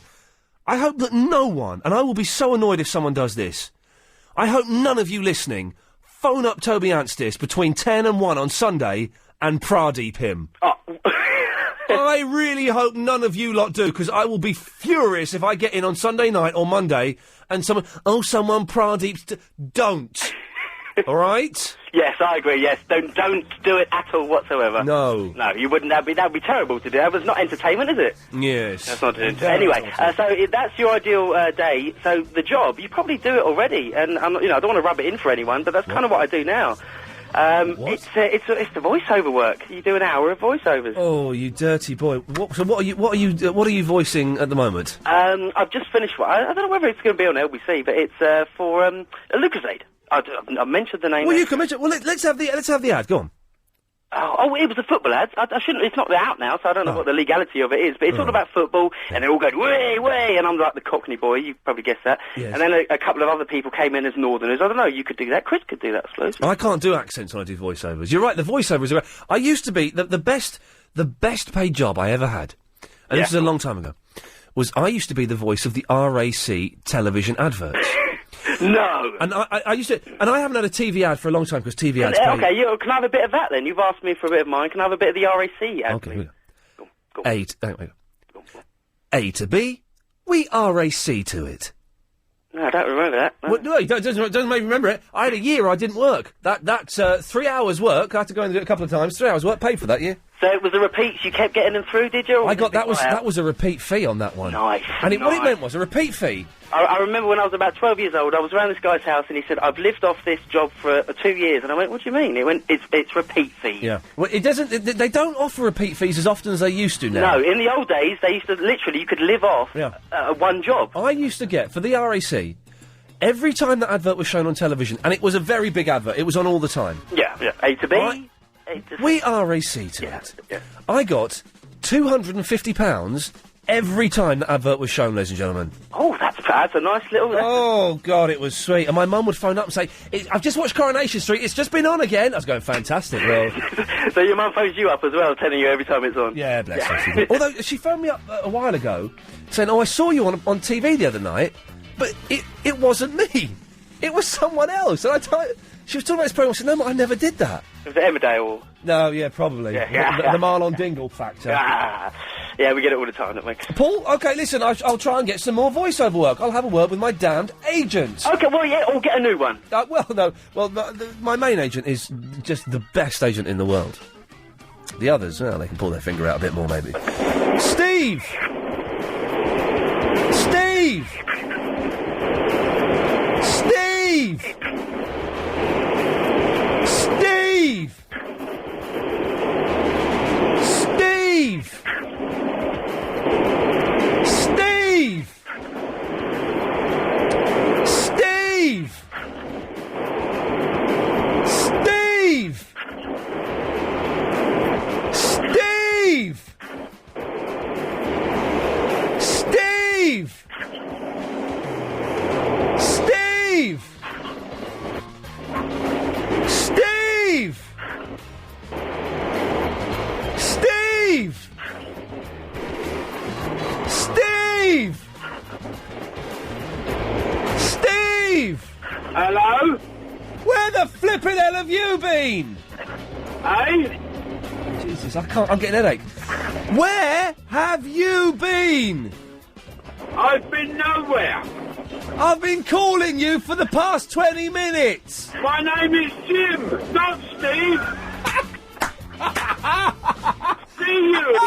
I hope that no one, and I will be so annoyed if someone does this, I hope none of you listening phone up Toby Anstis between 10 and 1 on Sunday and Pradeep him. Oh. I really hope none of you lot do, because I will be furious if I get in on Sunday night or Monday and someone Pradeep... Don't. All right? Yes, I agree, yes. Don't do it at all whatsoever. No. No, you wouldn't. That'd be terrible to do. That was not entertainment, is it? Yes. That's not anyway, so that's your ideal day. So the job, you probably do it already, and I don't want to rub it in for anyone, but that's kind of what I do now. It's the voiceover work. You do an hour of voiceovers. Oh, you dirty boy! What are you voicing at the moment? I've just finished one. I don't know whether it's going to be on LBC, but it's for Lucasade. I mentioned the name. Well, you can mention. Well, let's have the ad. Go on. Oh, it was a football ad. I shouldn't. It's not out now, so I don't know what the legality of it is. But it's all about football, and they're all going way, way, and I'm like the Cockney boy. You probably guessed that. Yes. And then a couple of other people came in as Northerners. I don't know. You could do that. Chris could do that, I suppose. I can't do accents when I do voiceovers. You're right. The voiceovers are. I used to be the best paid job I ever had, and this is a long time ago. Was I used to be the voice of the RAC television adverts. No. And I used to, and I haven't had a TV ad for a long time because TV ads. Okay, can I have a bit of that then? You've asked me for a bit of mine. Can I have a bit of the RAC ad? Okay. A to B, we RAC to it. No, I don't remember that. No. Well, no, it doesn't make me remember it. I had a year I didn't work. That's 3 hours work. I had to go and do it a couple of times. 3 hours work, paid for that, yeah. So it was the repeats. You kept getting them through, did you? That was a repeat fee on that one. Nice. And what it meant was a repeat fee. I remember when I was about 12 years old, I was around this guy's house and he said, "I've lived off this job for 2 years." And I went, "What do you mean?" He went, "It's repeat fees." Yeah. Well, it doesn't. They don't offer repeat fees as often as they used to now. No, in the old days, they used to literally, you could live off one job. I used to get for the RAC. Every time that advert was shown on television, and it was a very big advert, it was on all the time. Yeah. A to B. A to C. We RAC to it. Yeah. I got £250 every time that advert was shown, ladies and gentlemen. Oh, that's a nice little... Oh, God, it was sweet. And my mum would phone up and say, "I've just watched Coronation Street, it's just been on again." I was going, fantastic, well... So your mum phones you up as well, telling you every time it's on? Yeah, bless her, she did. Although, she phoned me up a while ago, saying, "Oh, I saw you on TV the other night, but it wasn't me. It was someone else." And she was talking about this program. I said, "No, I never did that." Was it Emmerdale? No, yeah, probably. Yeah. The Marlon Dingle factor. Yeah, we get it all the time, don't we? Paul, okay, listen, I'll try and get some more voiceover work. I'll have a word with my damned agent. Okay, well, yeah, or get a new one. My main agent is just the best agent in the world. The others, well, they can pull their finger out a bit more, maybe. Steve! Steve! Steve! Steve! Steve! Steve! Steve! Steve! Steve! Steve! Steve! Steve! Steve! Steve! Steve! Hello? Where the flippin' hell have you been? Hey? Jesus, I'm getting a headache. Where have you been? I've been nowhere. I've been calling you for the past 20 minutes. My name is Jim, not Steve. See you.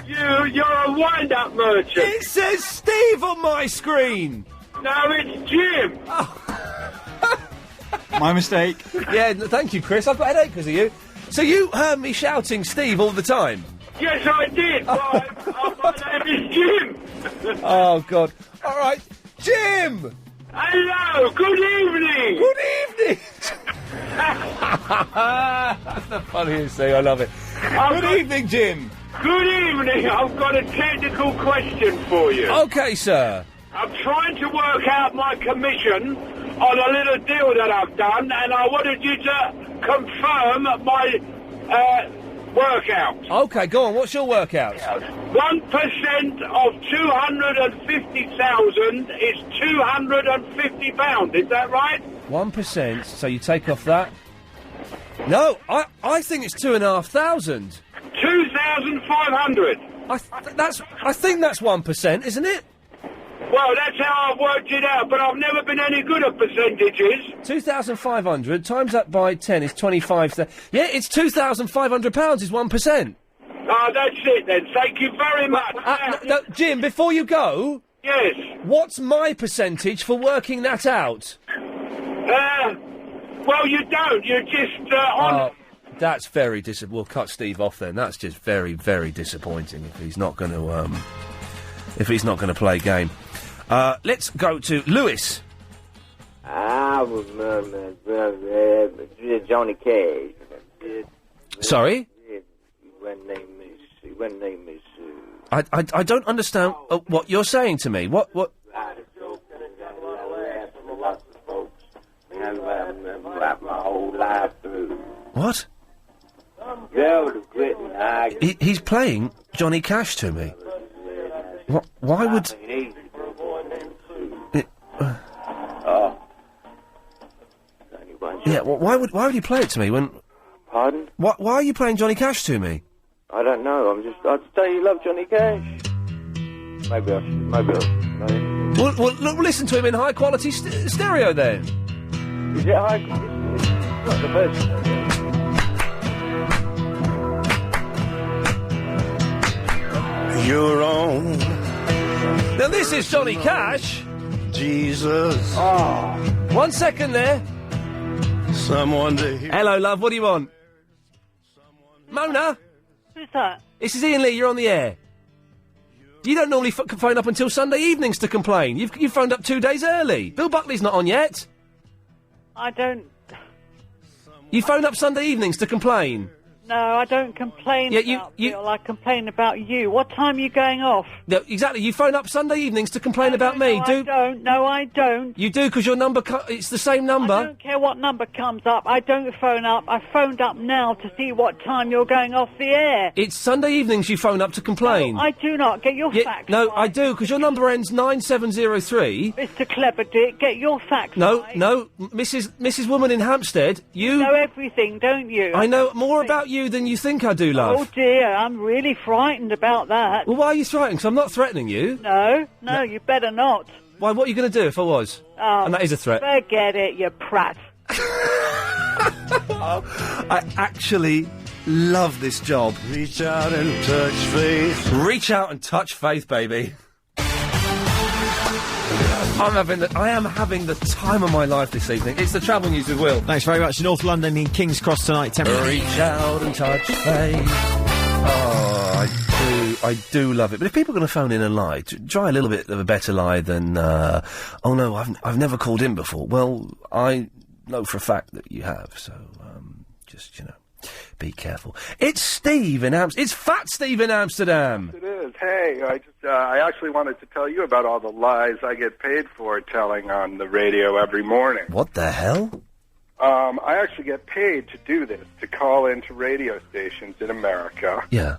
You're a wind-up merchant. It says Steve on my screen. No, it's Jim. My mistake. Yeah, thank you, Chris. I've got a headache because of you. So you heard me shouting Steve all the time? Yes, I did. My name is Jim. Oh, God. All right. Jim! Hello, good evening. Good evening. That's the funniest thing. I love it. Good evening, Jim. Good evening. I've got a technical question for you. Okay, sir. I'm trying to work out my commission on a little deal that I've done, and I wanted you to confirm my workout. Okay, go on. What's your workout? 1% of 250,000 is £250. Is that right? 1%. So you take off that. No, I think it's 2,500. 2,500. I think that's 1%, isn't it? Well, that's how I've worked it out, but I've never been any good at percentages. 2,500 times that by 10 is 25. Yeah, it's £2,500 is 1%. Ah, that's it then. Thank you very much. No, Jim, before you go... Yes? What's my percentage for working that out? Well, you don't. You're just on... That's very We'll cut Steve off then. That's just very, very disappointing if he's not going to... if he's not going to play game. Let's go to Lewis. I remember Johnny Cash. Sorry? When name is... I don't understand what you're saying to me. What? My whole life through. What? Yeah, He's playing Johnny Cash to me. What? Why would... Yeah, why would he play it to me when... Pardon? Why are you playing Johnny Cash to me? I don't know. I'd say you love Johnny Cash. Maybe I should. Well, listen to him in high quality stereo then. Is it high quality? It's not the best. You're on. Now this is Johnny Cash. Jesus. Oh. 1 second there. Someone to hear. Hello, love. What do you want? Mona? Who's that? This is Iain Lee. You're on the air. You don't normally phone up until Sunday evenings to complain. You've phoned up 2 days early. Bill Buckley's not on yet. I don't... You phone up Sunday evenings to complain. No, I don't complain about Bill. I complain about you. What time are you going off? No, exactly. You phone up Sunday evenings to complain about me. I don't. No, I don't. You do, because your number... it's the same number. I don't care what number comes up. I don't phone up. I phoned up now to see what time you're going off the air. It's Sunday evenings you phone up to complain. No, I do not. Get your facts No, right. I do, because your number ends 9703. Mr. Clever Dick, get your facts right. No, Mrs. Woman in Hampstead, you... know everything, don't you? I know more about you than you think I do, love. Oh dear, I'm really frightened about that. Well, why are you frightened? Because I'm not threatening you. No, you better not. Why, what are you going to do if I was? Oh, and that is a threat. Forget it, you prat. I actually love this job. Reach out and touch faith. Reach out and touch faith, baby. I am having the time of my life this evening. It's the travel news with Will. Thanks very much. North London in King's Cross tonight. Reach out and touch faith. Oh, I do love it. But if people are going to phone in and lie, try a little bit of a better lie than, oh no, I've never called in before. Well, I know for a fact that you have, so, just, be careful. It's Steve in Amsterdam. It's Fat Steve in Amsterdam. It is. Hey, I actually wanted to tell you about all the lies I get paid for telling on the radio every morning. What the hell? I actually get paid to do this, to call into radio stations in America. Yeah.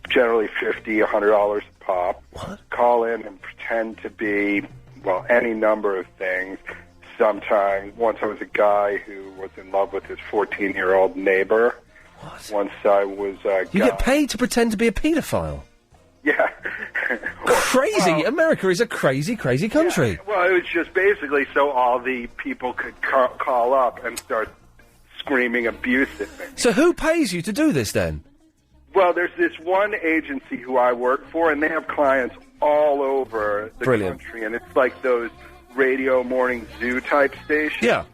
Generally $50, $100 a pop. What? Call in and pretend to be, well, any number of things. Sometimes, once I was a guy who was in love with his 14-year-old neighbor. What? Once I was a guy... You get paid to pretend to be a paedophile? Yeah. Crazy! America is a crazy, crazy country. Yeah. Well, it was just basically so all the people could call up and start screaming abuse at me. So who pays you to do this, then? Well, there's this one agency who I work for, and they have clients all over the country, and it's like those radio morning zoo type stations. Yeah.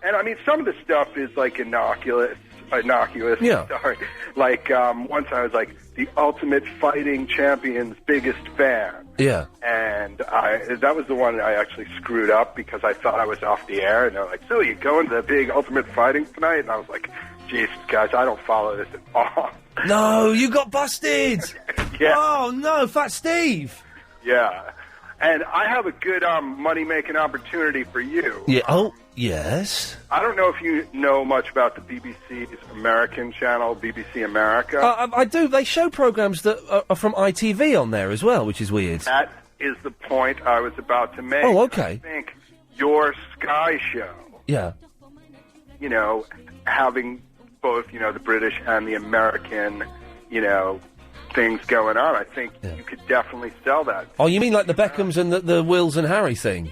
And I mean, some of the stuff is like innocuous. Yeah. Sorry. Like once I was like the Ultimate Fighting Champion's biggest fan. Yeah. And that was the one I actually screwed up because I thought I was off the air, and they're like, "So you going to the big Ultimate Fighting tonight?" And I was like, "Jesus, guys, I don't follow this at all." No, you got busted. Yeah. Oh no, Fat Steve. Yeah. And I have a good money-making opportunity for you. Yeah. Oh, yes. I don't know if you know much about the BBC's American channel, BBC America. I do. They show programs that are from ITV on there as well, which is weird. That is the point I was about to make. Oh, okay. I think your Sky show, Yeah. you know, having both, you know, the British and the American, you know, things going on, I think you could definitely sell that. Oh, you mean like the Beckhams and the Wills and Harry thing?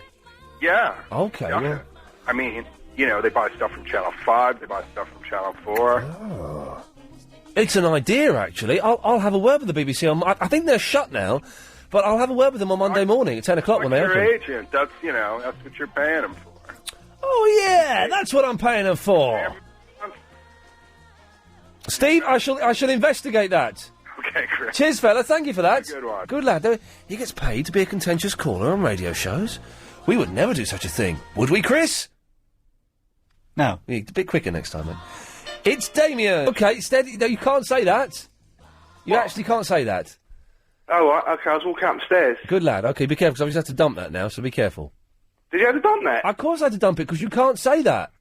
Yeah. Okay. Yeah. Well, I mean, you know, they buy stuff from Channel 5, they buy stuff from Channel 4. Oh. It's an idea, actually. I'll have a word with the BBC. I think they're shut now, but I'll have a word with them on Monday morning at 10 o'clock when they Your open. agent, that's, you know, that's what you're paying them for. Oh, yeah, that's what I'm paying them for. Steve, I shall investigate that. Okay, great. Cheers, fella. Thank you for that. Good one. Good lad. He gets paid to be a contentious caller on radio shows. We would never do such a thing, would we, Chris? No. A bit quicker next time, then. It's Damien. Okay, steady. No, you can't say that. You actually can't say that. Oh, right, okay, I was walking upstairs. Good lad. Okay, be careful, because I just have to dump that now, so be careful. Did you have to dump that? Of course I had to dump it, because you can't say that.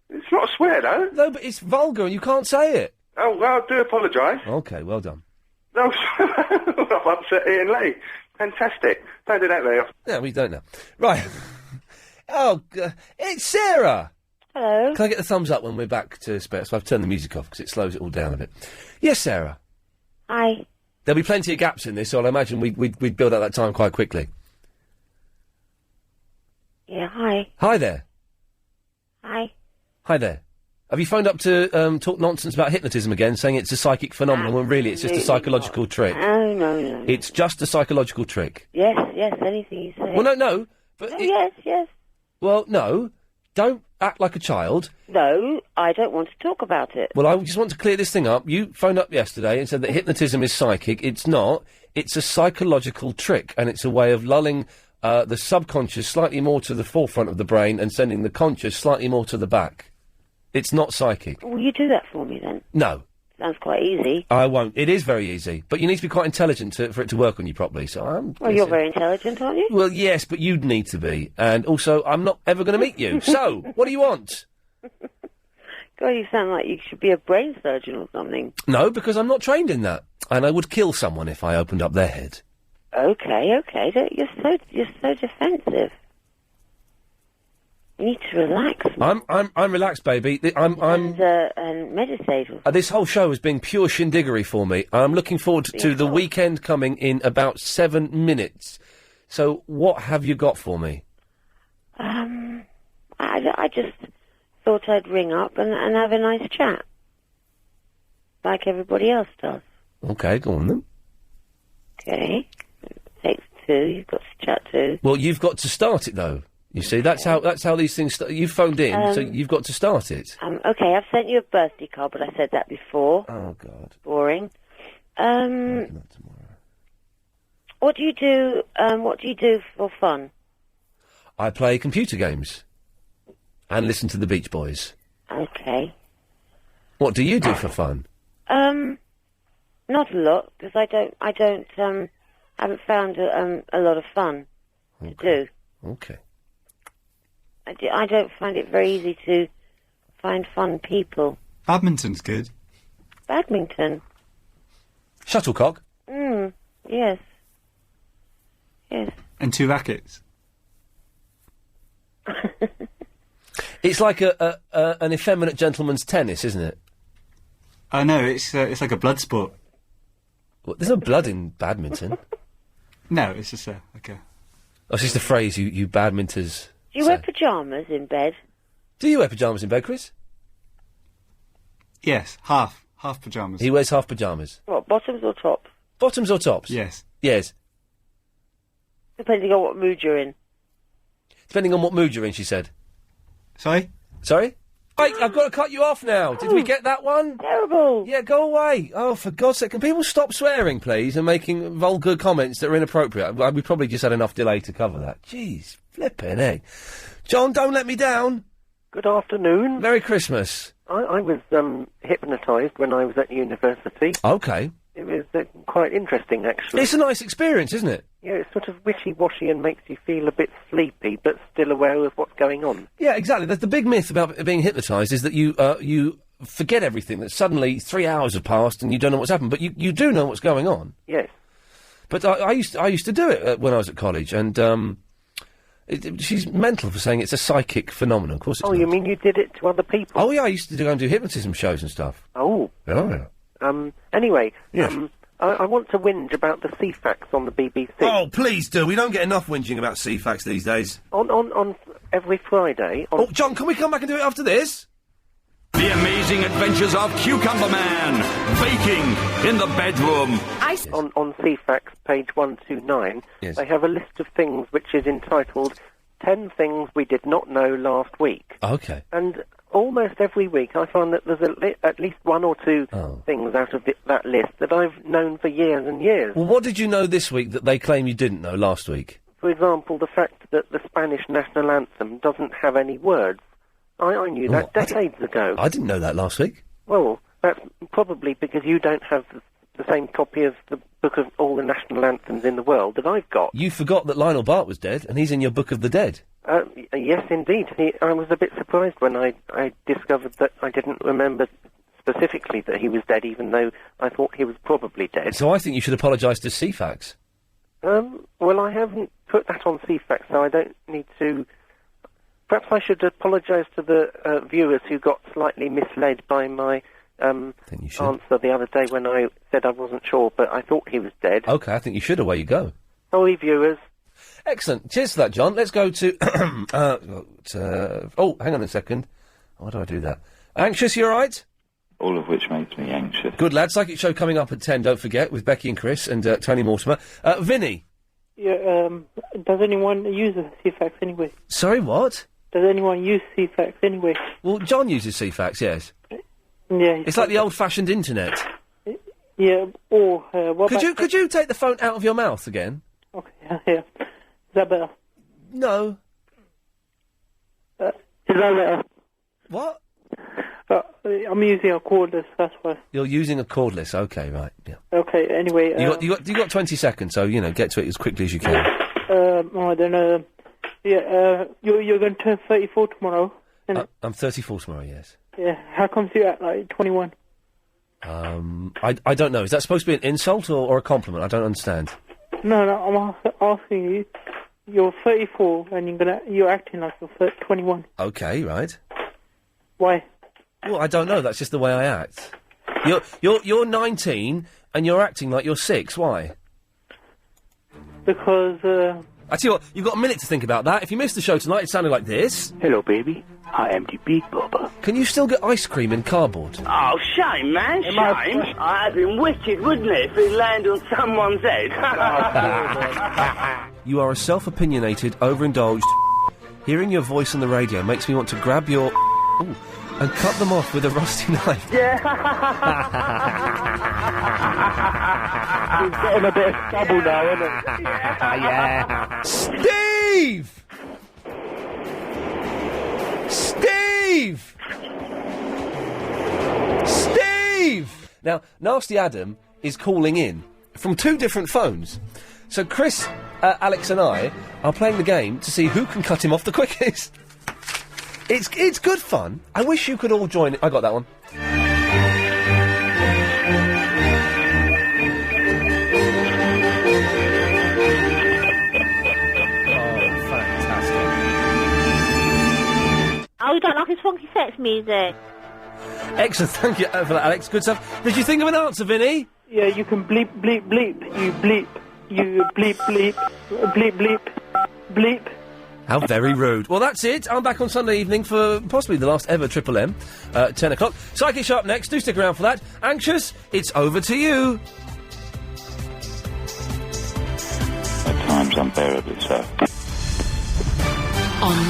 It's not a swear, though. No, but it's vulgar, and you can't say it. Oh, well, I do apologise. Okay, well done. No, I've upset Ian Lee. Fantastic. Don't do that very often. Yeah, we don't know. Right. It's Sarah. Hello. Can I get the thumbs up when we're back to spare? So I've turned the music off because it slows it all down a bit. Yes, Sarah. Hi. There'll be plenty of gaps in this, so I'll imagine we'd build up that time quite quickly. Yeah, hi. Hi there. Hi. Hi there. Have you phoned up to talk nonsense about hypnotism again, saying it's a psychic phenomenon when really it's just a psychological trick? Oh, no. It's just a psychological trick. Yes, anything you say. Well, no. But yes. Well, no. Don't act like a child. No, I don't want to talk about it. Well, I just want to clear this thing up. You phoned up yesterday and said that hypnotism is psychic. It's not. It's a psychological trick, and it's a way of lulling the subconscious slightly more to the forefront of the brain and sending the conscious slightly more to the back. It's not psychic. Will you do that for me, then? No. Sounds quite easy. I won't. It is very easy. But you need to be quite intelligent for it to work on you properly, so I'm... Well, you're very intelligent, aren't you? Well, yes, but you'd need to be. And also, I'm not ever going to meet you. So, what do you want? God, you sound like you should be a brain surgeon or something. No, because I'm not trained in that. And I would kill someone if I opened up their head. Okay. You're so defensive. You need to relax. I'm relaxed, baby. And meditate. This whole show is being pure shindiggery for me. I'm looking forward to the weekend coming in about 7 minutes. So, what have you got for me? I just thought I'd ring up and have a nice chat. Like everybody else does. Okay, go on then. Okay. Takes two. You've got to chat too. Well, you've got to start it, though. You see, that's how these things start. You've phoned in, so you've got to start it. Okay, I've sent you a birthday card, but I said that before. Oh, God. Boring. What do you do? What do you do for fun? I play computer games and listen to the Beach Boys. Okay. What do you do for fun? Not a lot, because I haven't found a lot of fun to do. Okay. I don't find it very easy to find fun people. Badminton's good. Badminton? Shuttlecock? Yes. Yes. And 2 rackets. It's like an effeminate gentleman's tennis, isn't it? Oh, no, it's like a blood sport. Well, there's no blood in badminton. No, it's just like a... Oh, it's just a phrase you badminters... Do you wear pyjamas in bed? Do you wear pyjamas in bed, Chris? Yes, half pyjamas. He wears half pyjamas. What, bottoms or tops? Bottoms or tops? Yes. Yes. Depending on what mood you're in. Depending on what mood you're in, she said. Sorry? Sorry? Wait, I've got to cut you off now. Did we get that one? Terrible. Yeah, go away. Oh, for God's sake. Can people stop swearing, please, and making vulgar comments that are inappropriate? We probably just had enough delay to cover that. Jeez, flippin' egg. John, don't let me down. Good afternoon. Merry Christmas. I was hypnotised when I was at university. Okay. It was quite interesting, actually. It's a nice experience, isn't it? Yeah, it's sort of wishy-washy and makes you feel a bit sleepy, but still aware of what's going on. Yeah, exactly. The big myth about being hypnotised is that you forget everything, that suddenly 3 hours have passed and you don't know what's happened, but you do know what's going on. Yes. But I used to do it when I was at college, and she's mental for saying it's a psychic phenomenon. Of course it's not. You mean you did it to other people? Oh, yeah, I used to go and do hypnotism shows and stuff. Oh. Oh, yeah. Anyway, Yes. I want to whinge about the CFAX on the BBC. Oh, please do. We don't get enough whinging about CFAX these days. On every Friday... Oh, John, can we come back and do it after this? The amazing adventures of Cucumber Man, baking in the bedroom. On CFAX, page 129, Yes. they have a list of things which is entitled 10 Things We Did Not Know Last Week. Okay. And almost every week I find that there's at least one or two things out of that list that I've known for years and years. Well, what did you know this week that they claim you didn't know last week? For example, the fact that the Spanish national anthem doesn't have any words. I knew that decades ago. I didn't know that last week. Well, that's probably because you don't have the same copy of the book of all the national anthems in the world that I've got. You forgot that Lionel Bart was dead, and he's in your Book of the Dead. Yes, indeed. I was a bit surprised when I discovered that I didn't remember specifically that he was dead, even though I thought he was probably dead. So I think you should apologise to CFAX. Well, I haven't put that on CFAX, so I don't need to... Perhaps I should apologise to the viewers who got slightly misled by my answer the other day when I said I wasn't sure, but I thought he was dead. Okay, I think you should. Away you go. Sorry, viewers. Excellent. Cheers for that, John. Let's go to... oh, hang on a second. Why do I do that? Anxious, you all right? All of which makes me anxious. Good, lad. Psychic Show coming up at 10, don't forget, with Becky and Chris and Tony Mortimer. Vinny. Yeah, does anyone use a CFAX anyway? Sorry, what? Does anyone use CFAX anyway? Well, John uses CFAX, yes. Yeah. It's like the old-fashioned internet. Yeah, or what Could you take the phone out of your mouth again? Okay, yeah. Is that better? No. Is that better? What? I'm using a cordless, that's why. You're using a cordless, okay, right, yeah. Okay, anyway... You got 20 seconds, so, get to it as quickly as you can. I don't know. Yeah, you're going to turn 34 tomorrow, isn't it? I'm 34 tomorrow, yes. Yeah, how come you at, like, 21? I don't know. Is that supposed to be an insult or a compliment? I don't understand. No, I'm asking you. You're 34 and you're acting like you're 21. Okay, right. Why? Well, I don't know. That's just the way I act. You're 19 and you're acting like you're 6. Why? Because, I tell you what, you've got a minute to think about that. If you missed the show tonight, it sounded like this. Hello, baby. I am the Big Bubba. Can you still get ice cream in cardboard? Oh, shame, man, shame. I'd been wicked, wouldn't it, if it landed on someone's head? You are a self-opinionated, overindulged... Hearing your voice on the radio makes me want to grab your... and cut them off with a rusty knife. Yeah. He's getting a bit of trouble now, isn't it? Yeah. Steve! Steve! Steve! Now, Nasty Adam is calling in from 2 different phones. So Chris, Alex and I are playing the game to see who can cut him off the quickest. It's good fun. I wish you could all join it. I got that one. Oh, you don't like his funky sex music? Excellent, thank you for that, Alex. Good stuff. Did you think of an answer, Vinny? yeah, you can bleep, bleep, bleep. You bleep. You bleep, bleep. Bleep, bleep. Bleep. How very rude. Well, that's it. I'm back on Sunday evening for possibly the last ever Triple M, 10 o'clock. Psychic Show up next. Do stick around for that. Anxious, it's over to you. At times unbearably so. On